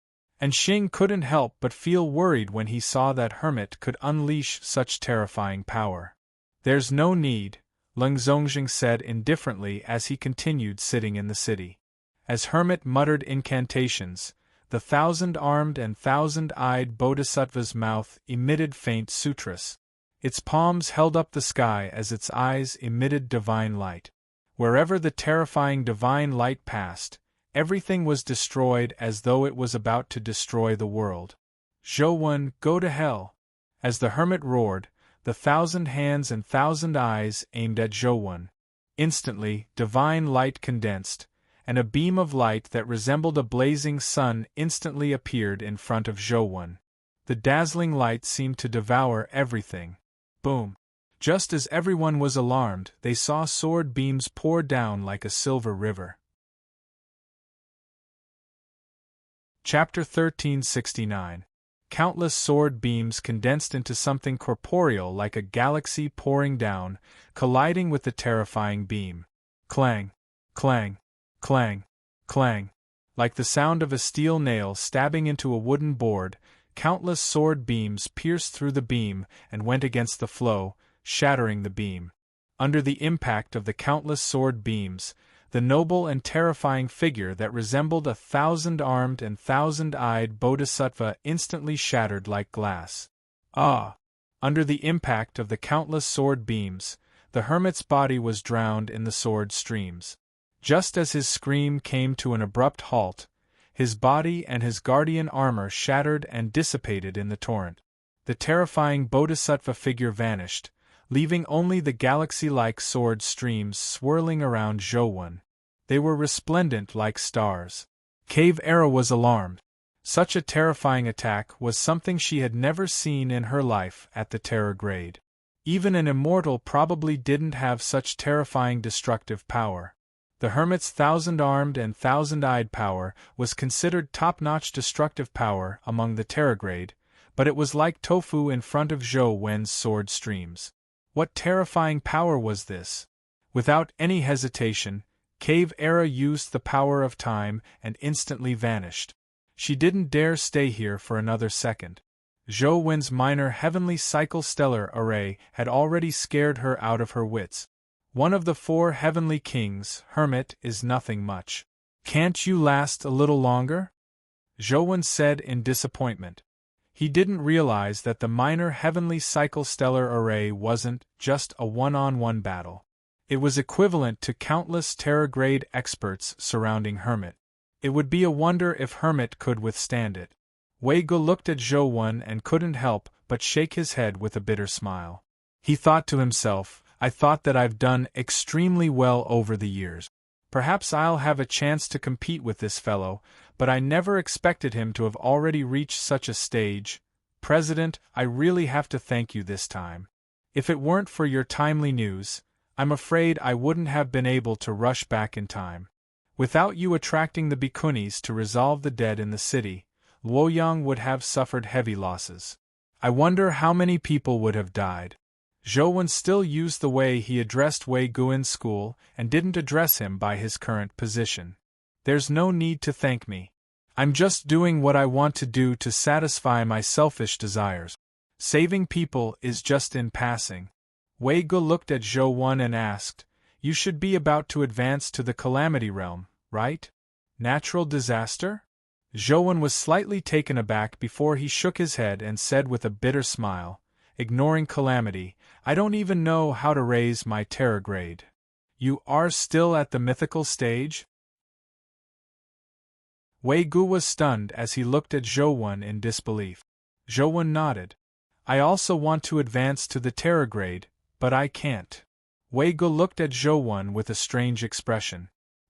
And Xing couldn't help but feel worried when he saw that Hermit could unleash such terrifying power. "There's no need," Leng Zongjing said indifferently as he continued sitting in the city. As Hermit muttered incantations, the thousand-armed and thousand-eyed bodhisattva's mouth emitted faint sutras. Its palms held up the sky as its eyes emitted divine light. Wherever the terrifying divine light passed, everything was destroyed as though it was about to destroy the world. Zhou, go to hell! As the hermit roared, the thousand hands and thousand eyes aimed at Zhou. Instantly, divine light condensed, and a beam of light that resembled a blazing sun instantly appeared in front of Zhou. The dazzling light seemed to devour everything. Boom! Just as everyone was alarmed, they saw sword beams pour down like a silver river. Chapter 1369. Countless sword beams condensed into something corporeal like a galaxy pouring down, colliding with the terrifying beam. Clang! Clang! Clang! Clang! Like the sound of a steel nail stabbing into a wooden board, countless sword beams pierced through the beam and went against the flow, shattering the beam. Under the impact of the countless sword beams, the noble and terrifying figure that resembled a thousand-armed and thousand-eyed bodhisattva instantly shattered like glass. Ah! Under the impact of the countless sword beams, the hermit's body was drowned in the sword streams. Just as his scream came to an abrupt halt, his body and his guardian armor shattered and dissipated in the torrent. The terrifying bodhisattva figure vanished, leaving only the galaxy-like sword streams swirling around Zhou. They were resplendent like stars. Cave Era was alarmed. Such a terrifying attack was something she had never seen in her life at the Terror Grade. Even an immortal probably didn't have such terrifying destructive power. The hermit's thousand-armed and thousand-eyed power was considered top-notch destructive power among the Terror Grade, but it was like tofu in front of Zhou sword streams. What terrifying power was this? Without any hesitation, Cave Era used the power of time and instantly vanished. She didn't dare stay here for another second. Zhou minor heavenly cycle stellar array had already scared her out of her wits. One of the four heavenly kings, Hermit, is nothing much. Can't you last a little longer? Zhou said in disappointment. He didn't realize that the minor heavenly cycle stellar array wasn't just a one-on-one battle. It was equivalent to countless Terror Grade experts surrounding Hermit. It would be a wonder if Hermit could withstand it. Wei Gu looked at Zhou and couldn't help but shake his head with a bitter smile. He thought to himself, I thought that I've done extremely well over the years. Perhaps I'll have a chance to compete with this fellow, but I never expected him to have already reached such a stage. President, I really have to thank you this time. If it weren't for your timely news, I'm afraid I wouldn't have been able to rush back in time. Without you attracting the bhikkhunis to resolve the dead in the city, Luoyang would have suffered heavy losses. I wonder how many people would have died. Zhou still used the way he addressed Wei Gu in school and didn't address him by his current position. There's no need to thank me. I'm just doing what I want to do to satisfy my selfish desires. Saving people is just in passing. Wei Gu looked at Zhou and asked, You should be about to advance to the Calamity Realm, right? Natural disaster? Zhou was slightly taken aback before he shook his head and said with a bitter smile, ignoring Calamity, I don't even know how to raise my Terror Grade. You are still at the mythical stage? Wei Gu was stunned as he looked at Zhou in disbelief. Zhou nodded. I also want to advance to the Terror Grade, but I can't. Wei Gu looked at Zhou with a strange expression.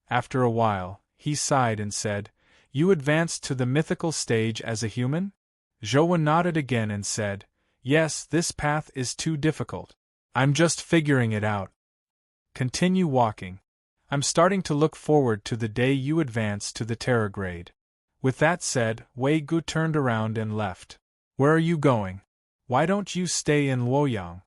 After a while, he sighed and said, You advanced to the mythical stage as a human? Zhou nodded again and said, Yes, this path is too difficult. I'm just figuring it out. Continue walking. I'm starting to look forward to the day you advance to the Terror Grade. With that said, Wei Gu turned around and left. Where are you going? Why don't you stay in Luoyang?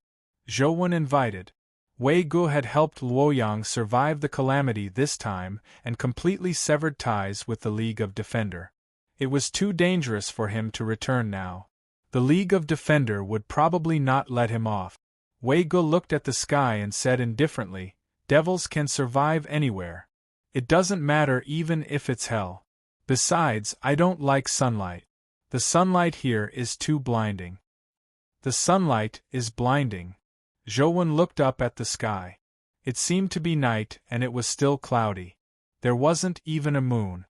Zhou invited. Wei Gu had helped Luoyang survive the calamity this time and completely severed ties with the League of Defender. It was too dangerous for him to return now. The League of Defender would probably not let him off. Wei Gu looked at the sky and said indifferently, "Devils can survive anywhere. It doesn't matter even if it's hell. Besides, I don't like sunlight. The sunlight here is too blinding." "The sunlight is blinding." Zhou looked up at the sky. It seemed to be night and it was still cloudy. There wasn't even a moon.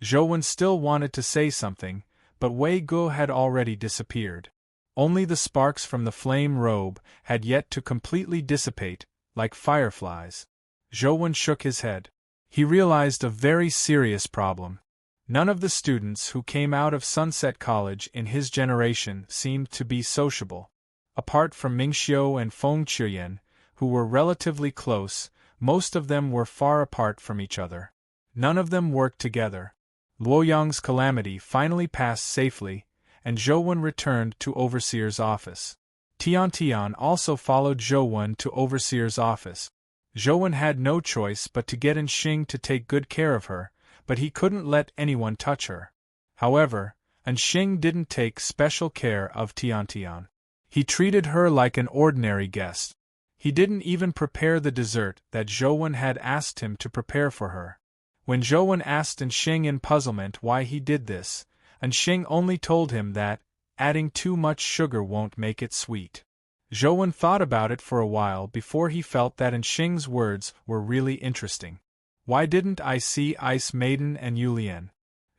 Zhou still wanted to say something, but Wei Gu had already disappeared. Only the sparks from the flame robe had yet to completely dissipate, like fireflies. Zhou shook his head. He realized a very serious problem. None of the students who came out of Sunset College in his generation seemed to be sociable. Apart from Mingxiu and Feng Qiuyan, who were relatively close, most of them were far apart from each other. None of them worked together. Luoyang's calamity finally passed safely, and Zhou returned to Overseer's office. Tian also followed Zhou to Overseer's office. Zhou had no choice but to get Xing to take good care of her, but he couldn't let anyone touch her. However, Xing didn't take special care of Tian. He treated her like an ordinary guest. He didn't even prepare the dessert that Zhou had asked him to prepare for her. When Zhou asked Xing in puzzlement why he did this, Xing only told him that adding too much sugar won't make it sweet. Zhou thought about it for a while before he felt that Xing's words were really interesting. Why didn't I see Ice Maiden and Yulian?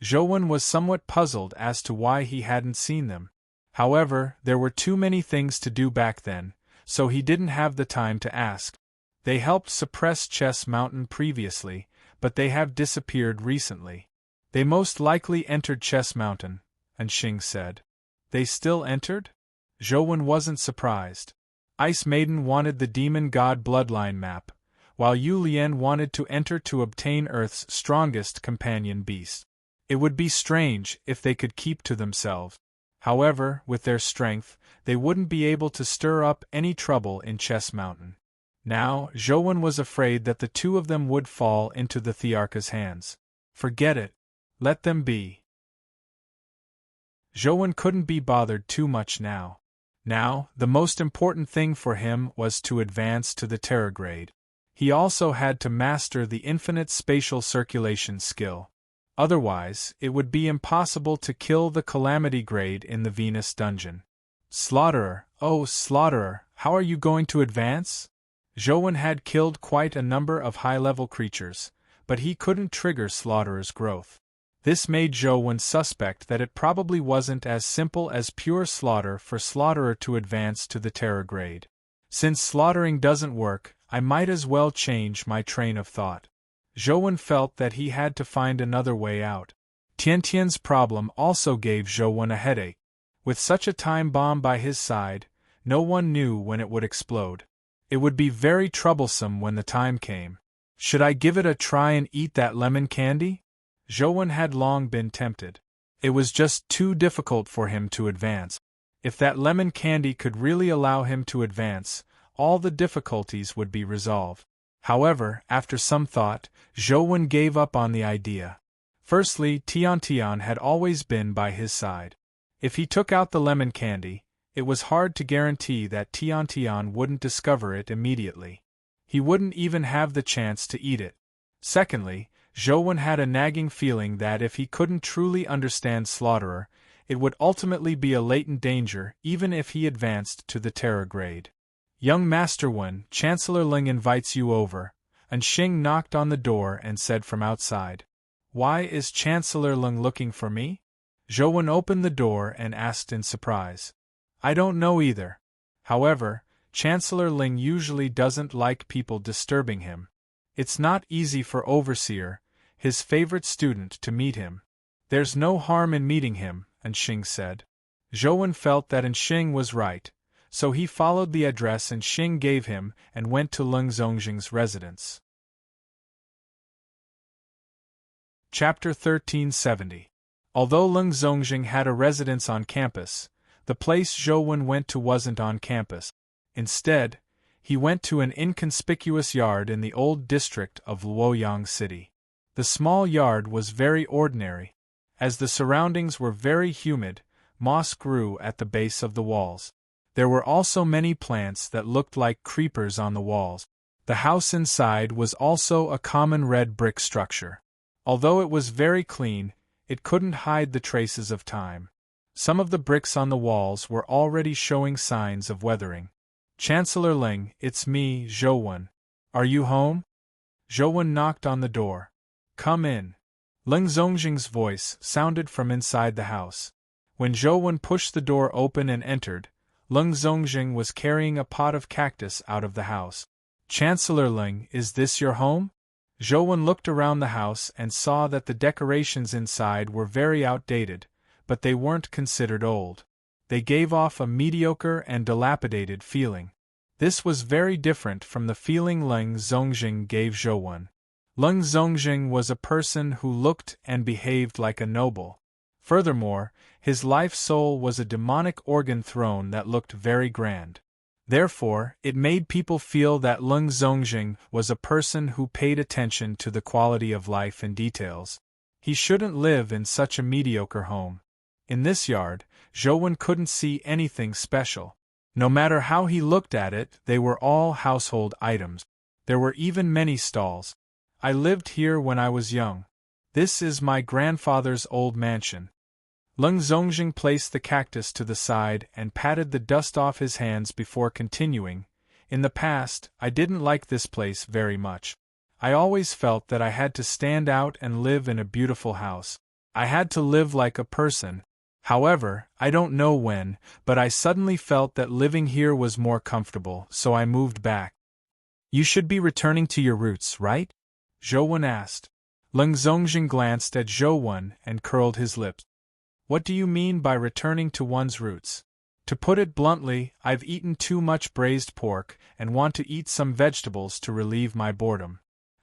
Zhou was somewhat puzzled as to why he hadn't seen them. However, there were too many things to do back then, so he didn't have the time to ask. They helped suppress Chess Mountain previously, but they have disappeared recently. They most likely entered Chess Mountain, Xing said. They still entered? Zhou wasn't surprised. Ice Maiden wanted the demon god bloodline map, while Yu Lian wanted to enter to obtain Earth's strongest companion beast. It would be strange if they could keep to themselves. However, with their strength, they wouldn't be able to stir up any trouble in Chess Mountain. Now, Zhou was afraid that the two of them would fall into the Thearcha's hands. Forget it. Let them be. Zhou couldn't be bothered too much now. Now, the most important thing for him was to advance to the Terragrade. He also had to master the infinite spatial circulation skill. Otherwise, it would be impossible to kill the Calamity Grade in the Venus dungeon. Slaughterer, oh Slaughterer, how are you going to advance? Zhou had killed quite a number of high-level creatures, but he couldn't trigger Slaughterer growth. This made Zhou suspect that it probably wasn't as simple as pure slaughter for Slaughterer to advance to the Terragrade. Since slaughtering doesn't work, I might as well change my train of thought. Zhou felt that he had to find another way out. Tiantian's problem also gave Zhou a headache. With such a time bomb by his side, no one knew when it would explode. It would be very troublesome when the time came. Should I give it a try and eat that lemon candy? Zhou had long been tempted. It was just too difficult for him to advance. If that lemon candy could really allow him to advance, all the difficulties would be resolved. However, after some thought, Zhou gave up on the idea. Firstly, Tian had always been by his side. If he took out the lemon candy, it was hard to guarantee that Tian wouldn't discover it immediately. He wouldn't even have the chance to eat it. Secondly, Zhou had a nagging feeling that if he couldn't truly understand Slaughterer, it would ultimately be a latent danger even if he advanced to the Terragrade. Young Master Wen, Chancellor Ling invites you over, Xing knocked on the door and said from outside. Why is Chancellor Ling looking for me? Zhou opened the door and asked in surprise. I don't know either. However, Chancellor Ling usually doesn't like people disturbing him. It's not easy for Overseer, his favorite student, to meet him. There's no harm in meeting him, Xing said. Zhou felt that Xing was right, so he followed the address Xing gave him and went to Leng Zongjing's residence. Chapter 1370. Although Leng Zongjing had a residence on campus, the place Zhou went to wasn't on campus. Instead, he went to an inconspicuous yard in the old district of Luoyang City. The small yard was very ordinary. As the surroundings were very humid, moss grew at the base of the walls. There were also many plants that looked like creepers on the walls. The house inside was also a common red brick structure. Although it was very clean, it couldn't hide the traces of time. Some of the bricks on the walls were already showing signs of weathering. Chancellor Ling, it's me, Zhouwen. Are you home? Zhouwen knocked on the door. Come in. Ling Zongjing's voice sounded from inside the house. When Zhouwen pushed the door open and entered, Ling Zongjing was carrying a pot of cactus out of the house. Chancellor Ling, is this your home? Zhouwen looked around the house and saw that the decorations inside were very outdated, but they weren't considered old. They gave off a mediocre and dilapidated feeling. This was very different from the feeling Ling Zongjing gave Zhouwen. Ling Zongjing was a person who looked and behaved like a noble. Furthermore, his life soul was a demonic organ throne that looked very grand. Therefore, it made people feel that Ling Zongjing was a person who paid attention to the quality of life and details. He shouldn't live in such a mediocre home. In this yard, Zhouwen couldn't see anything special. No matter how he looked at it, they were all household items. There were even many stalls. I lived here when I was young. This is my grandfather's old mansion. Ling Zongjing placed the cactus to the side and patted the dust off his hands before continuing. In the past, I didn't like this place very much. I always felt that I had to stand out and live in a beautiful house. I had to live like a person. However, I don't know when, but I suddenly felt that living here was more comfortable, so I moved back. You should be returning to your roots, right? Zhouwen asked. Ling Zongjing glanced at Zhouwen and curled his lips. What do you mean by returning to one's roots? To put it bluntly, I've eaten too much braised pork and want to eat some vegetables to relieve my boredom.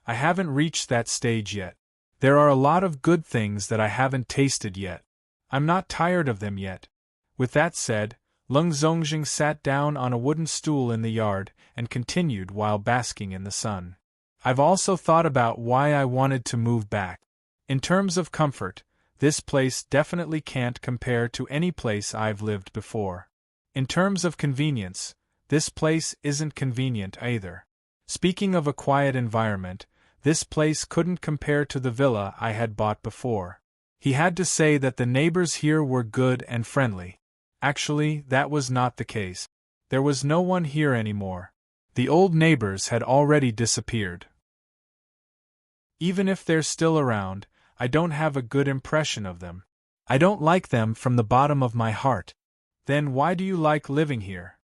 I haven't reached that stage yet. There are a lot of good things that I haven't tasted yet. I'm not tired of them yet. With that said, Ling Zongjing sat down on a wooden stool in the yard and continued while basking in the sun. I've also thought about why I wanted to move back. In terms of comfort, this place definitely can't compare to any place I've lived before. In terms of convenience, this place isn't convenient either. Speaking of a quiet environment, this place couldn't compare to the villa I had bought before. He had to say that the neighbors here were good and friendly. Actually, that was not the case. There was no one here anymore. The old neighbors had already disappeared. Even if they're still around, I don't have a good impression of them. I don't like them from the bottom of my heart. Then why do you like living here?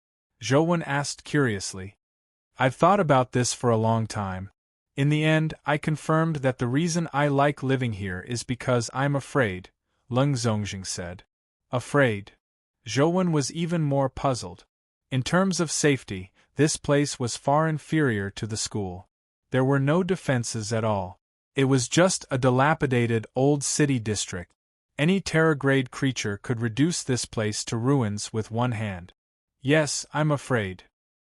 Zhouwen asked curiously. I've thought about this for a long time. In the end, I confirmed that the reason I like living here is because I'm afraid, Ling Zongjing said. Afraid? Zhouwen was even more puzzled. In terms of safety, this place was far inferior to the school. There were no defenses at all. It was just a dilapidated old city district. Any terror-grade creature could reduce this place to ruins with one hand. Yes, I'm afraid.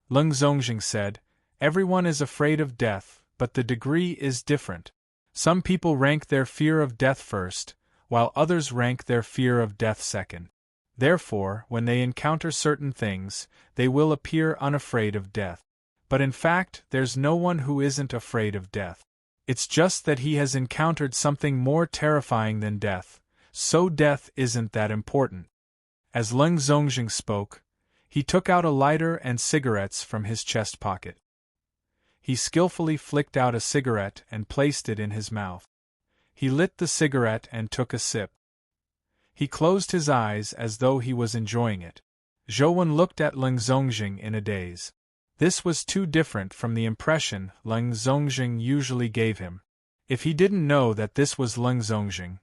Ling Zongjing said. Everyone is afraid of death, but the degree is different. Some people rank their fear of death first, while others rank their fear of death second. Therefore, when they encounter certain things, they will appear unafraid of death. But in fact, there's no one who isn't afraid of death. It's just that he has encountered something more terrifying than death, so death isn't that important. As Ling Zongjing spoke, he took out a lighter and cigarettes from his chest pocket. He skillfully flicked out a cigarette and placed it in his mouth. He lit the cigarette and took a sip. He closed his eyes as though he was enjoying it. Zhouwen looked at Ling Zongjing in a daze. This was too different from the impression Ling Zongjing usually gave him. If he didn't know that this was Ling Zongjing,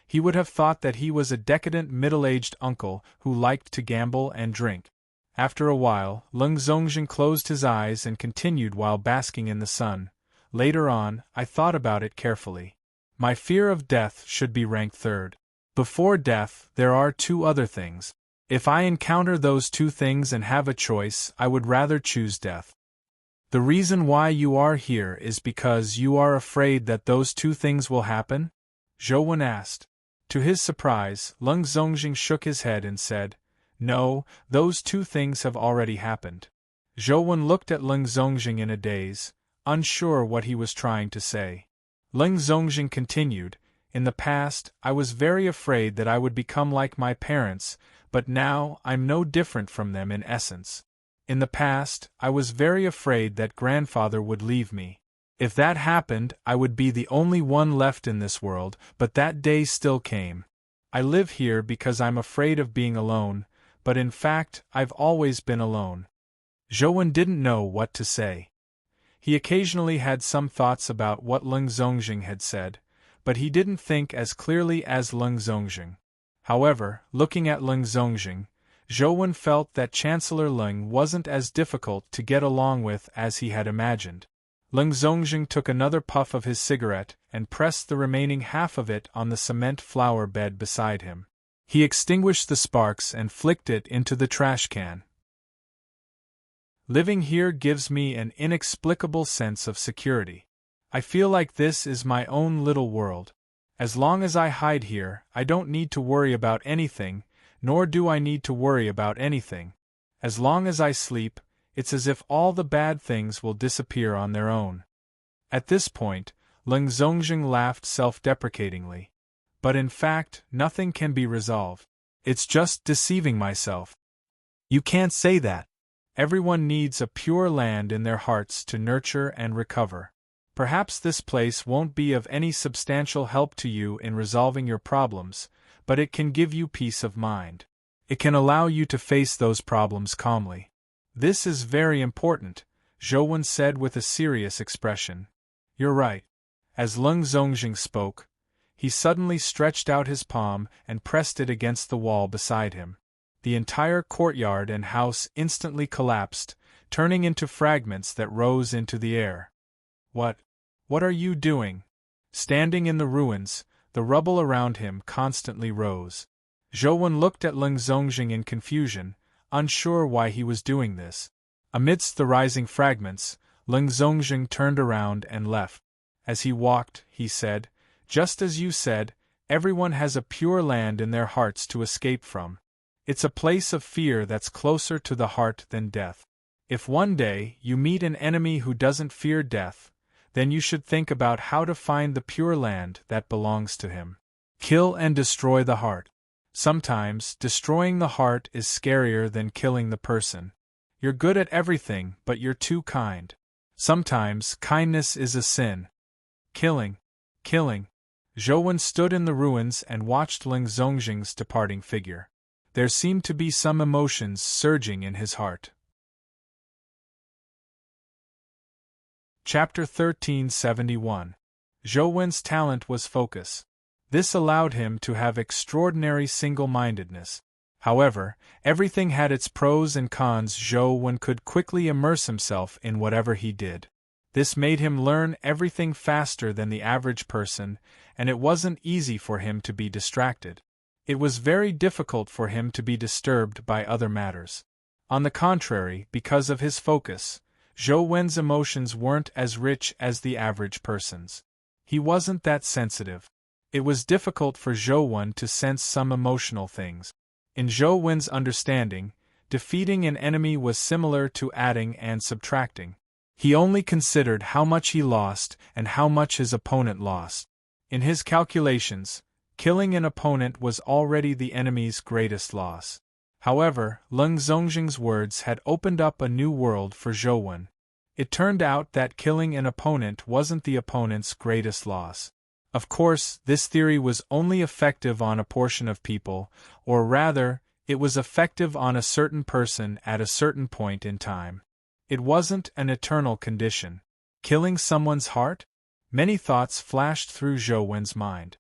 he would have thought that he was a decadent middle-aged uncle who liked to gamble and drink. After a while, Ling Zongjing closed his eyes and continued while basking in the sun. Later on, I thought about it carefully. My fear of death should be ranked third. Before death, there are two other things. If I encounter those two things and have a choice, I would rather choose death. The reason why you are here is because you are afraid that those two things will happen? Zhouwen asked. To his surprise, Ling Zongjing shook his head and said, No, those two things have already happened. Zhou Wen looked at Leng Zongjing in a daze, unsure what he was trying to say. Leng Zongjing continued, "In the past, I was very afraid that I would become like my parents, but now I'm no different from them in essence. In the past, I was very afraid that grandfather would leave me. If that happened, I would be the only one left in this world, but that day still came. I live here because I'm afraid of being alone, but in fact, I've always been alone." Zhou Wen didn't know what to say. He occasionally had some thoughts about what Leng Zongjing had said, but he didn't think as clearly as Leng Zongjing. However, looking at Leng Zongjing, Zhou Wen felt that Chancellor Leng wasn't as difficult to get along with as he had imagined. Leng Zongjing took another puff of his cigarette and pressed the remaining half of it on the cement flower bed beside him. He extinguished the sparks and flicked it into the trash can. "Living here gives me an inexplicable sense of security. I feel like this is my own little world. As long as I hide here, I don't need to worry about anything, nor do I need to worry about anything. As long as I sleep, it's as if all the bad things will disappear on their own." At this point, Leng Zongjing laughed self-deprecatingly. "But in fact, nothing can be resolved. It's just deceiving myself." "You can't say that. Everyone needs a pure land in their hearts to nurture and recover. Perhaps this place won't be of any substantial help to you in resolving your problems, but it can give you peace of mind. It can allow you to face those problems calmly." "This is very important," Zhou Wen said with a serious expression. "You're right." As Leng Zongjing spoke, he suddenly stretched out his palm and pressed it against the wall beside him. The entire courtyard and house instantly collapsed, turning into fragments that rose into the air. What are you doing?" Standing in the ruins, the rubble around him constantly rose. Zhou Wen looked at Leng Zongjing in confusion, unsure why he was doing this. Amidst the rising fragments, Leng Zongjing turned around and left. As he walked, he said, "Just as you said, everyone has a pure land in their hearts to escape from. It's a place of fear that's closer to the heart than death. If one day you meet an enemy who doesn't fear death, then you should think about how to find the pure land that belongs to him. Kill and destroy the heart. Sometimes, destroying the heart is scarier than killing the person. You're good at everything, but you're too kind. Sometimes, kindness is a sin. Killing. Zhou Wen stood in the ruins and watched Leng Zongjing's departing figure. There seemed to be some emotions surging in his heart. Chapter 1371. Zhou Wen's talent was focus. This allowed him to have extraordinary single-mindedness. However, everything had its pros and cons. Zhou Wen could quickly immerse himself in whatever he did. This made him learn everything faster than the average person, and it wasn't easy for him to be distracted. It was very difficult for him to be disturbed by other matters. On the contrary, because of his focus, Zhou Wen's emotions weren't as rich as the average person's. He wasn't that sensitive. It was difficult for Zhou Wen to sense some emotional things. In Zhou Wen's understanding, defeating an enemy was similar to adding and subtracting. He only considered how much he lost and how much his opponent lost. In his calculations, killing an opponent was already the enemy's greatest loss. However, Leng Zongjing's words had opened up a new world for Zhou Wen. It turned out that killing an opponent wasn't the opponent's greatest loss. Of course, this theory was only effective on a portion of people, or rather, it was effective on a certain person at a certain point in time. It wasn't an eternal condition. Killing someone's heart? Many thoughts flashed through Zhou Wen's mind.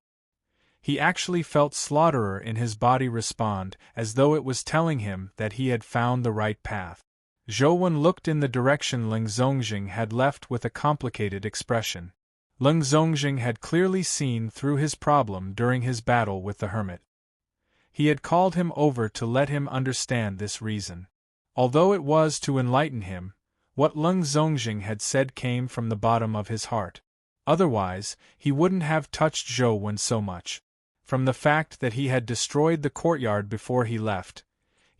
He actually felt slaughterer in his body respond, as though it was telling him that he had found the right path. Zhou Wen looked in the direction Leng Zongjing had left with a complicated expression. Leng Zongjing had clearly seen through his problem during his battle with the hermit. He had called him over to let him understand this reason. Although it was to enlighten him, what Leng Zongjing had said came from the bottom of his heart. Otherwise, he wouldn't have touched Zhou Wen so much. From the fact that he had destroyed the courtyard before he left,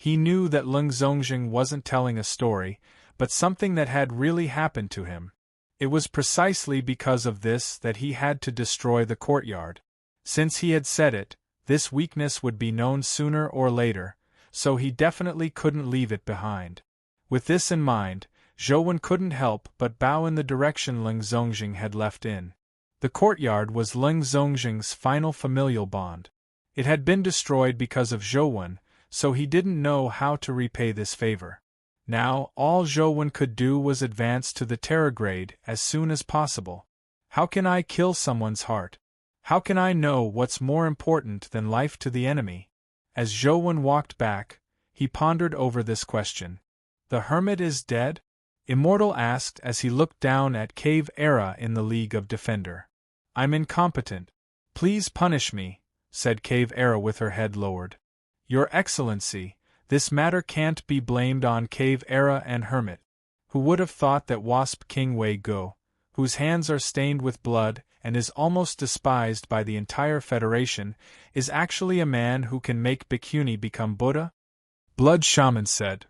He knew that Leng Zongjing wasn't telling a story, but something that had really happened to him. It was precisely because of this that he had to destroy the courtyard. Since he had said it, this weakness would be known sooner or later, so he definitely couldn't leave it behind. With this in mind, Zhou couldn't help but bow in the direction Leng Zongjing had left in. The courtyard was Leng Zongjing's final familial bond. It had been destroyed because of Zhou, so he didn't know how to repay this favor. Now, all Zhou could do was advance to the Terrorgrade as soon as possible. How can I kill someone's heart? How can I know what's more important than life to the enemy? As Zhou walked back, he pondered over this question. The hermit is dead? Immortal asked as he looked down at Cave Era in the League of Defender. I'm incompetent. Please punish me, said Cave Era with her head lowered. Your Excellency, this matter can't be blamed on Cave Era and Hermit. Who would have thought that Wasp King Wei Go, whose hands are stained with blood and is almost despised by the entire Federation, is actually a man who can make Bikuni become Buddha? Blood Shaman said.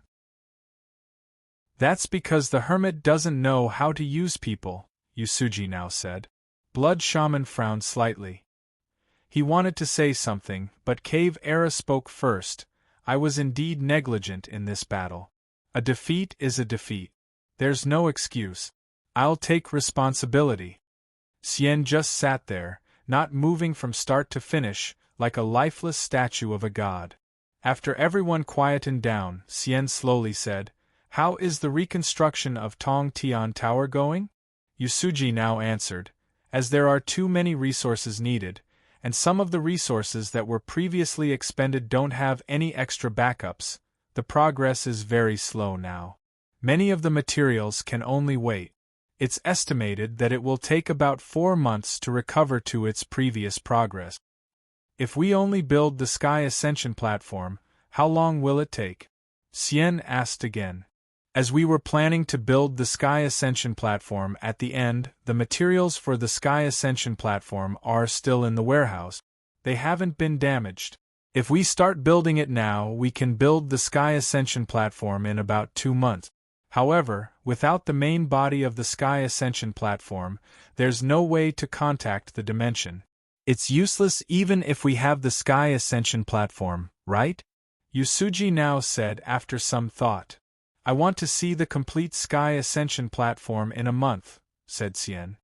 That's because the hermit doesn't know how to use people, Yusuji now said. Blood Shaman frowned slightly. He wanted to say something, but Cave Era spoke first. I was indeed negligent in this battle. A defeat is a defeat. There's no excuse. I'll take responsibility. Xian just sat there, not moving from start to finish, like a lifeless statue of a god. After everyone quietened down, Xian slowly said, How is the reconstruction of Tong Tian Tower going? Yusuji now answered, As there are too many resources needed, and some of the resources that were previously expended don't have any extra backups, the progress is very slow now. Many of the materials can only wait. It's estimated that it will take about 4 months to recover to its previous progress. If we only build the Sky Ascension platform, how long will it take? Xian asked again. As we were planning to build the Sky Ascension platform at the end, the materials for the Sky Ascension platform are still in the warehouse. They haven't been damaged. If we start building it now, we can build the Sky Ascension platform in about 2 months. However, without the main body of the Sky Ascension platform, there's no way to contact the dimension. It's useless even if we have the Sky Ascension platform, right? Yusuji now said after some thought. I want to see the complete Sky Ascension platform in a month, said Xian.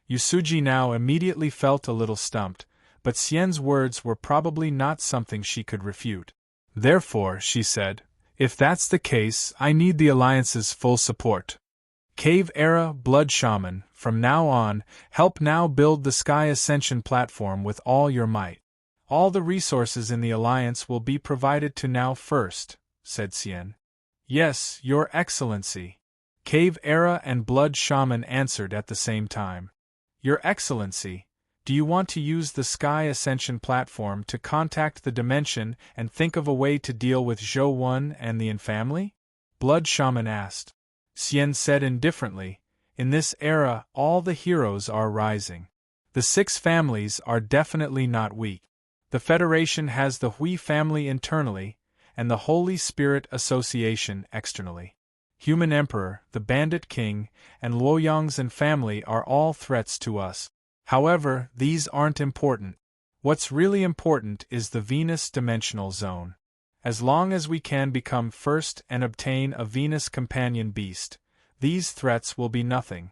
Yusuji now immediately felt a little stumped, but Xian's words were probably not something she could refute. Therefore, she said, if that's the case, I need the Alliance's full support. Cave Era, Blood Shaman, from now on, help now build the Sky Ascension platform with all your might. All the resources in the Alliance will be provided to now first, said Xian. Yes, Your Excellency. Cave Era and Blood Shaman answered at the same time. Your Excellency, do you want to use the Sky Ascension platform to contact the dimension and think of a way to deal with Zhou and the infamily? Blood Shaman asked. Xian said indifferently, in this era all the heroes are rising. The 6 families are definitely not weak. The Federation has the Hui family internally, and the Holy Spirit Association externally. Human Emperor, the Bandit King, and Luoyang's and family are all threats to us. However, these aren't important. What's really important is the Venus Dimensional Zone. As long as we can become first and obtain a Venus companion beast, these threats will be nothing.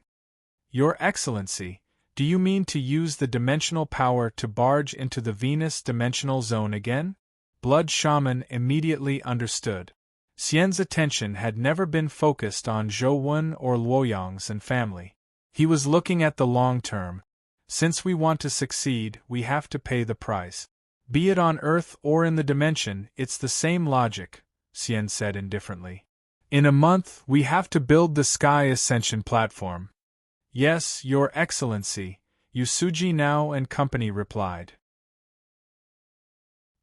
Your Excellency, do you mean to use the dimensional power to barge into the Venus Dimensional Zone again? Blood Shaman immediately understood. Xian's attention had never been focused on Zhou or Luoyang's and family. He was looking at the long term. Since we want to succeed, we have to pay the price. Be it on Earth or in the dimension, it's the same logic, Xian said indifferently. In a month, we have to build the Sky Ascension platform. Yes, Your Excellency, Yusuji now and company replied.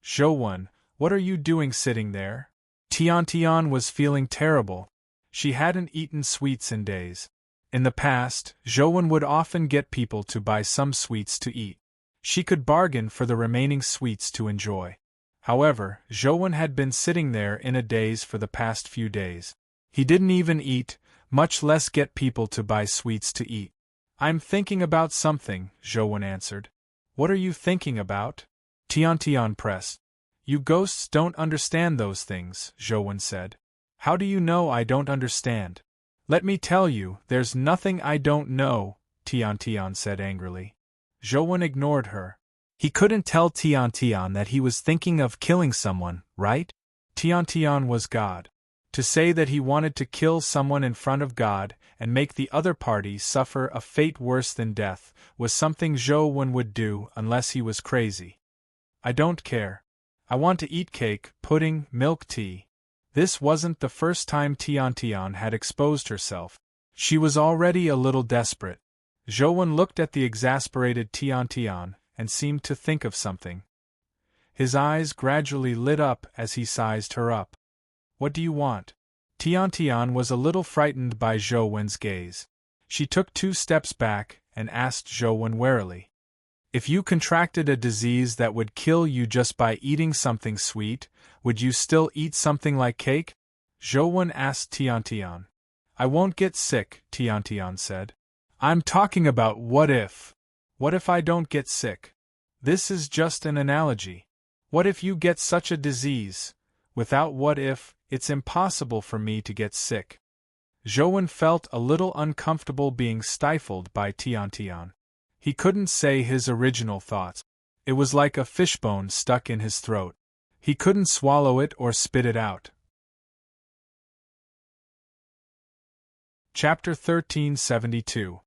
Zhou, what are you doing sitting there? Tian was feeling terrible. She hadn't eaten sweets in days. In the past, Zhou would often get people to buy some sweets to eat. She could bargain for the remaining sweets to enjoy. However, Zhouwen had been sitting there in a daze for the past few days. He didn't even eat, much less get people to buy sweets to eat. I'm thinking about something, Zhouwen answered. What are you thinking about? Tian pressed. You ghosts don't understand those things, Zhouwen said. How do you know I don't understand? Let me tell you, there's nothing I don't know, Tian said angrily. Zhouwen ignored her. He couldn't tell Tian that he was thinking of killing someone, right? Tian was God. To say that he wanted to kill someone in front of God and make the other party suffer a fate worse than death was something Zhouwen would do unless he was crazy. I don't care. I want to eat cake, pudding, milk tea. This wasn't the first time Tian had exposed herself. She was already a little desperate. Zhouwen looked at the exasperated Tian and seemed to think of something. His eyes gradually lit up as he sized her up. What do you want? Tian was a little frightened by Zhouwen's gaze. She took 2 steps back and asked Zhouwen warily. If you contracted a disease that would kill you just by eating something sweet, would you still eat something like cake? Zhouwen asked Tian. I won't get sick, Tian said. I'm talking about what if. What if I don't get sick? This is just an analogy. What if you get such a disease? Without what if, it's impossible for me to get sick. Zhouwen felt a little uncomfortable being stifled by Tian. He couldn't say his original thoughts. It was like a fishbone stuck in his throat. He couldn't swallow it or spit it out. Chapter 1372.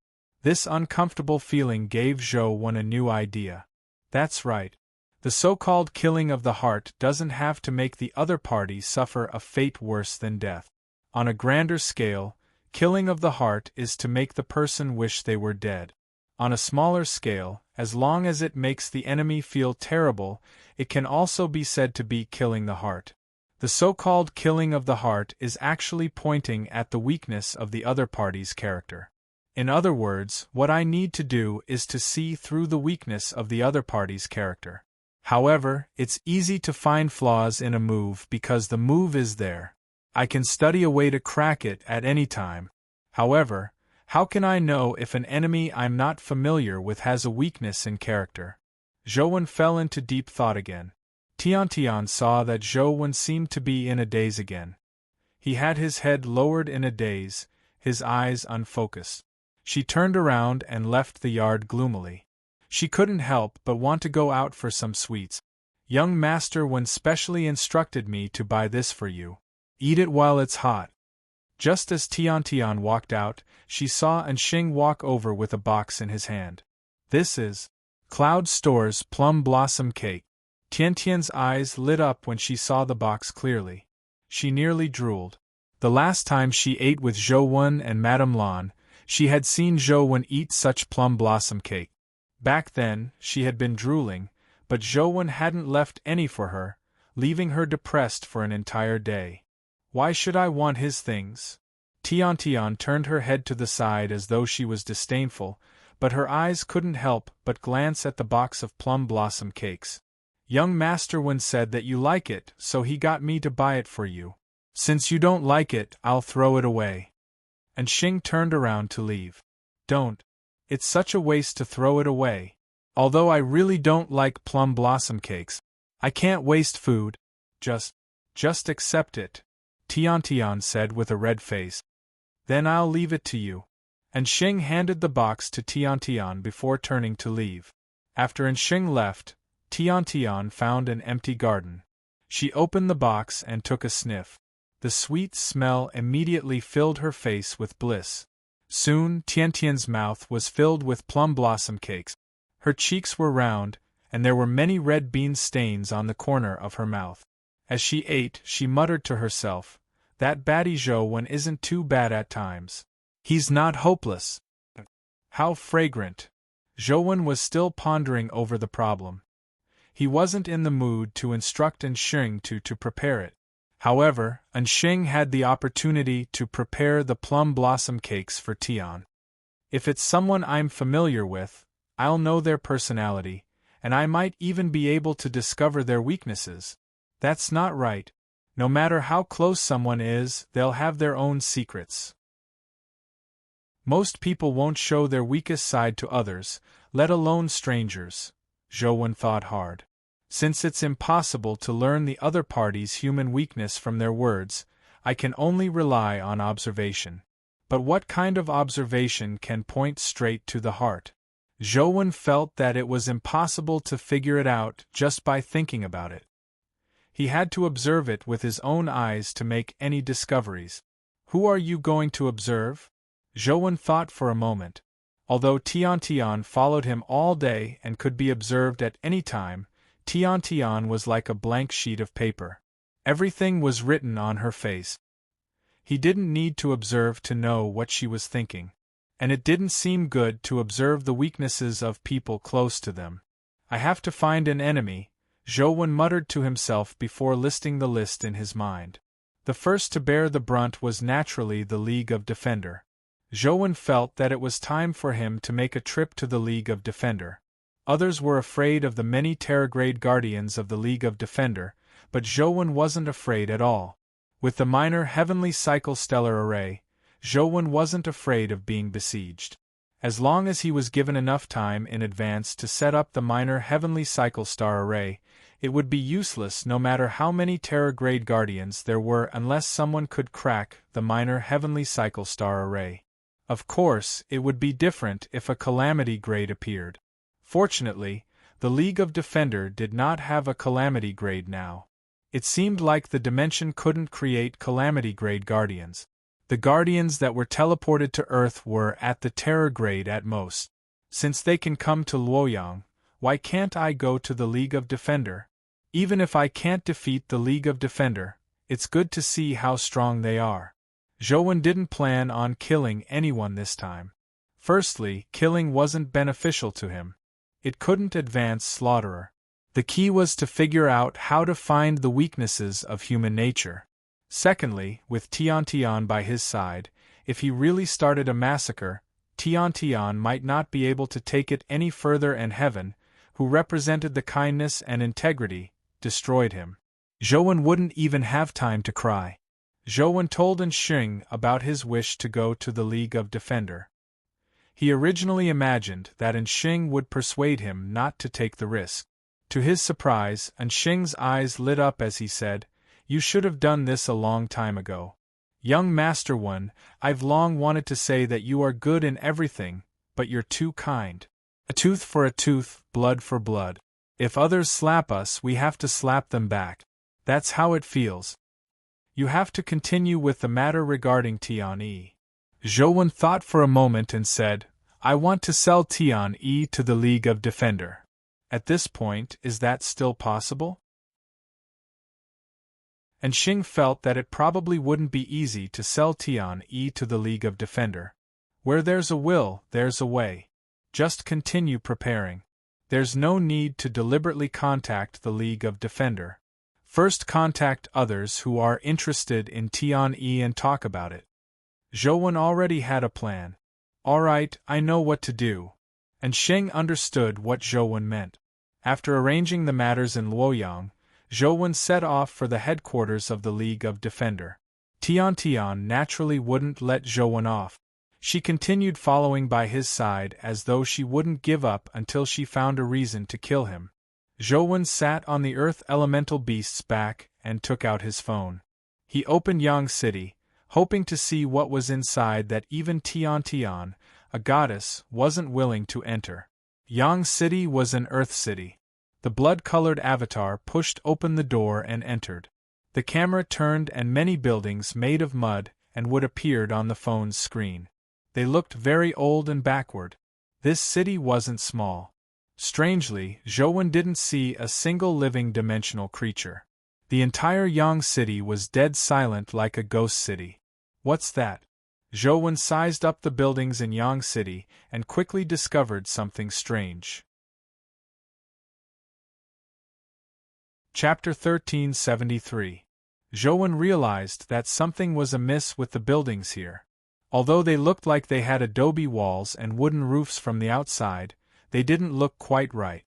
This uncomfortable feeling gave Zhouwen a new idea. That's right. The so-called killing of the heart doesn't have to make the other party suffer a fate worse than death. On a grander scale, killing of the heart is to make the person wish they were dead. On a smaller scale, as long as it makes the enemy feel terrible, it can also be said to be killing the heart. The so-called killing of the heart is actually pointing at the weakness of the other party's character. In other words, what I need to do is to see through the weakness of the other party's character. However, it's easy to find flaws in a move because the move is there. I can study a way to crack it at any time. However, how can I know if an enemy I'm not familiar with has a weakness in character? Zhouwen fell into deep thought again. Tian saw that Zhouwen seemed to be in a daze again. He had his head lowered in a daze, his eyes unfocused. She turned around and left the yard gloomily. She couldn't help but want to go out for some sweets. Young Master Wen specially instructed me to buy this for you. Eat it while it's hot. Just as Tian walked out, she saw Anxing walk over with a box in his hand. This is Cloud Store's plum blossom cake. Tian's eyes lit up when she saw the box clearly. She nearly drooled. The last time she ate with Zhouwen and Madame Lan, she had seen Zhouwen eat such plum blossom cake. Back then, she had been drooling, but Zhouwen hadn't left any for her, leaving her depressed for an entire day. Why should I want his things? Tian turned her head to the side as though she was disdainful, but her eyes couldn't help but glance at the box of plum blossom cakes. Young Master Wen said that you like it, so he got me to buy it for you. Since you don't like it, I'll throw it away. And Xing turned around to leave. Don't. It's such a waste to throw it away. Although I really don't like plum blossom cakes, I can't waste food. Just accept it, Tian said with a red face. Then I'll leave it to you. And Xing handed the box to Tian before turning to leave. After Xing left, Tian found an empty garden. She opened the box and took a sniff. The sweet smell immediately filled her face with bliss. Soon, Tian's mouth was filled with plum blossom cakes. Her cheeks were round, and there were many red bean stains on the corner of her mouth. As she ate, she muttered to herself, "That baddie Zhouwen isn't too bad at times. He's not hopeless. How fragrant." Zhouwen was still pondering over the problem. He wasn't in the mood to instruct Anxing to prepare it. However, Anxing had the opportunity to prepare the plum blossom cakes for Tian. If it's someone I'm familiar with, I'll know their personality, and I might even be able to discover their weaknesses. That's not right. No matter how close someone is, they'll have their own secrets. Most people won't show their weakest side to others, let alone strangers. Zhou thought hard. Since it's impossible to learn the other party's human weakness from their words, I can only rely on observation. But what kind of observation can point straight to the heart? Zhou felt that it was impossible to figure it out just by thinking about it. He had to observe it with his own eyes to make any discoveries. Who are you going to observe? Zhou thought for a moment. Although Tian followed him all day and could be observed at any time, Tian was like a blank sheet of paper. Everything was written on her face. He didn't need to observe to know what she was thinking. And it didn't seem good to observe the weaknesses of people close to them. I have to find an enemy, Zhou muttered to himself before listing the list in his mind. The first to bear the brunt was naturally the League of Defender. Zhou felt that it was time for him to make a trip to the League of Defender. Others were afraid of the many Terragrade guardians of the League of Defender, but Zhou wasn't afraid at all. With the minor heavenly cycle stellar array, Zhou wasn't afraid of being besieged. As long as he was given enough time in advance to set up the minor heavenly cycle star array, it would be useless no matter how many Terragrade guardians there were unless someone could crack the minor heavenly cycle star array. Of course, it would be different if a calamity grade appeared. Fortunately, the League of Defender did not have a calamity grade now. It seemed like the dimension couldn't create calamity grade guardians. The guardians that were teleported to Earth were at the terror grade at most. Since they can come to Luoyang, why can't I go to the League of Defender? Even if I can't defeat the League of Defender, it's good to see how strong they are. Zhou didn't plan on killing anyone this time. Firstly, killing wasn't beneficial to him. It couldn't advance Slaughterer. The key was to figure out how to find the weaknesses of human nature. Secondly, with Tian by his side, if he really started a massacre, Tian might not be able to take it any further, and Heaven, who represented the kindness and integrity, destroyed him. Zhou wouldn't even have time to cry. Zhou told Enxing about his wish to go to the League of Defender. He originally imagined that Enxing would persuade him not to take the risk. To his surprise, Enxing's eyes lit up as he said, "You should have done this a long time ago. Young Master One, I've long wanted to say that you are good in everything, but you're too kind. A tooth for a tooth, blood for blood. If others slap us, we have to slap them back. That's how it feels. You have to continue with the matter regarding Tian-Yi." Zhou thought for a moment and said, "I want to sell Tian-Yi to the League of Defender. At this point, is that still possible?" And Xing felt that it probably wouldn't be easy to sell Tian-Yi to the League of Defender. Where there's a will, there's a way. Just continue preparing. There's no need to deliberately contact the League of Defender. First contact others who are interested in Tian-Yi and talk about it. Zhou already had a plan. "All right, I know what to do." And Xing understood what Zhou meant. After arranging the matters in Luoyang, Zhou set off for the headquarters of the League of Defender. Tian naturally wouldn't let Zhou off. She continued following by his side as though she wouldn't give up until she found a reason to kill him. Zhou sat on the earth elemental beast's back and took out his phone. He opened Yang City, hoping to see what was inside that even Tian, a goddess, wasn't willing to enter. Yang City was an earth city. The blood-colored avatar pushed open the door and entered. The camera turned and many buildings made of mud and wood appeared on the phone's screen. They looked very old and backward. This city wasn't small. Strangely, Zhou didn't see a single living dimensional creature. The entire Yang City was dead silent like a ghost city. What's that? Zhou sized up the buildings in Yang City and quickly discovered something strange. Chapter 1373. Zhou realized that something was amiss with the buildings here. Although they looked like they had adobe walls and wooden roofs from the outside, they didn't look quite right.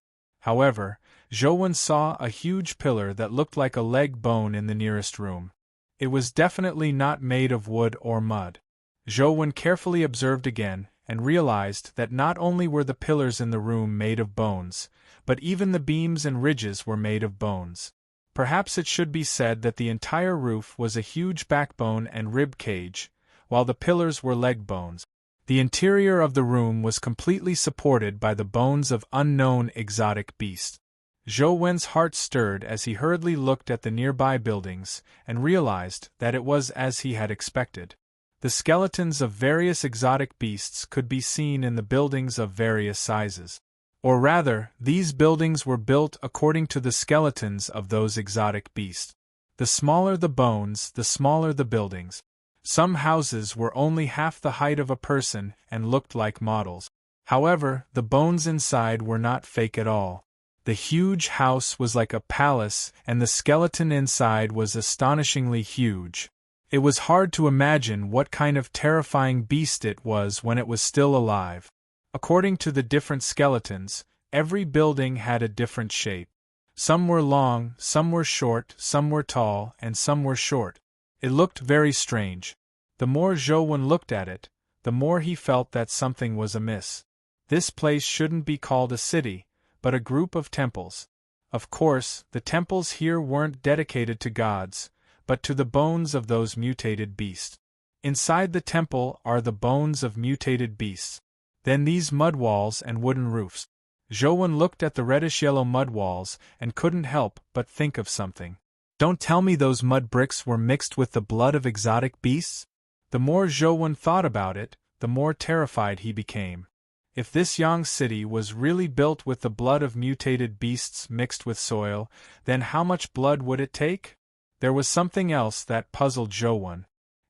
However, Zhou saw a huge pillar that looked like a leg bone in the nearest room. It was definitely not made of wood or mud. Zhou carefully observed again, and realized that not only were the pillars in the room made of bones, but even the beams and ridges were made of bones. Perhaps it should be said that the entire roof was a huge backbone and rib cage, while the pillars were leg bones. The interior of the room was completely supported by the bones of unknown exotic beasts. Zhou heart stirred as he hurriedly looked at the nearby buildings, and realized that it was as he had expected. The skeletons of various exotic beasts could be seen in the buildings of various sizes. Or rather, these buildings were built according to the skeletons of those exotic beasts. The smaller the bones, the smaller the buildings. Some houses were only half the height of a person and looked like models. However, the bones inside were not fake at all. The huge house was like a palace, and the skeleton inside was astonishingly huge. It was hard to imagine what kind of terrifying beast it was when it was still alive. According to the different skeletons, every building had a different shape. Some were long, some were short, some were tall, and some were short. It looked very strange. The more Zhou looked at it, the more he felt that something was amiss. This place shouldn't be called a city, but a group of temples. Of course, the temples here weren't dedicated to gods, but to the bones of those mutated beasts. Inside the temple are the bones of mutated beasts. Then these mud walls and wooden roofs. Zhou looked at the reddish-yellow mud walls and couldn't help but think of something. Don't tell me those mud bricks were mixed with the blood of exotic beasts? The more Zhou thought about it, the more terrified he became. If this Yang city was really built with the blood of mutated beasts mixed with soil, then how much blood would it take? There was something else that puzzled Zhou.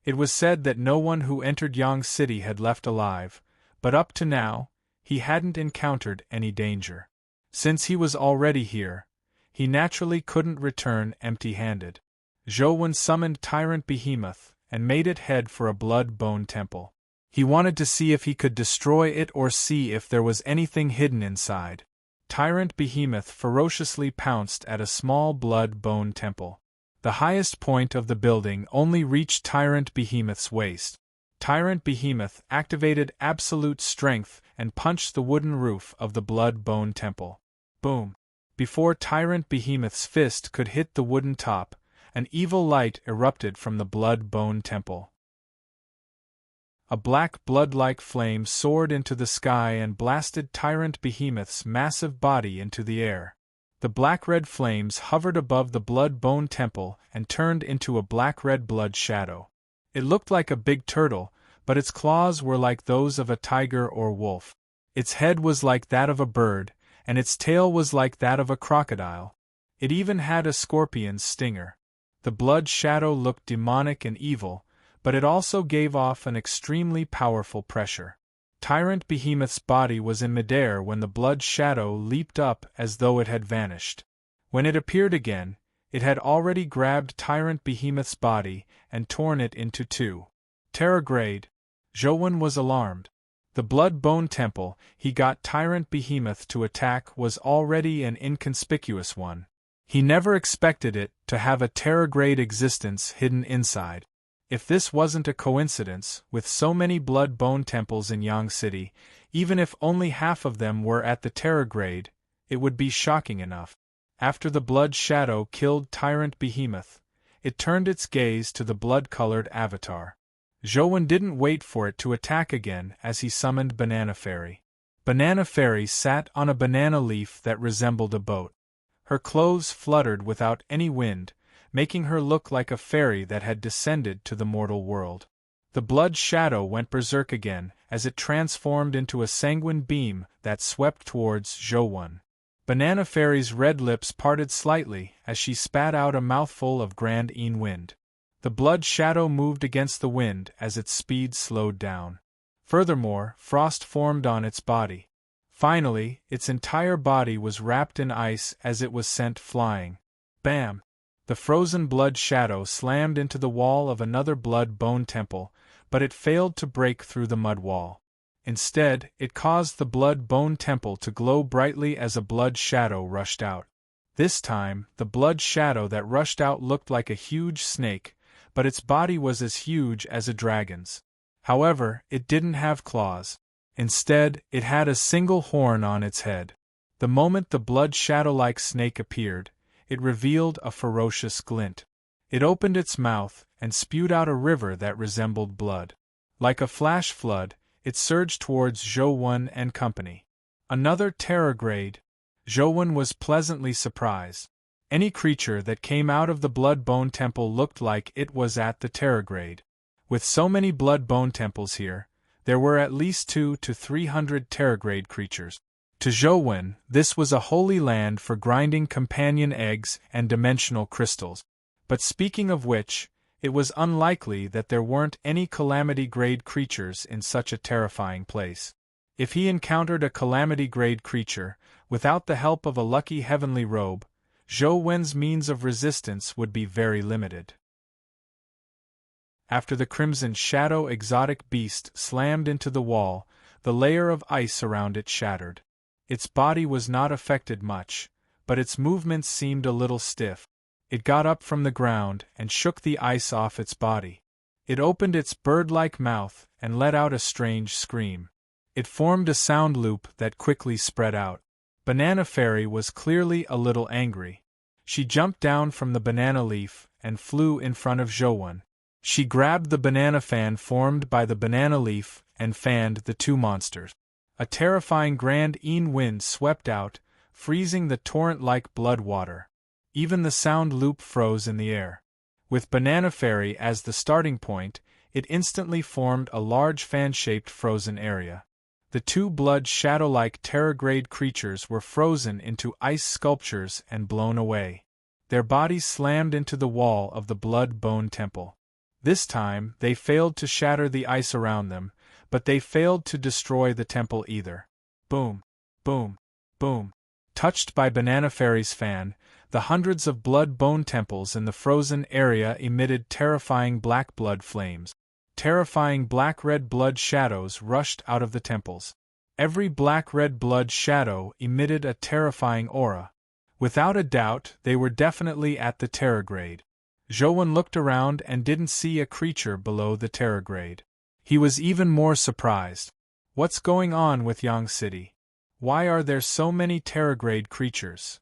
It was said that no one who entered Yang city had left alive, but up to now, he hadn't encountered any danger. Since he was already here, he naturally couldn't return empty-handed. Zhou summoned Tyrant Behemoth and made it head for a blood-bone temple. He wanted to see if he could destroy it or see if there was anything hidden inside. Tyrant Behemoth ferociously pounced at a small blood-bone temple. The highest point of the building only reached Tyrant Behemoth's waist. Tyrant Behemoth activated absolute strength and punched the wooden roof of the blood-bone temple. Boom! Before Tyrant Behemoth's fist could hit the wooden top, an evil light erupted from the blood-bone temple. A black blood-like flame soared into the sky and blasted Tyrant Behemoth's massive body into the air. The black-red flames hovered above the blood-bone temple and turned into a black-red blood shadow. It looked like a big turtle, but its claws were like those of a tiger or wolf. Its head was like that of a bird, and its tail was like that of a crocodile. It even had a scorpion's stinger. The blood shadow looked demonic and evil, but it also gave off an extremely powerful pressure. Tyrant Behemoth's body was in midair when the blood shadow leaped up as though it had vanished. When it appeared again, it had already grabbed Tyrant Behemoth's body and torn it into two. Terrorgrade. Zhou was alarmed. The blood-bone temple he got Tyrant Behemoth to attack was already an inconspicuous one. He never expected it to have a terrorgrade existence hidden inside. If this wasn't a coincidence, with so many blood-bone temples in Yang City, even if only half of them were at the terrorgrade, it would be shocking enough. After the blood shadow killed Tyrant Behemoth, it turned its gaze to the blood-colored avatar. Zhou didn't wait for it to attack again as he summoned Banana Fairy. Banana Fairy sat on a banana leaf that resembled a boat. Her clothes fluttered without any wind, making her look like a fairy that had descended to the mortal world. The blood shadow went berserk again as it transformed into a sanguine beam that swept towards Zhou. Banana Fairy's red lips parted slightly as she spat out a mouthful of Grand Een wind. The blood shadow moved against the wind as its speed slowed down. Furthermore, frost formed on its body. Finally, its entire body was wrapped in ice as it was sent flying. Bam! The frozen blood shadow slammed into the wall of another blood-bone temple, but it failed to break through the mud wall. Instead, it caused the blood-bone temple to glow brightly as a blood shadow rushed out. This time, the blood shadow that rushed out looked like a huge snake, but its body was as huge as a dragon's. However, it didn't have claws. Instead, it had a single horn on its head. The moment the blood shadow-like snake appeared, it revealed a ferocious glint. It opened its mouth and spewed out a river that resembled blood. Like a flash flood, it surged towards Zhou and company. Another terrorgrade. Zhou was pleasantly surprised. Any creature that came out of the blood-bone temple looked like it was at the terrorgrade. With so many blood-bone temples here, there were at least 200 to 300 terrorgrade creatures. To Zhou, this was a holy land for grinding companion eggs and dimensional crystals. But speaking of which, it was unlikely that there weren't any calamity-grade creatures in such a terrifying place. If he encountered a calamity-grade creature, without the help of a lucky heavenly robe, Zhou means of resistance would be very limited. After the Crimson Shadow exotic beast slammed into the wall, the layer of ice around it shattered. Its body was not affected much, but its movements seemed a little stiff. It got up from the ground and shook the ice off its body. It opened its bird-like mouth and let out a strange scream. It formed a sound loop that quickly spread out. Banana Fairy was clearly a little angry. She jumped down from the banana leaf and flew in front of Zhou. She grabbed the banana fan formed by the banana leaf and fanned the two monsters. A terrifying grand wind swept out, freezing the torrent-like blood water. Even the sound loop froze in the air. With Banana Fairy as the starting point, it instantly formed a large fan-shaped frozen area. The two blood shadow-like terrorgrade creatures were frozen into ice sculptures and blown away. Their bodies slammed into the wall of the blood-bone temple. This time, they failed to shatter the ice around them, but they failed to destroy the temple either. Boom, boom, boom. Touched by Banana Fairy's fan, the hundreds of blood-bone temples in the frozen area emitted terrifying black blood flames. Terrifying black-red blood shadows rushed out of the temples. Every black-red blood shadow emitted a terrifying aura. Without a doubt, they were definitely at the terrorgrade. Zhou looked around and didn't see a creature below the terrorgrade. He was even more surprised. What's going on with Yang City? Why are there so many terrorgrade creatures?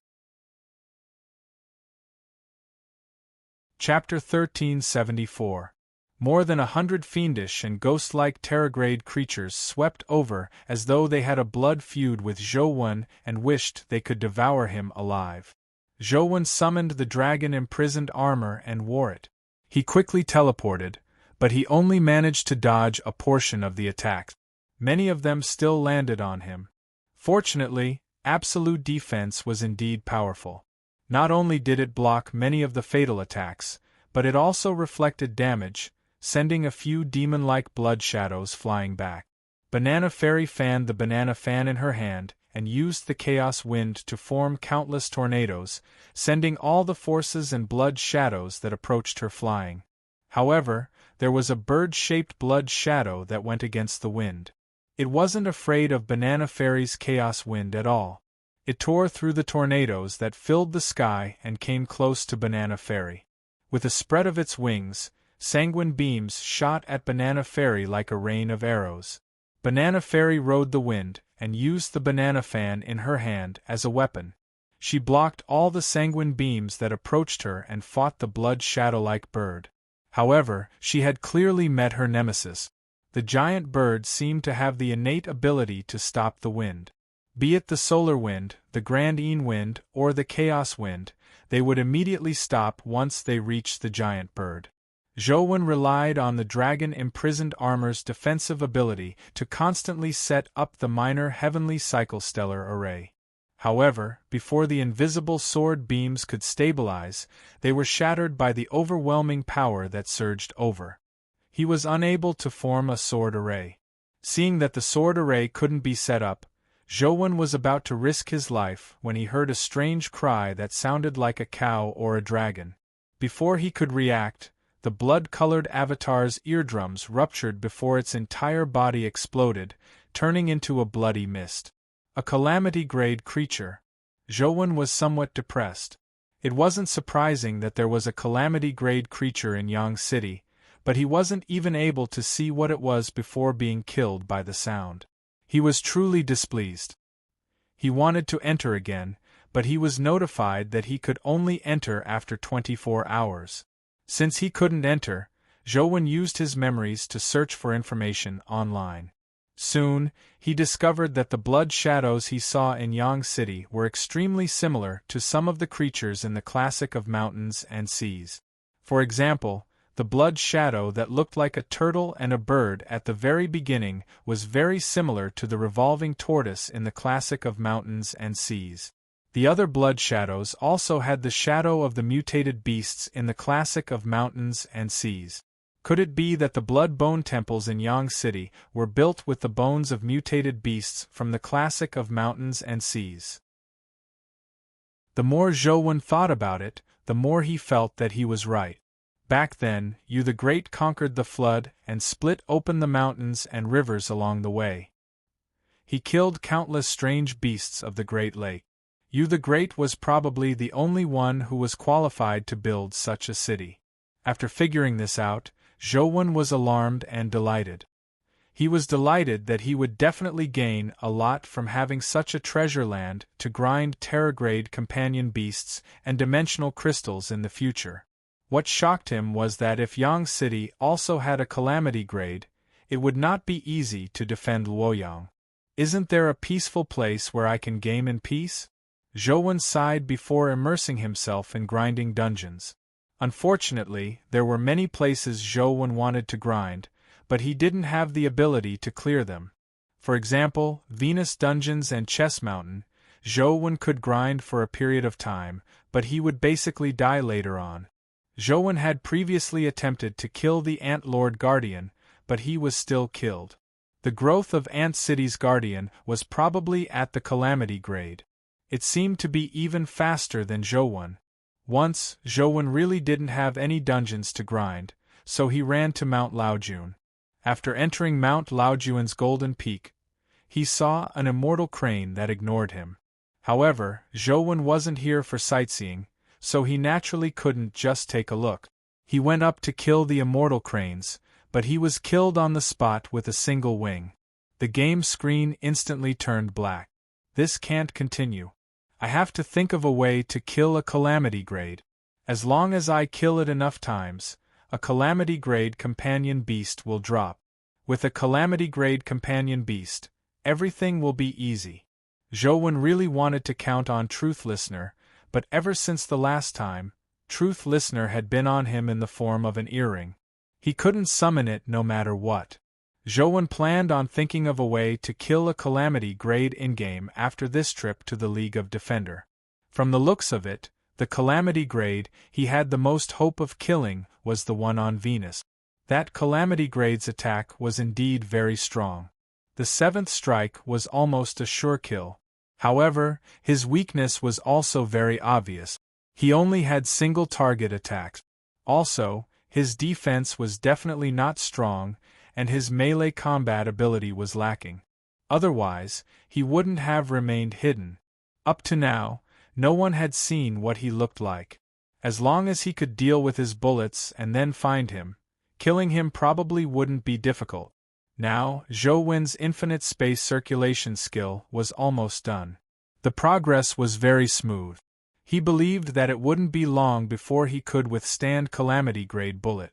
Chapter 1374. More than 100 fiendish and ghost-like terrorgrade creatures swept over as though they had a blood feud with Zhou and wished they could devour him alive. Zhou summoned the dragon-imprisoned armor and wore it. He quickly teleported, but he only managed to dodge a portion of the attacks. Many of them still landed on him. Fortunately, absolute defense was indeed powerful. Not only did it block many of the fatal attacks, but it also reflected damage, sending a few demon-like blood shadows flying back. Banana Fairy fanned the banana fan in her hand and used the chaos wind to form countless tornadoes, sending all the forces and blood shadows that approached her flying. However, there was a bird-shaped blood shadow that went against the wind. It wasn't afraid of Banana Fairy's chaos wind at all. It tore through the tornadoes that filled the sky and came close to Banana Fairy. With a spread of its wings, sanguine beams shot at Banana Fairy like a rain of arrows. Banana Fairy rode the wind and used the banana fan in her hand as a weapon. She blocked all the sanguine beams that approached her and fought the blood shadow-like bird. However, she had clearly met her nemesis. The giant bird seemed to have the innate ability to stop the wind. Be it the solar wind, the grand wind, or the chaos wind, they would immediately stop once they reached the giant bird. Zhou relied on the dragon-imprisoned armor's defensive ability to constantly set up the minor heavenly cycle-stellar array. However, before the invisible sword beams could stabilize, they were shattered by the overwhelming power that surged over. He was unable to form a sword array. Seeing that the sword array couldn't be set up, Zhou was about to risk his life when he heard a strange cry that sounded like a cow or a dragon. Before he could react, the blood-colored avatar's eardrums ruptured before its entire body exploded, turning into a bloody mist. A calamity-grade creature. Zhouwen was somewhat depressed. It wasn't surprising that there was a calamity-grade creature in Yang City, but he wasn't even able to see what it was before being killed by the sound. He was truly displeased. He wanted to enter again, but he was notified that he could only enter after 24 hours. Since he couldn't enter, Zhouwen used his memories to search for information online. Soon, he discovered that the blood shadows he saw in Yang City were extremely similar to some of the creatures in the classic of mountains and seas. For example, the blood shadow that looked like a turtle and a bird at the very beginning was very similar to the revolving tortoise in the classic of mountains and seas. The other blood shadows also had the shadow of the mutated beasts in the classic of mountains and seas. Could it be that the blood bone temples in Yang City were built with the bones of mutated beasts from the classic of mountains and seas? The more Zhouwen thought about it, the more he felt that he was right. Back then, Yu the Great conquered the flood and split open the mountains and rivers along the way. He killed countless strange beasts of the Great Lake. Yu the Great was probably the only one who was qualified to build such a city. After figuring this out, Zhouwen was alarmed and delighted. He was delighted that he would definitely gain a lot from having such a treasure land to grind Terragrade companion beasts and dimensional crystals in the future. What shocked him was that if Yang City also had a calamity grade, it would not be easy to defend Luoyang. Isn't there a peaceful place where I can game in peace? Zhouwen sighed before immersing himself in grinding dungeons. Unfortunately, there were many places Zhouwen wanted to grind, but he didn't have the ability to clear them. For example, Venus Dungeons and Chess Mountain, Zhouwen could grind for a period of time, but he would basically die later on. Zhouwen had previously attempted to kill the Ant Lord Guardian, but he was still killed. The growth of Ant City's Guardian was probably at the calamity grade. It seemed to be even faster than Zhouwen. Once, Zhouwen really didn't have any dungeons to grind, so he ran to Mount Laojun. After entering Mount Laojun's golden peak, he saw an immortal crane that ignored him. However, Zhouwen wasn't here for sightseeing, so he naturally couldn't just take a look. He went up to kill the immortal cranes, but he was killed on the spot with a single wing. The game screen instantly turned black. This can't continue. I have to think of a way to kill a calamity grade. As long as I kill it enough times, a calamity grade companion beast will drop. With a calamity grade companion beast, everything will be easy. Zhouwen really wanted to count on Truth Listener, but ever since the last time, Truth Listener had been on him in the form of an earring. He couldn't summon it no matter what. Zhouwen planned on thinking of a way to kill a calamity grade in-game after this trip to the League of Defender. From the looks of it, the calamity grade he had the most hope of killing was the one on Venus. That calamity grade's attack was indeed very strong. The 7th strike was almost a sure kill. However, his weakness was also very obvious. He only had single target attacks. Also, his defense was definitely not strong, and his melee combat ability was lacking. Otherwise, he wouldn't have remained hidden. Up to now, no one had seen what he looked like. As long as he could deal with his bullets and then find him, killing him probably wouldn't be difficult. Now, Zhouwen's infinite space circulation skill was almost done. The progress was very smooth. He believed that it wouldn't be long before he could withstand calamity-grade bullet.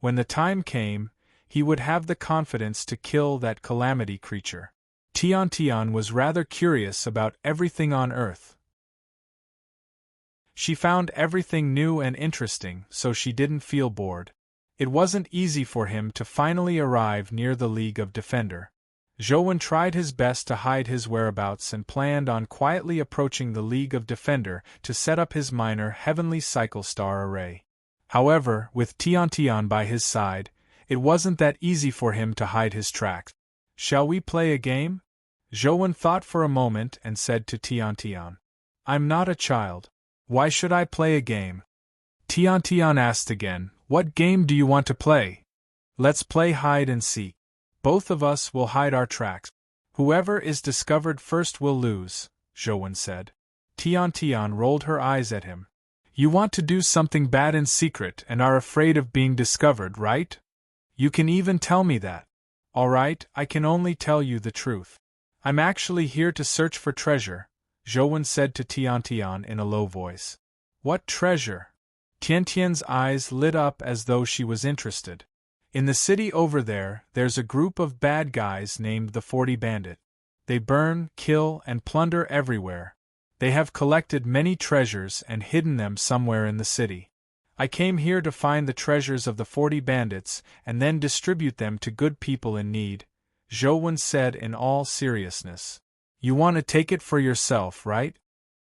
When the time came, he would have the confidence to kill that calamity creature. Tian was rather curious about everything on Earth. She found everything new and interesting, so she didn't feel bored. It wasn't easy for him to finally arrive near the League of Defender. Zhouwen tried his best to hide his whereabouts and planned on quietly approaching the League of Defender to set up his minor Heavenly Cycle Star Array. However, with Tian by his side, it wasn't that easy for him to hide his tracks. "Shall we play a game?" Zhouwen thought for a moment and said to Tian. "I'm not a child. Why should I play a game?" Tian asked again, "What game do you want to play?" "Let's play hide and seek. Both of us will hide our tracks. Whoever is discovered first will lose, Zhouwen said. Tian Tian rolled her eyes at him. You want to do something bad in secret and are afraid of being discovered, right? You can even tell me that. All right, I can only tell you the truth. I'm actually here to search for treasure, Zhouwen said to Tian Tian in a low voice. What treasure? Tian Tian's eyes lit up as though she was interested. In the city over there, there's a group of bad guys named the 40 Bandit. They burn, kill, and plunder everywhere. They have collected many treasures and hidden them somewhere in the city. I came here to find the treasures of the 40 bandits and then distribute them to good people in need, Zhouwen said in all seriousness. You want to take it for yourself, right?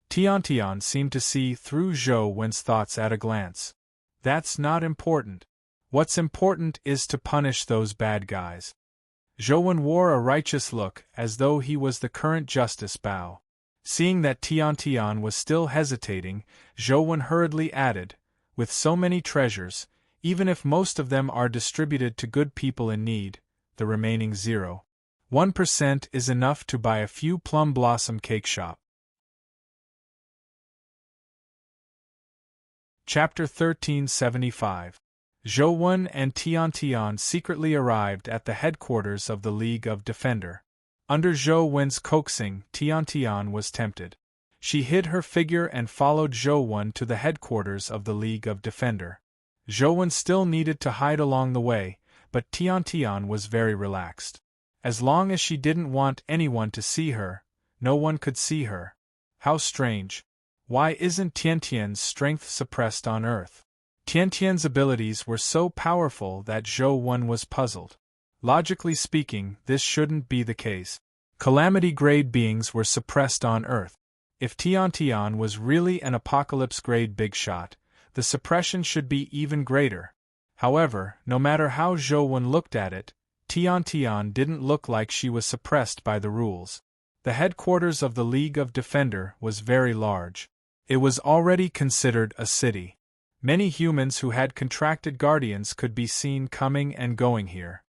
Tian Tian seemed to see through Zhouwen's thoughts at a glance. That's not important. What's important is to punish those bad guys. Zhouwen wore a righteous look as though he was the current justice Bao. Seeing that Tian Tian was still hesitating, Zhouwen hurriedly added, with so many treasures, even if most of them are distributed to good people in need, the remaining 0.1% is enough to buy a few plum blossom cake shop. Chapter 1375. Zhouwen and Tian Tian secretly arrived at the headquarters of the League of Defender. Under Zhouwen's coaxing, Tian Tian was tempted. She hid her figure and followed Zhouwen to the headquarters of the League of Defender. Zhouwen still needed to hide along the way, but Tian Tian was very relaxed. As long as she didn't want anyone to see her, no one could see her. How strange. Why isn't Tian Tian's strength suppressed on Earth? Tian Tian's abilities were so powerful that Zhouwen was puzzled. Logically speaking, this shouldn't be the case. Calamity-grade beings were suppressed on Earth. If Tian Tian was really an apocalypse-grade big shot, the suppression should be even greater. However, no matter how Zhouwen looked at it, Tian Tian didn't look like she was suppressed by the rules. The headquarters of the League of Defender was very large. It was already considered a city. Many humans who had contracted guardians could be seen coming and going here.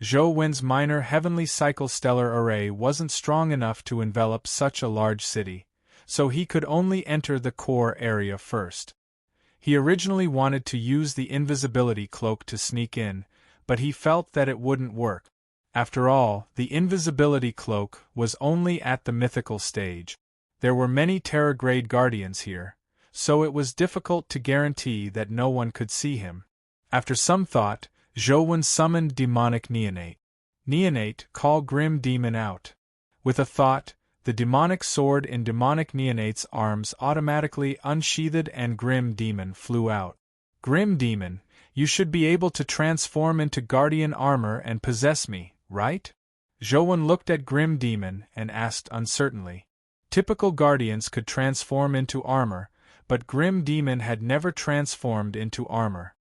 Zhouwen's minor heavenly cycle-stellar array wasn't strong enough to envelop such a large city, so he could only enter the core area first. He originally wanted to use the invisibility cloak to sneak in, but he felt that it wouldn't work. After all, the invisibility cloak was only at the mythical stage. There were many Terra-grade guardians here, so it was difficult to guarantee that no one could see him. After some thought, Zhouwen summoned demonic neonate. Neonate, call Grim Demon out. With a thought, the demonic sword in demonic neonate's arms automatically unsheathed and Grim Demon flew out. Grim Demon, you should be able to transform into guardian armor and possess me, right? Zhouwen looked at Grim Demon and asked uncertainly. Typical guardians could transform into armor, but Grim Demon had never transformed into armor.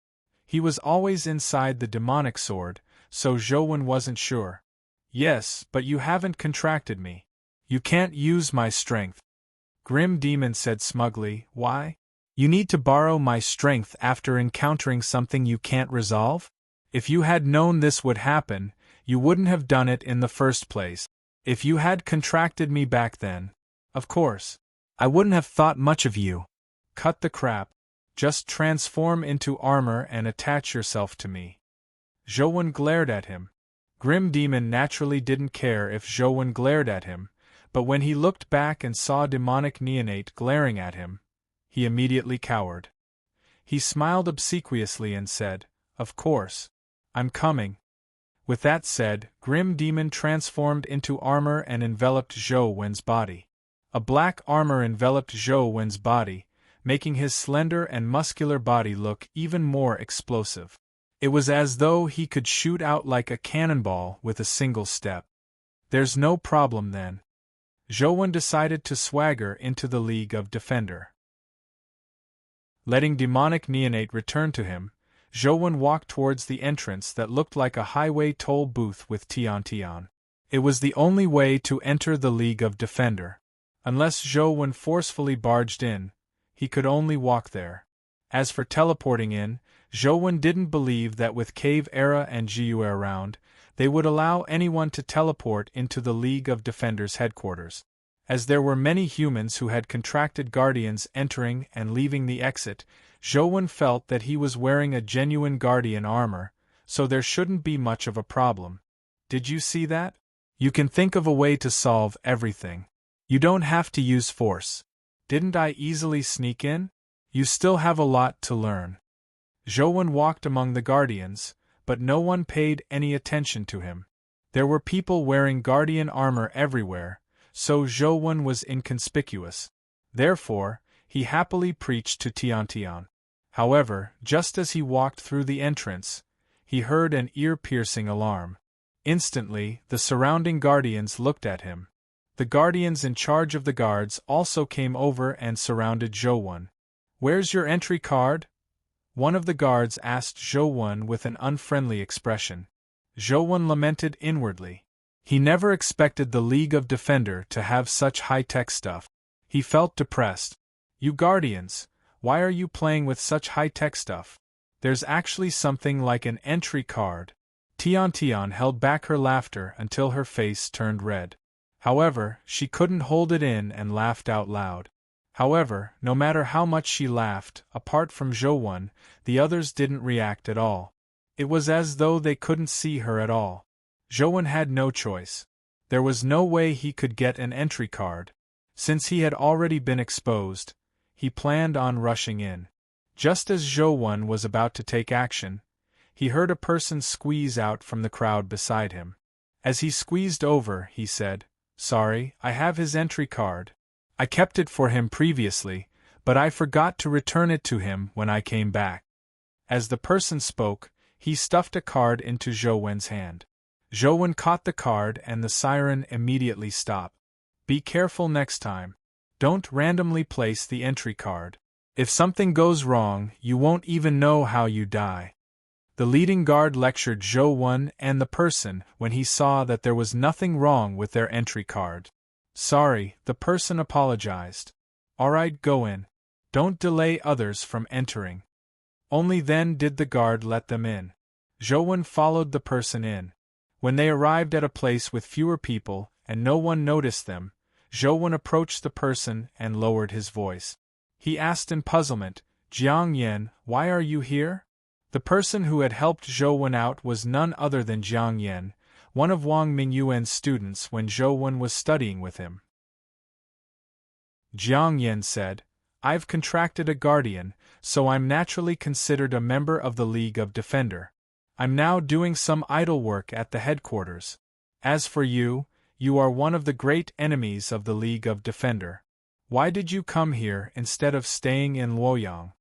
He was always inside the demonic sword, so Zhouwen wasn't sure. Yes, but you haven't contracted me. You can't use my strength. Grim Demon said smugly. Why? You need to borrow my strength after encountering something you can't resolve? If you had known this would happen, you wouldn't have done it in the first place. If you had contracted me back then, of course, I wouldn't have thought much of you. Cut the crap. Just transform into armor and attach yourself to me. Zhouwen glared at him. Grim Demon naturally didn't care if Zhouwen glared at him, but when he looked back and saw demonic neonate glaring at him, he immediately cowered. He smiled obsequiously and said, Of course. I'm coming. With that said, Grim Demon transformed into armor and enveloped Zhouwen's body. A black armor enveloped Zhouwen's body, making his slender and muscular body look even more explosive. It was as though he could shoot out like a cannonball with a single step. There's no problem then. Zhouwen decided to swagger into the League of Defender. Letting demonic neonate return to him, Zhouwen walked towards the entrance that looked like a highway toll booth with Tian Tian. It was the only way to enter the League of Defender. Unless Zhouwen forcefully barged in, he could only walk there. As for teleporting in, Zhouwen didn't believe that with Cave Era and Jiyu around, They would allow anyone to teleport into the League of Defenders headquarters. As there were many humans who had contracted guardians entering and leaving the exit, Zhou felt that he was wearing a genuine guardian armor, so there shouldn't be much of a problem. Did you see that? You can think of a way to solve everything. You don't have to use force. Didn't I easily sneak in? You still have a lot to learn. Zhou walked among the guardians, but no one paid any attention to him. There were people wearing guardian armor everywhere, so Zhou was inconspicuous. Therefore, he happily preached to Tiantian. However, just as he walked through the entrance, he heard an ear-piercing alarm. Instantly, the surrounding guardians looked at him. The guardians in charge of the guards also came over and surrounded Zhou. "Where's your entry card?" One of the guards asked Zhou with an unfriendly expression. Zhou lamented inwardly. He never expected the League of Defender to have such high-tech stuff. He felt depressed. "You guardians, why are you playing with such high-tech stuff? There's actually something like an entry card." Tiantian held back her laughter until her face turned red. However, she couldn't hold it in and laughed out loud. However, no matter how much she laughed, apart from Zhou, the others didn't react at all. It was as though they couldn't see her at all. Zhou had no choice. There was no way he could get an entry card. Since he had already been exposed, he planned on rushing in. Just as Zhou was about to take action, he heard a person squeeze out from the crowd beside him. As he squeezed over, he said, "Sorry, I have his entry card. I kept it for him previously, but I forgot to return it to him when I came back." As the person spoke, he stuffed a card into Zhou's hand. Zhou caught the card and the siren immediately stopped. "Be careful next time. Don't randomly place the entry card. If something goes wrong, you won't even know how you die." The leading guard lectured Zhou and the person when he saw that there was nothing wrong with their entry card. "Sorry," the person apologized. "Alright, go in. Don't delay others from entering." Only then did the guard let them in. Zhou followed the person in. When they arrived at a place with fewer people, and no one noticed them, Zhou approached the person and lowered his voice. He asked in puzzlement, "Jiang Yan, why are you here?" The person who had helped Zhou out was none other than Jiang Yan, one of Wang Mingyuan's students when Zhou was studying with him. Jiang Yan said, "I've contracted a guardian, so I'm naturally considered a member of the League of Defender. I'm now doing some idle work at the headquarters. As for you, you are one of the great enemies of the League of Defender. Why did you come here instead of staying in Luoyang?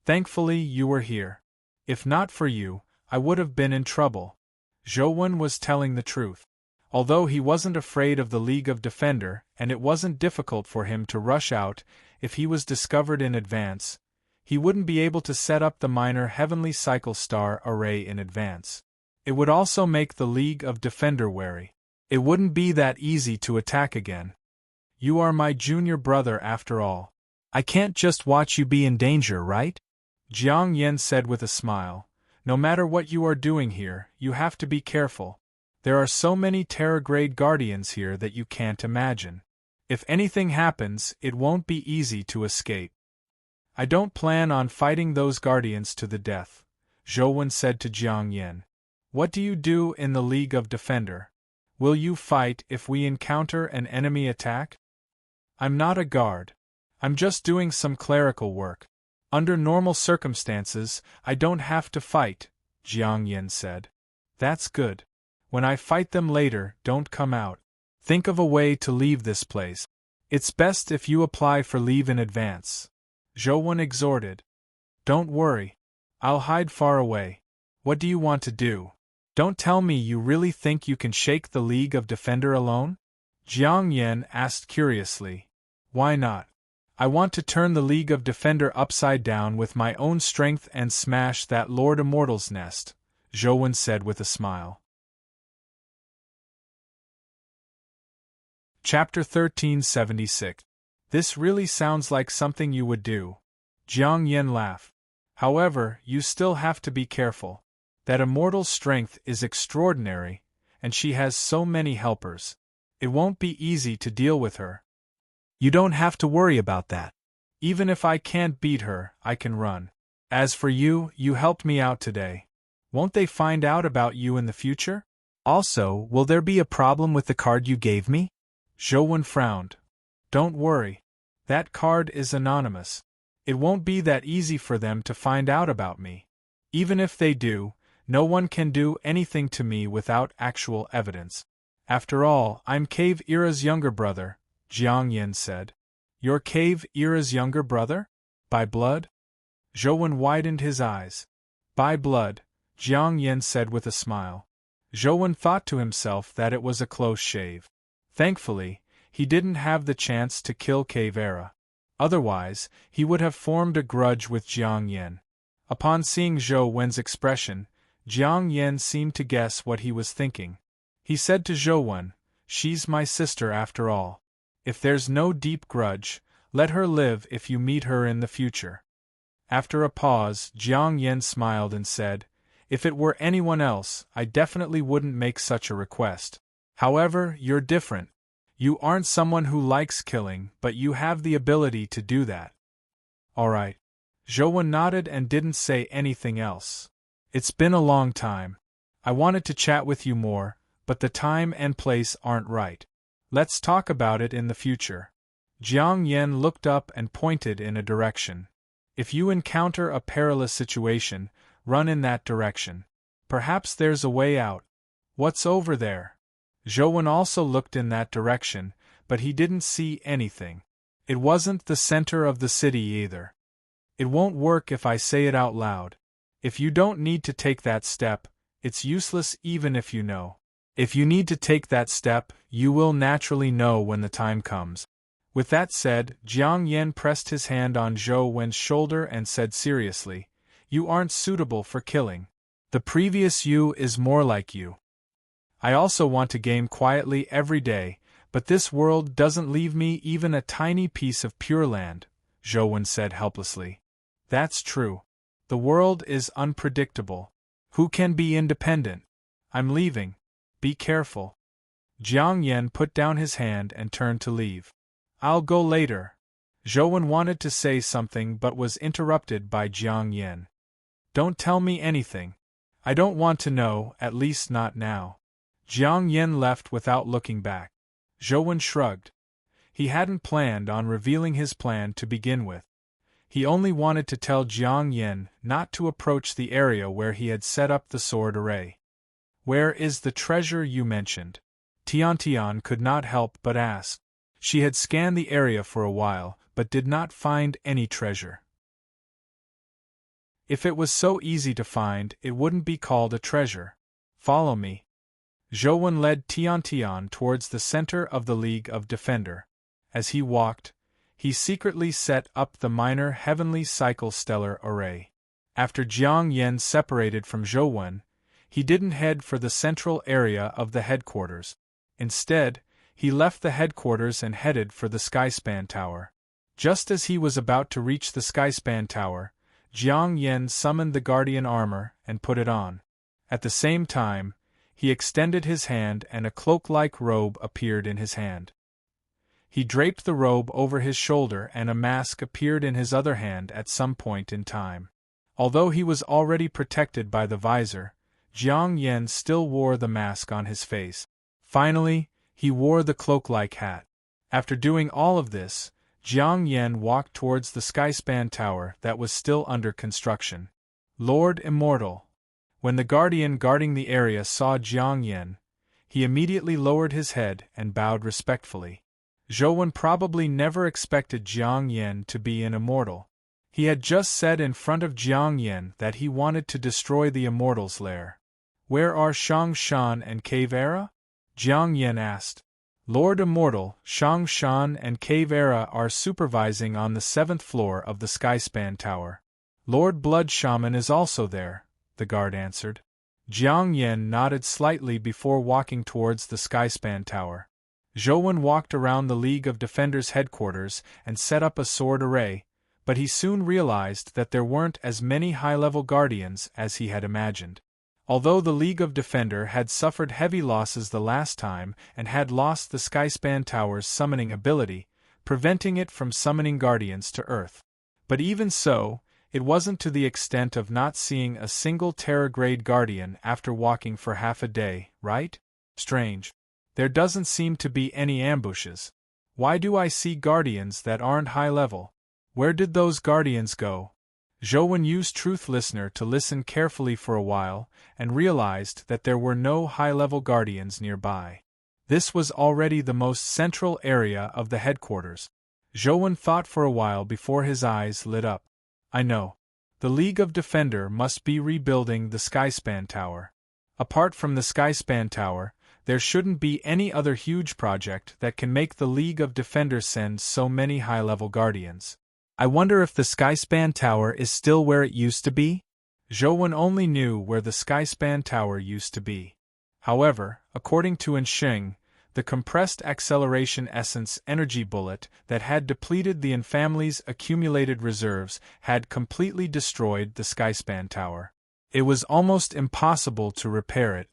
Thankfully you were here. If not for you, I would have been in trouble." Zhou was telling the truth. Although he wasn't afraid of the League of Defender, and it wasn't difficult for him to rush out if he was discovered in advance, he wouldn't be able to set up the minor heavenly cycle star array in advance. It would also make the League of Defender wary. It wouldn't be that easy to attack again. "You are my junior brother after all. I can't just watch you be in danger, right?" Jiang Yan said with a smile. "No matter what you are doing here, you have to be careful. There are so many Terra-grade guardians here that you can't imagine. If anything happens, it won't be easy to escape." "I don't plan on fighting those guardians to the death," Zhou said to Jiang Yan. "What do you do in the League of Defender? Will you fight if we encounter an enemy attack?" "I'm not a guard. I'm just doing some clerical work. Under normal circumstances, I don't have to fight," Jiang Yan said. "That's good. When I fight them later, don't come out. Think of a way to leave this place. It's best if you apply for leave in advance," Zhou exhorted. "Don't worry. I'll hide far away. What do you want to do? Don't tell me you really think you can shake the League of Defender alone?" Jiang Yan asked curiously. "Why not? I want to turn the League of Defender upside down with my own strength and smash that Lord Immortal's nest," Zhou said with a smile. Chapter 1376. "This really sounds like something you would do." Jiang Yan laughed. "However, you still have to be careful. That immortal strength is extraordinary, and she has so many helpers. It won't be easy to deal with her. You don't have to worry about that. Even if I can't beat her, I can run. As for you, you helped me out today. Won't they find out about you in the future? Also, will there be a problem with the card you gave me? Zhou frowned. Don't worry. That card is anonymous. It won't be that easy for them to find out about me. Even if they do, no one can do anything to me without actual evidence. After all, I'm Cave Era's younger brother, Jiang Yin said. You're Cave Era's younger brother? By blood? Zhou widened his eyes. By blood, Jiang Yin said with a smile. Zhou thought to himself that it was a close shave. Thankfully, he didn't have the chance to kill Cave Era. Otherwise, he would have formed a grudge with Jiang Yin. Upon seeing Zhou Wen's expression, Jiang Yin seemed to guess what he was thinking. He said to Zhou Wen, "She's my sister after all. If there's no deep grudge, let her live if you meet her in the future." After a pause, Jiang Yin smiled and said, "If it were anyone else, I definitely wouldn't make such a request. However, you're different. You aren't someone who likes killing, but you have the ability to do that." "All right." Zhou nodded and didn't say anything else. "It's been a long time. I wanted to chat with you more, but the time and place aren't right. Let's talk about it in the future." Jiang Yin looked up and pointed in a direction. "If you encounter a perilous situation, run in that direction. Perhaps there's a way out. What's over there?" Zhou also looked in that direction, but he didn't see anything. It wasn't the center of the city either. "It won't work if I say it out loud. If you don't need to take that step, it's useless even if you know. If you need to take that step, you will naturally know when the time comes." With that said, Jiang Yin pressed his hand on Zhou Wen's shoulder and said seriously, "You aren't suitable for killing. The previous you is more like you. I also want to game quietly every day, but this world doesn't leave me even a tiny piece of pure land," Zhou Wen said helplessly. "That's true. The world is unpredictable. Who can be independent? I'm leaving. Be careful." Jiang Yin put down his hand and turned to leave. "I'll go later." Zhou Wen wanted to say something but was interrupted by Jiang Yin. "Don't tell me anything. I don't want to know, at least not now." Jiang Yin left without looking back. Zhou Wen shrugged. He hadn't planned on revealing his plan to begin with. He only wanted to tell Jiang Yin not to approach the area where he had set up the sword array. "Where is the treasure you mentioned?" Tian could not help but ask. She had scanned the area for a while, but did not find any treasure. If it was so easy to find, it wouldn't be called a treasure. "Follow me." Zhou Wen led Tian towards the center of the League of Defender. As he walked, he secretly set up the minor heavenly cycle stellar array. After Jiang Yin separated from Zhou Wen, he didn't head for the central area of the headquarters. Instead, he left the headquarters and headed for the Skyspan Tower. Just as he was about to reach the Skyspan Tower, Jiang Yin summoned the Guardian armor and put it on. At the same time, he extended his hand and a cloak-like robe appeared in his hand. He draped the robe over his shoulder and a mask appeared in his other hand at some point in time. Although he was already protected by the visor, Jiang Yin still wore the mask on his face. Finally, he wore the cloak-like hat. After doing all of this, Jiang Yin walked towards the Skyspan Tower that was still under construction. "Lord Immortal." When the guardian guarding the area saw Jiang Yin, he immediately lowered his head and bowed respectfully. Zhou Wen probably never expected Jiang Yin to be an immortal. He had just said in front of Jiang Yin that he wanted to destroy the immortal's lair. "Where are Shang Shan and Cave Era?" Jiang Yin asked. "Lord Immortal, Shang Shan and Cave Era are supervising on the 7th floor of the Skyspan Tower. Lord Blood Shaman is also there," the guard answered. Jiang Yin nodded slightly before walking towards the Skyspan Tower. Zhou Wen walked around the League of Defenders headquarters and set up a sword array, but he soon realized that there weren't as many high-level guardians as he had imagined. Although the League of Defender had suffered heavy losses the last time and had lost the Skyspan Tower's summoning ability, preventing it from summoning guardians to Earth. But even so, it wasn't to the extent of not seeing a single Terra-grade guardian after walking for half a day, right? Strange. There doesn't seem to be any ambushes. Why do I see guardians that aren't high level? Where did those guardians go? Zhou used Truth Listener to listen carefully for a while and realized that there were no high-level guardians nearby. This was already the most central area of the headquarters. Zhou thought for a while before his eyes lit up. I know. The League of Defender must be rebuilding the Skyspan Tower. Apart from the Skyspan Tower, there shouldn't be any other huge project that can make the League of Defender send so many high-level guardians. I wonder if the Skyspan Tower is still where it used to be? Zhou only knew where the Skyspan Tower used to be. However, according to Ensheng, the compressed acceleration essence energy bullet that had depleted the family's accumulated reserves had completely destroyed the Skyspan Tower. It was almost impossible to repair it.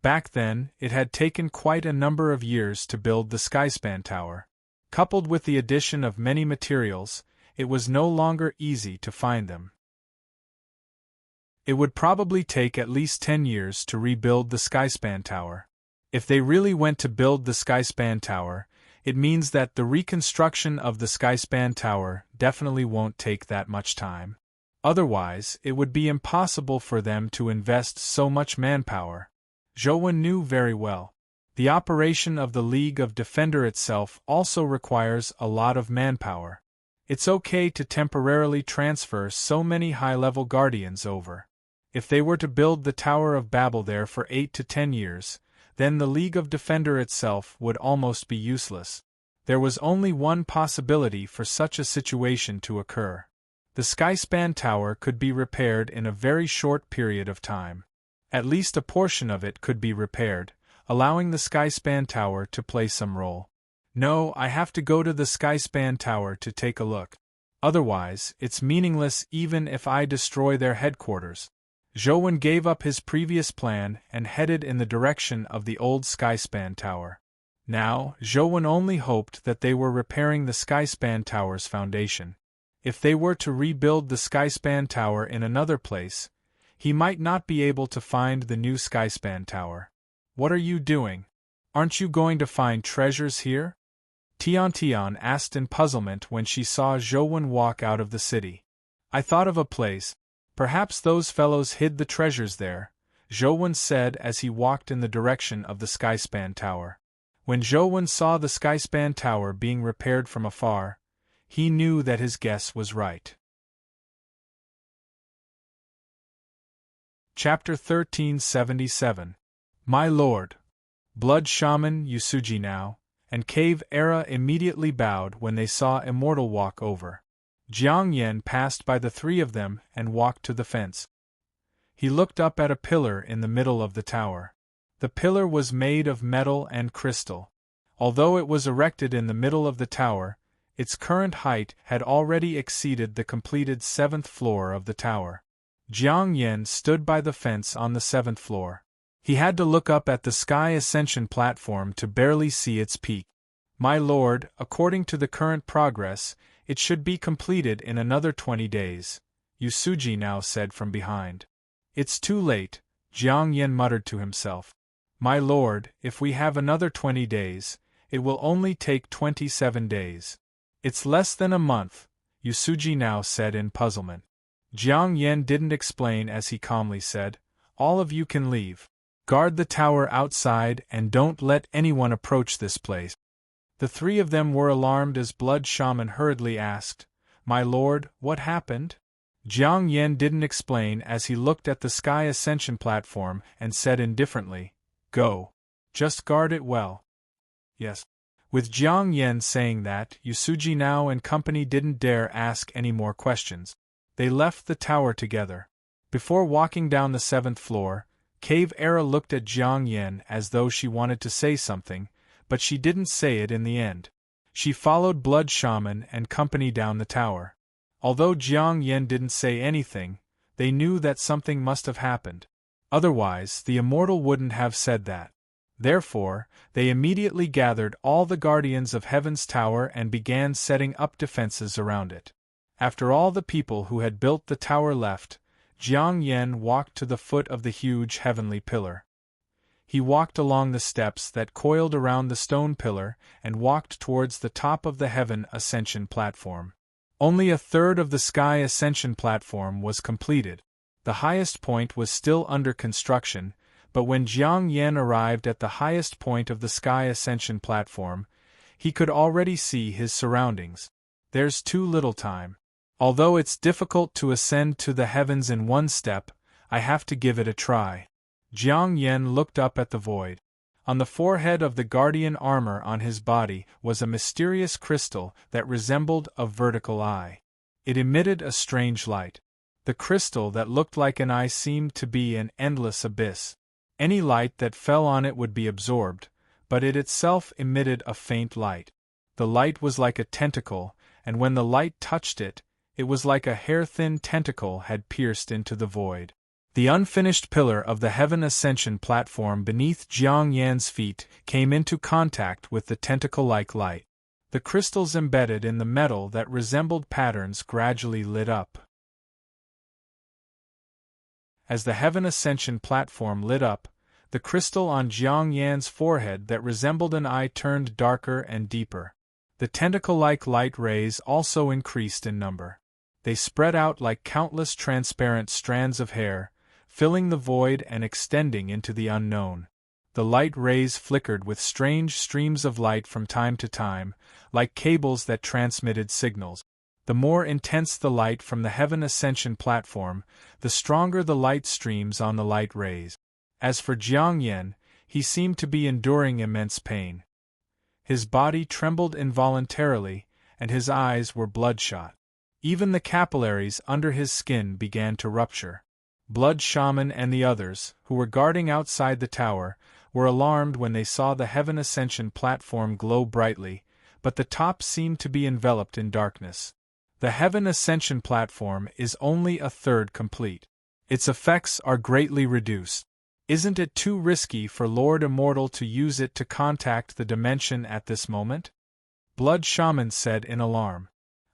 Back then, it had taken quite a number of years to build the Skyspan Tower. Coupled with the addition of many materials, it was no longer easy to find them. It would probably take at least 10 years to rebuild the Skyspan Tower. If they really went to build the Skyspan Tower, it means that the reconstruction of the Skyspan Tower definitely won't take that much time. Otherwise, it would be impossible for them to invest so much manpower. Zhou knew very well. The operation of the League of Defender itself also requires a lot of manpower. It's okay to temporarily transfer so many high-level guardians over. If they were to build the Tower of Babel there for 8 to 10 years, then the League of Defender itself would almost be useless. There was only one possibility for such a situation to occur. The Skyspan Tower could be repaired in a very short period of time. At least a portion of it could be repaired, allowing the Skyspan Tower to play some role. No, I have to go to the Skyspan Tower to take a look. Otherwise, it's meaningless even if I destroy their headquarters. Zhou gave up his previous plan and headed in the direction of the old Skyspan Tower. Now, Zhou only hoped that they were repairing the Skyspan Tower's foundation. If they were to rebuild the Skyspan Tower in another place, he might not be able to find the new Skyspan Tower. What are you doing? Aren't you going to find treasures here? Tian asked in puzzlement when she saw Zhou walk out of the city. I thought of a place. Perhaps those fellows hid the treasures there, Zhou said as he walked in the direction of the Skyspan Tower. When Zhou saw the Skyspan Tower being repaired from afar, he knew that his guess was right. Chapter 1377. My Lord. Blood Shaman Yusuji now, and Cave Era immediately bowed when they saw Immortal walk over. Jiang Yen passed by the three of them and walked to the fence. He looked up at a pillar in the middle of the tower. The pillar was made of metal and crystal. Although it was erected in the middle of the tower, its current height had already exceeded the completed 7th floor of the tower. Jiang Yen stood by the fence on the 7th floor. He had to look up at the sky ascension platform to barely see its peak. My lord, according to the current progress, it should be completed in another 20 days, Yusuji now said from behind. It's too late, Jiang Yen muttered to himself. My lord, if we have another 20 days, it will only take 27 days. It's less than a month, Yusuji now said in puzzlement. Jiang Yen didn't explain as he calmly said, all of you can leave. Guard the tower outside and don't let anyone approach this place. The three of them were alarmed as Blood Shaman hurriedly asked, My lord, what happened? Jiang Yen didn't explain as he looked at the sky ascension platform and said indifferently, Go. Just guard it well. Yes. With Jiang Yen saying that, Yusuji now and company didn't dare ask any more questions. They left the tower together. Before walking down the 7th floor, Cave Era looked at Jiang Yen as though she wanted to say something, but she didn't say it in the end. She followed Blood Shaman and company down the tower. Although Jiang Yen didn't say anything, they knew that something must have happened. Otherwise, the immortal wouldn't have said that. Therefore, they immediately gathered all the guardians of Heaven's tower and began setting up defenses around it. After all the people who had built the tower left, Jiang Yan walked to the foot of the huge heavenly pillar. He walked along the steps that coiled around the stone pillar and walked towards the top of the heaven ascension platform. Only a third of the sky ascension platform was completed. The highest point was still under construction, but when Jiang Yan arrived at the highest point of the sky ascension platform, he could already see his surroundings. There's too little time. Although it's difficult to ascend to the heavens in one step, I have to give it a try. Jiang Yan looked up at the void. On the forehead of the guardian armor on his body was a mysterious crystal that resembled a vertical eye. It emitted a strange light. The crystal that looked like an eye seemed to be an endless abyss. Any light that fell on it would be absorbed, but it itself emitted a faint light. The light was like a tentacle, and when the light touched it, it was like a hair-thin tentacle had pierced into the void. The unfinished pillar of the heaven ascension platform beneath Jiang Yan's feet came into contact with the tentacle-like light. The crystals embedded in the metal that resembled patterns gradually lit up. As the heaven ascension platform lit up, the crystal on Jiang Yan's forehead that resembled an eye turned darker and deeper. The tentacle-like light rays also increased in number. They spread out like countless transparent strands of hair, filling the void and extending into the unknown. The light rays flickered with strange streams of light from time to time, like cables that transmitted signals. The more intense the light from the heaven ascension platform, the stronger the light streams on the light rays. As for Jiang Yan, he seemed to be enduring immense pain. His body trembled involuntarily, and his eyes were bloodshot. Even the capillaries under his skin began to rupture. Blood Shaman and the others, who were guarding outside the tower, were alarmed when they saw the heaven ascension platform glow brightly, but the top seemed to be enveloped in darkness. The heaven ascension platform is only a third complete. Its effects are greatly reduced. Isn't it too risky for Lord Immortal to use it to contact the dimension at this moment? Blood Shaman said in alarm.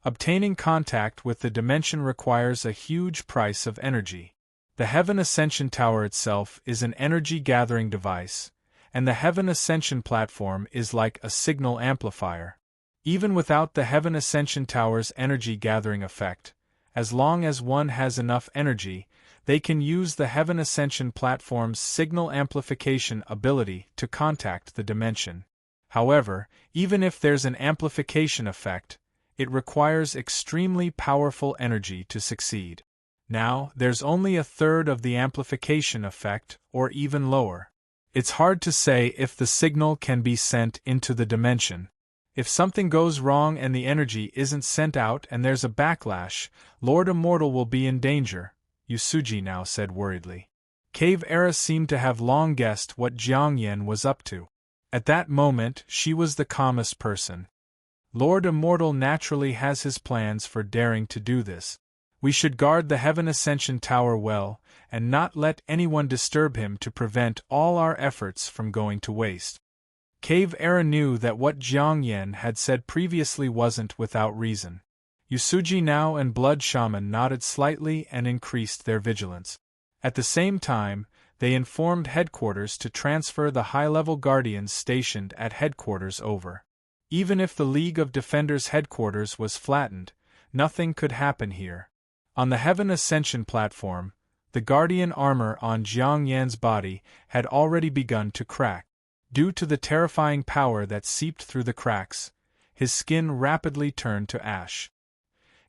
Obtaining contact with the dimension requires a huge price of energy. The Heaven Ascension Tower itself is an energy-gathering device, and the Heaven Ascension platform is like a signal amplifier. Even without the Heaven Ascension Tower's energy-gathering effect, as long as one has enough energy, they can use the Heaven Ascension platform's signal amplification ability to contact the dimension. However, even if there's an amplification effect, it requires extremely powerful energy to succeed. Now, there's only a third of the amplification effect, or even lower. It's hard to say if the signal can be sent into the dimension. If something goes wrong and the energy isn't sent out and there's a backlash, Lord Immortal will be in danger, Yusuji now said worriedly. Cave Era seemed to have long guessed what Jiang Yan was up to. At that moment, she was the calmest person. Lord Immortal naturally has his plans for daring to do this. We should guard the Heaven Ascension Tower well, and not let anyone disturb him to prevent all our efforts from going to waste. Cave Era knew that what Jiang Yan had said previously wasn't without reason. Yusuji now and Blood Shaman nodded slightly and increased their vigilance. At the same time, they informed headquarters to transfer the high-level guardians stationed at headquarters over. Even if the League of Defenders headquarters was flattened, nothing could happen here. On the Heaven Ascension platform, the guardian armor on Jiang Yan's body had already begun to crack. Due to the terrifying power that seeped through the cracks, his skin rapidly turned to ash.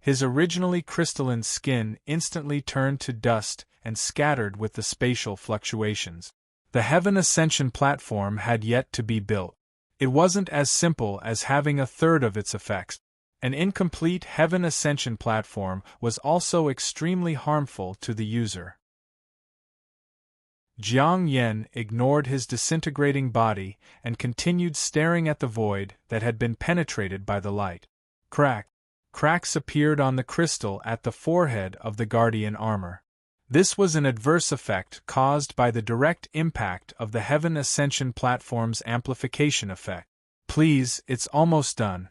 His originally crystalline skin instantly turned to dust and scattered with the spatial fluctuations. The Heaven Ascension platform had yet to be built. It wasn't as simple as having a third of its effects. An incomplete Heaven Ascension platform was also extremely harmful to the user. Jiang Yan ignored his disintegrating body and continued staring at the void that had been penetrated by the light. Cracks appeared on the crystal at the forehead of the guardian armor. This was an adverse effect caused by the direct impact of the Heaven Ascension platform's amplification effect. Please, it's almost done.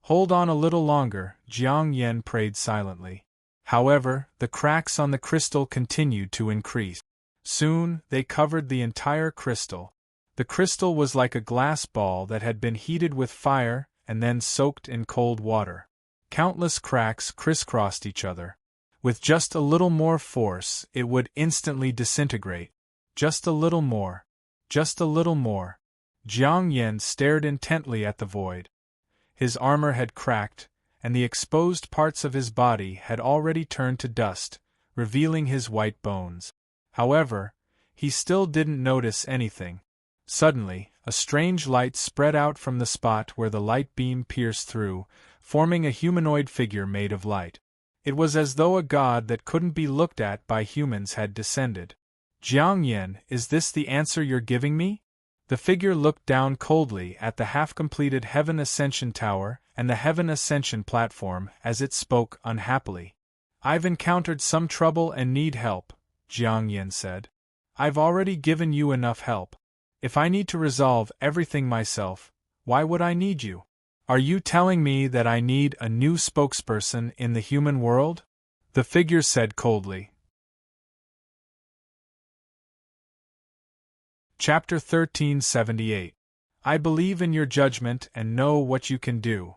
Hold on a little longer, Jiang Yen prayed silently. However, the cracks on the crystal continued to increase. Soon, they covered the entire crystal. The crystal was like a glass ball that had been heated with fire and then soaked in cold water. Countless cracks crisscrossed each other. With just a little more force, it would instantly disintegrate. Just a little more. Just a little more. Jiang Yen stared intently at the void. His armor had cracked, and the exposed parts of his body had already turned to dust, revealing his white bones. However, he still didn't notice anything. Suddenly, a strange light spread out from the spot where the light beam pierced through, forming a humanoid figure made of light. It was as though a god that couldn't be looked at by humans had descended. Jiang Yen, is this the answer you're giving me? The figure looked down coldly at the half-completed Heaven Ascension Tower and the Heaven Ascension platform as it spoke unhappily. I've encountered some trouble and need help, Jiang Yen said. I've already given you enough help. If I need to resolve everything myself, why would I need you? Are you telling me that I need a new spokesperson in the human world? The figure said coldly. Chapter 1378. I believe in your judgment and know what you can do.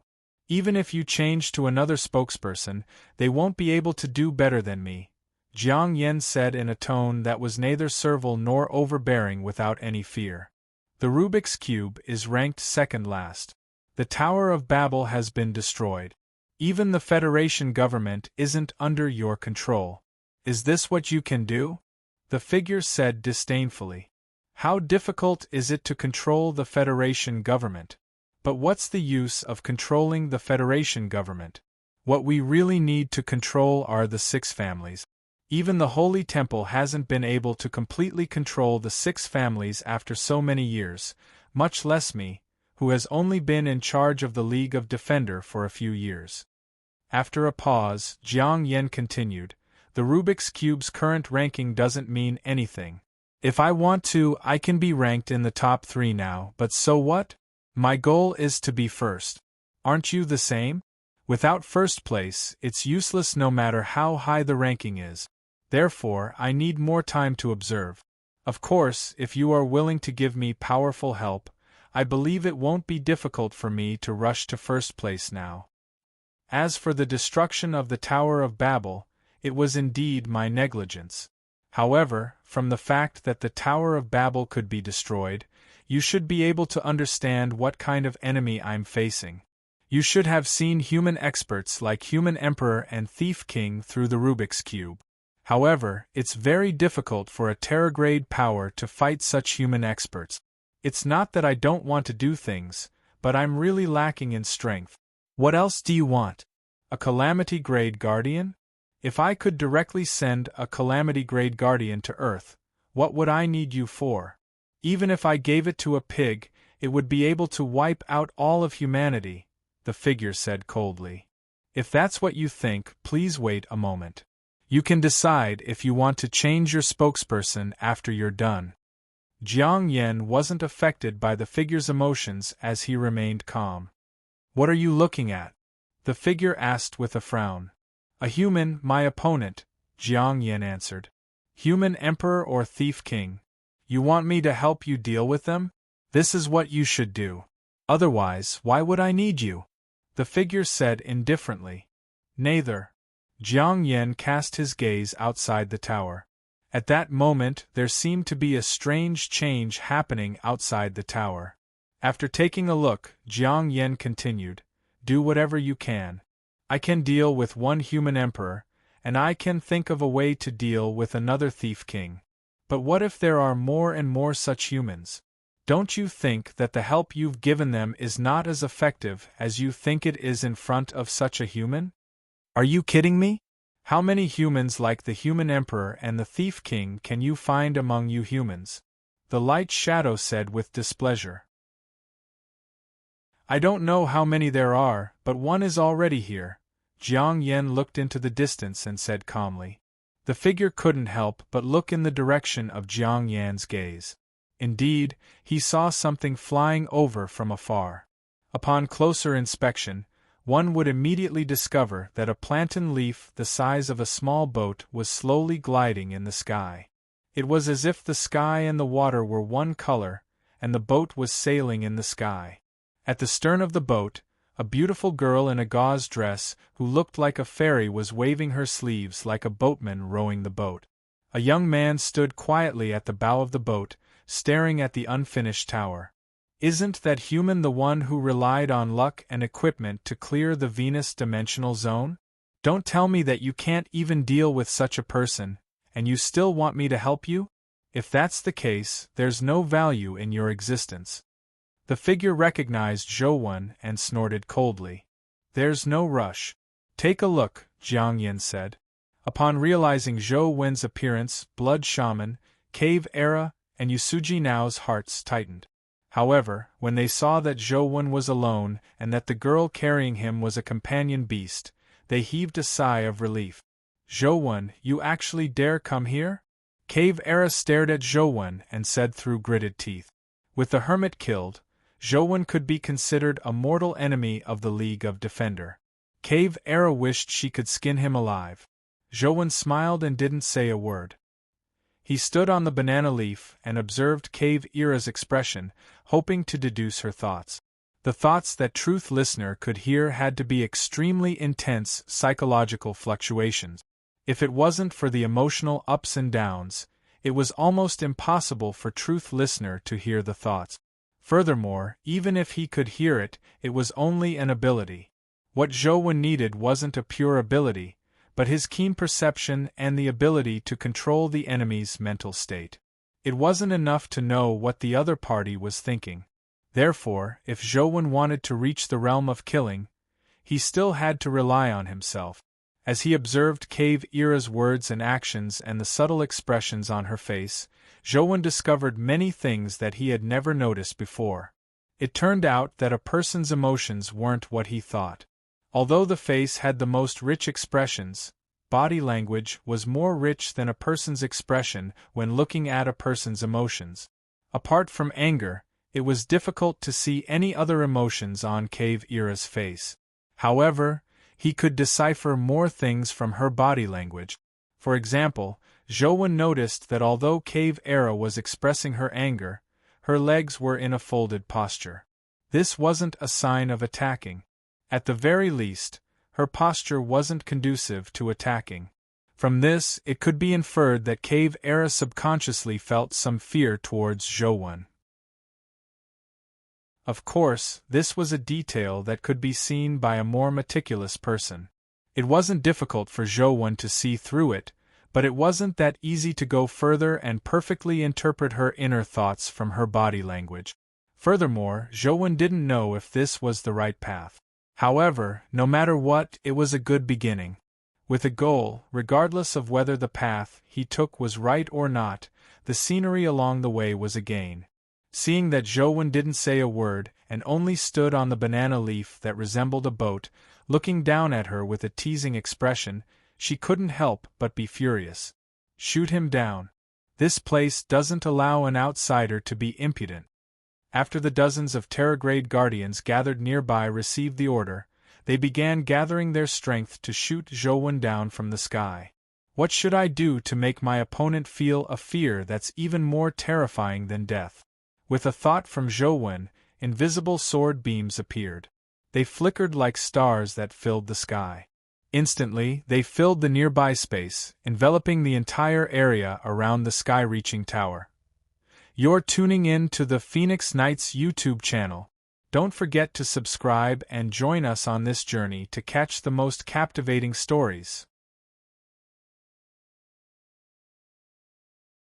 Even if you change to another spokesperson, they won't be able to do better than me, Jiang Yen said in a tone that was neither servile nor overbearing without any fear. The Rubik's Cube is ranked second last. The Tower of Babel has been destroyed. Even the Federation government isn't under your control. Is this what you can do? The figure said disdainfully. How difficult is it to control the Federation government? But what's the use of controlling the Federation government? What we really need to control are the 6 families. Even the Holy Temple hasn't been able to completely control the 6 families after so many years, much less me, who has only been in charge of the League of Defender for a few years. After a pause, Jiang Yen continued, the Rubik's Cube's current ranking doesn't mean anything. If I want to, I can be ranked in the top 3 now, but so what? My goal is to be first. Aren't you the same? Without first place, it's useless no matter how high the ranking is. Therefore, I need more time to observe. Of course, if you are willing to give me powerful help, I believe it won't be difficult for me to rush to first place now. As for the destruction of the Tower of Babel, it was indeed my negligence. However, from the fact that the Tower of Babel could be destroyed, you should be able to understand what kind of enemy I'm facing. You should have seen human experts like Human Emperor and Thief King through the Rubik's Cube. However, it's very difficult for a Terragrade power to fight such human experts. It's not that I don't want to do things, but I'm really lacking in strength. What else do you want? A Calamity Grade Guardian? If I could directly send a Calamity Grade Guardian to Earth, what would I need you for? Even if I gave it to a pig, it would be able to wipe out all of humanity, the figure said coldly. If that's what you think, please wait a moment. You can decide if you want to change your spokesperson after you're done. Jiang Yen wasn't affected by the figure's emotions as he remained calm. What are you looking at? The figure asked with a frown. A human, my opponent, Jiang Yen answered. Human Emperor or Thief King? You want me to help you deal with them? This is what you should do. Otherwise, why would I need you? The figure said indifferently. Neither. Jiang Yen cast his gaze outside the tower. At that moment, there seemed to be a strange change happening outside the tower. After taking a look, Jiang Yen continued, do whatever you can. I can deal with one human emperor, and I can think of a way to deal with another Thief King. But what if there are more and more such humans? Don't you think that the help you've given them is not as effective as you think it is in front of such a human? Are you kidding me? How many humans like the Human Emperor and the Thief King can you find among you humans? The Light Shadow said with displeasure. I don't know how many there are, but one is already here. Jiang Yen looked into the distance and said calmly. The figure couldn't help but look in the direction of Jiang Yan's gaze. Indeed, he saw something flying over from afar. Upon closer inspection, one would immediately discover that a plantain leaf the size of a small boat was slowly gliding in the sky. It was as if the sky and the water were one color, and the boat was sailing in the sky. At the stern of the boat, a beautiful girl in a gauze dress who looked like a fairy was waving her sleeves like a boatman rowing the boat. A young man stood quietly at the bow of the boat, staring at the unfinished tower. Isn't that human the one who relied on luck and equipment to clear the Venus dimensional zone? Don't tell me that you can't even deal with such a person, and you still want me to help you? If that's the case, there's no value in your existence. The figure recognized Zhou and snorted coldly. There's no rush. Take a look, Jiang Yan said. Upon realizing Zhou appearance, Blood Shaman, Cave Era, and Yusuji Nao's hearts tightened. However, when they saw that Zhou was alone and that the girl carrying him was a companion beast, they heaved a sigh of relief. Zhou, you actually dare come here? Cave Era stared at Zhou and said through gritted teeth. With the hermit killed, Zhou could be considered a mortal enemy of the League of Defender. Cave Era wished she could skin him alive. Zhou smiled and didn't say a word. He stood on the banana leaf and observed Cave Era's expression, hoping to deduce her thoughts. The thoughts that Truth Listener could hear had to be extremely intense psychological fluctuations. If it wasn't for the emotional ups and downs, it was almost impossible for Truth Listener to hear the thoughts. Furthermore, even if he could hear it, it was only an ability. What Zhou needed wasn't a pure ability, but his keen perception and the ability to control the enemy's mental state. It wasn't enough to know what the other party was thinking. Therefore, if Zhou wanted to reach the realm of killing, he still had to rely on himself. As he observed Cave Era's words and actions and the subtle expressions on her face, Zhou discovered many things that he had never noticed before. It turned out that a person's emotions weren't what he thought. Although the face had the most rich expressions, body language was more rich than a person's expression when looking at a person's emotions. Apart from anger, it was difficult to see any other emotions on Cave Era's face. However, he could decipher more things from her body language. For example, Zhou noticed that although Cave Era was expressing her anger, her legs were in a folded posture. This wasn't a sign of attacking. At the very least, her posture wasn't conducive to attacking. From this, it could be inferred that Cave Era subconsciously felt some fear towards Zhou. Of course, this was a detail that could be seen by a more meticulous person. It wasn't difficult for Zhou to see through it, but it wasn't that easy to go further and perfectly interpret her inner thoughts from her body language. Furthermore, Zhou didn't know if this was the right path. However, no matter what, it was a good beginning. With a goal, regardless of whether the path he took was right or not, the scenery along the way was a gain. Seeing that Zhou didn't say a word and only stood on the banana leaf that resembled a boat, looking down at her with a teasing expression, she couldn't help but be furious. Shoot him down. This place doesn't allow an outsider to be impudent. After the dozens of Terragrade Guardians gathered nearby received the order, they began gathering their strength to shoot Zhou down from the sky. What should I do to make my opponent feel a fear that's even more terrifying than death? With a thought from Zhou, invisible sword beams appeared. They flickered like stars that filled the sky. Instantly, they filled the nearby space, enveloping the entire area around the sky-reaching tower. You're tuning in to the Phoenix Knights YouTube channel. Don't forget to subscribe and join us on this journey to catch the most captivating stories.